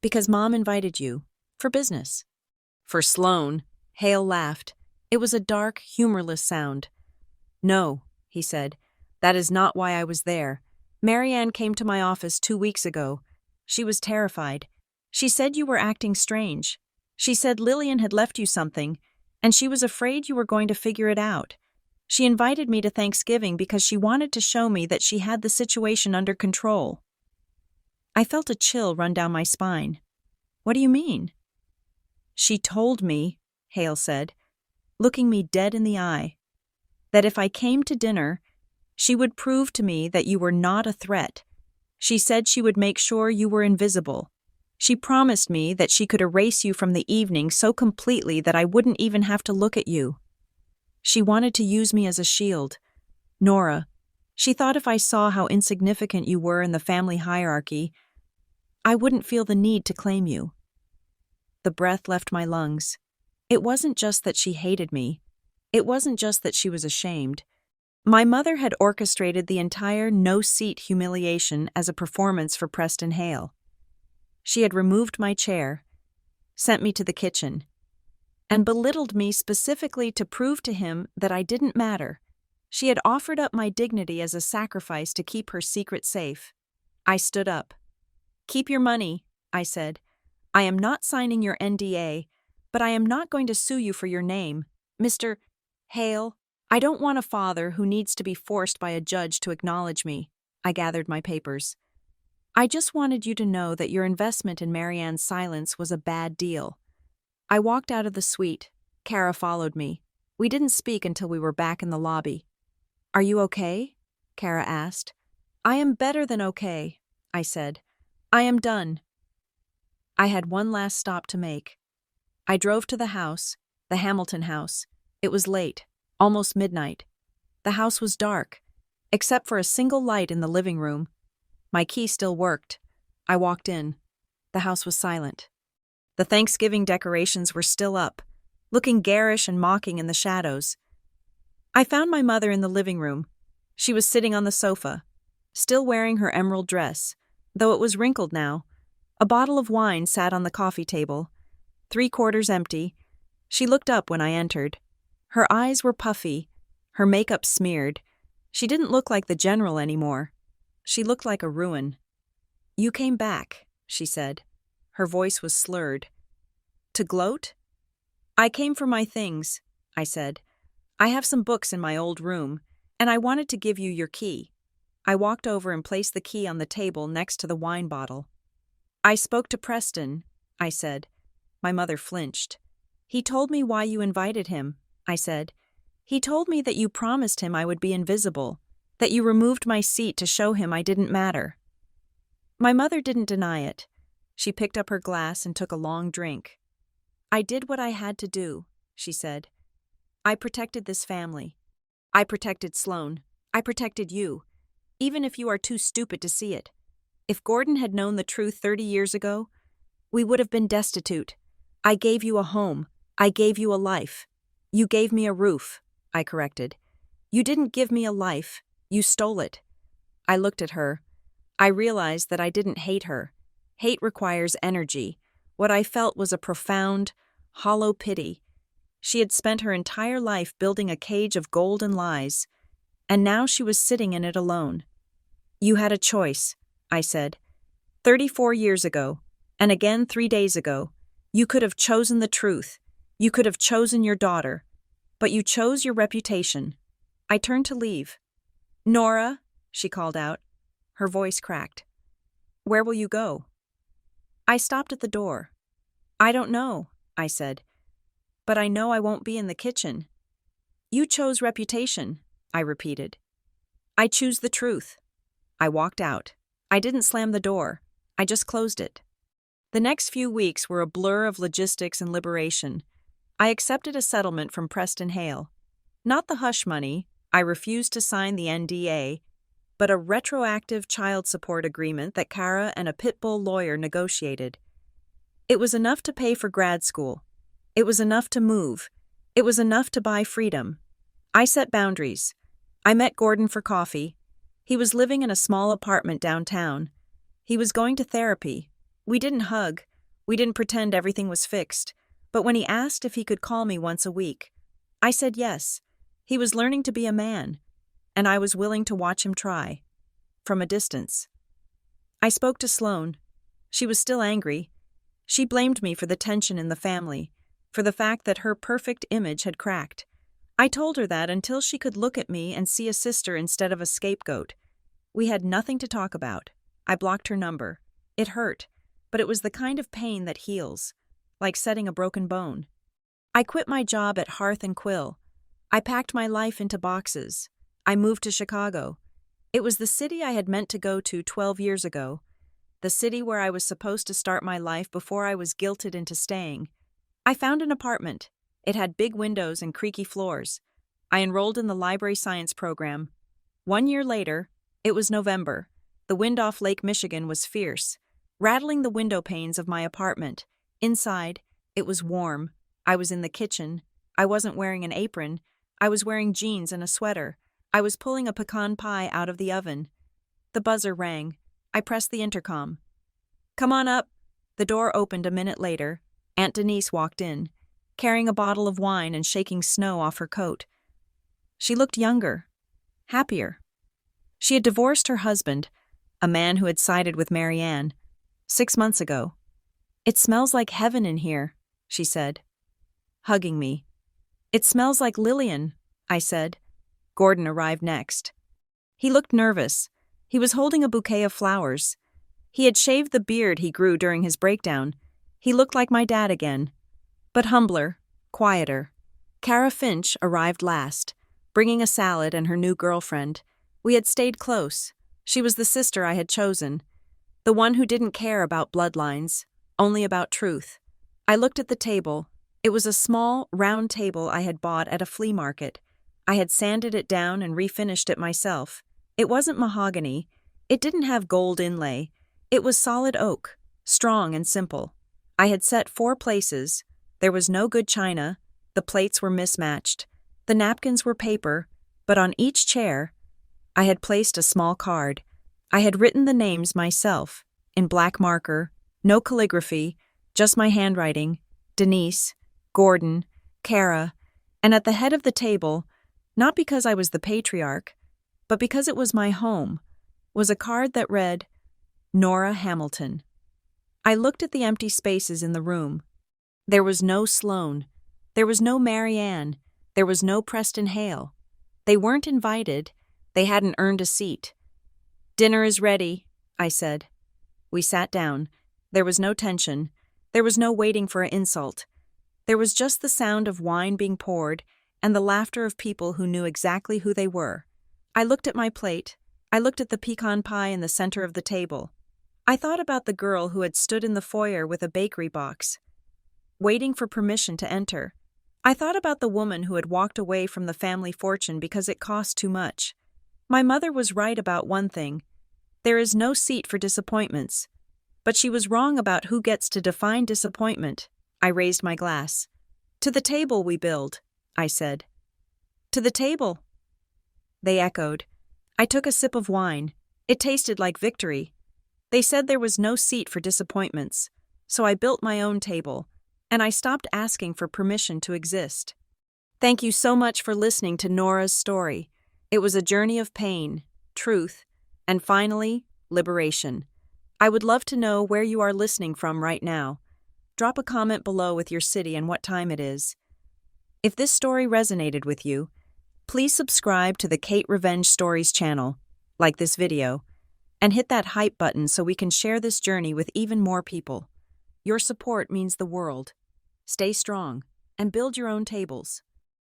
Because Mom invited you. For business. For Sloane. Hale laughed. It was a dark, humorless sound. No, he said. That is not why I was there. Marianne came to my office 2 weeks ago. She was terrified. She said you were acting strange. She said Lillian had left you something, and she was afraid you were going to figure it out. She invited me to Thanksgiving because she wanted to show me that she had the situation under control. I felt a chill run down my spine. What do you mean? She told me, Hale said, looking me dead in the eye, that if I came to dinner, she would prove to me that you were not a threat. She said she would make sure you were invisible. She promised me that she could erase you from the evening so completely that I wouldn't even have to look at you. She wanted to use me as a shield. Nora, she thought if I saw how insignificant you were in the family hierarchy, I wouldn't feel the need to claim you. The breath left my lungs. It wasn't just that she hated me. It wasn't just that she was ashamed. My mother had orchestrated the entire no-seat humiliation as a performance for Preston Hale. She had removed my chair, sent me to the kitchen, and belittled me specifically to prove to him that I didn't matter. She had offered up my dignity as a sacrifice to keep her secret safe. I stood up. Keep your money, I said. I am not signing your NDA, but I am not going to sue you for your name. Mr. Hale, I don't want a father who needs to be forced by a judge to acknowledge me. I gathered my papers. I just wanted you to know that your investment in Marianne's silence was a bad deal. I walked out of the suite. Kara followed me. We didn't speak until we were back in the lobby. Are you okay? Kara asked. I am better than okay, I said. I am done. I had one last stop to make. I drove to the house, the Hamilton house. It was late, almost midnight. The house was dark, except for a single light in the living room. My key still worked. I walked in. The house was silent. The Thanksgiving decorations were still up, looking garish and mocking in the shadows. I found my mother in the living room. She was sitting on the sofa, still wearing her emerald dress, though it was wrinkled now. A bottle of wine sat on the coffee table, 3/4 empty. She looked up when I entered. Her eyes were puffy, her makeup smeared. She didn't look like the general anymore. She looked like a ruin. You came back, she said. Her voice was slurred. To gloat? I came for my things, I said. I have some books in my old room, and I wanted to give you your key. I walked over and placed the key on the table next to the wine bottle. I spoke to Preston, I said. My mother flinched. He told me why you invited him, I said. He told me that you promised him I would be invisible, that you removed my seat to show him I didn't matter. My mother didn't deny it. She picked up her glass and took a long drink. I did what I had to do, she said. I protected this family. I protected Sloane. I protected you, even if you are too stupid to see it. If Gordon had known the truth 30 years ago, we would have been destitute. I gave you a home, I gave you a life. You gave me a roof, I corrected. You didn't give me a life, you stole it. I looked at her. I realized that I didn't hate her. Hate requires energy. What I felt was a profound, hollow pity. She had spent her entire life building a cage of gold and lies, and now she was sitting in it alone. You had a choice, I said. 34 years ago, and again 3 days ago, you could have chosen the truth. You could have chosen your daughter. But you chose your reputation. I turned to leave. Nora, she called out. Her voice cracked. Where will you go? I stopped at the door. I don't know, I said. But I know I won't be in the kitchen. You chose reputation, I repeated. I choose the truth. I walked out. I didn't slam the door. I just closed it. The next few weeks were a blur of logistics and liberation. I accepted a settlement from Preston Hale. Not the hush money, I refused to sign the NDA, but a retroactive child support agreement that Kara and a pitbull lawyer negotiated. It was enough to pay for grad school. It was enough to move. It was enough to buy freedom. I set boundaries. I met Gordon for coffee. He was living in a small apartment downtown. He was going to therapy. We didn't hug. We didn't pretend everything was fixed. But when he asked if he could call me once a week, I said yes. He was learning to be a man, and I was willing to watch him try, from a distance. I spoke to Sloane. She was still angry. She blamed me for the tension in the family, for the fact that her perfect image had cracked. I told her that until she could look at me and see a sister instead of a scapegoat. We had nothing to talk about. I blocked her number. It hurt, but it was the kind of pain that heals, like setting a broken bone. I quit my job at Hearth and Quill. I packed my life into boxes. I moved to Chicago. It was the city I had meant to go to 12 years ago, the city where I was supposed to start my life before I was guilted into staying. I found an apartment. It had big windows and creaky floors. I enrolled in the library science program. 1 year later, it was November. The wind off Lake Michigan was fierce, rattling the window panes of my apartment. Inside, it was warm. I was in the kitchen. I wasn't wearing an apron. I was wearing jeans and a sweater. I was pulling a pecan pie out of the oven. The buzzer rang. I pressed the intercom. Come on up. The door opened a minute later. Aunt Denise walked in, carrying a bottle of wine and shaking snow off her coat. She looked younger, happier. She had divorced her husband, a man who had sided with Marianne, 6 months ago. It smells like heaven in here, she said, hugging me. It smells like Lillian, I said. Gordon arrived next. He looked nervous. He was holding a bouquet of flowers. He had shaved the beard he grew during his breakdown. He looked like my dad again, but humbler, quieter. Kara Finch arrived last, bringing a salad and her new girlfriend. We had stayed close. She was the sister I had chosen, the one who didn't care about bloodlines, only about truth. I looked at the table. It was a small, round table I had bought at a flea market. I had sanded it down and refinished it myself. It wasn't mahogany. It didn't have gold inlay. It was solid oak, strong and simple. I had set 4 places. There was no good china. The plates were mismatched. The napkins were paper, but on each chair, I had placed a small card. I had written the names myself, in black marker, no calligraphy, just my handwriting, Denise, Gordon, Kara, and at the head of the table, not because I was the patriarch, but because it was my home, was a card that read, Nora Hamilton. I looked at the empty spaces in the room. There was no Sloane. There was no Marianne. There was no Preston Hale. They weren't invited. They hadn't earned a seat. Dinner is ready, I said. We sat down. There was no tension. There was no waiting for an insult. There was just the sound of wine being poured and the laughter of people who knew exactly who they were. I looked at my plate. I looked at the pecan pie in the center of the table. I thought about the girl who had stood in the foyer with a bakery box, waiting for permission to enter. I thought about the woman who had walked away from the family fortune because it cost too much. My mother was right about one thing. There is no seat for disappointments. But she was wrong about who gets to define disappointment. I raised my glass. To the table we build, I said. To the table, they echoed. I took a sip of wine. It tasted like victory. They said there was no seat for disappointments, so I built my own table, and I stopped asking for permission to exist. Thank you so much for listening to Nora's story. It was a journey of pain, truth, and finally, liberation. I would love to know where you are listening from right now. Drop a comment below with your city and what time it is. If this story resonated with you, please subscribe to the Kate Revenge Stories channel, like this video, and hit that hype button so we can share this journey with even more people. Your support means the world. Stay strong and build your own tables.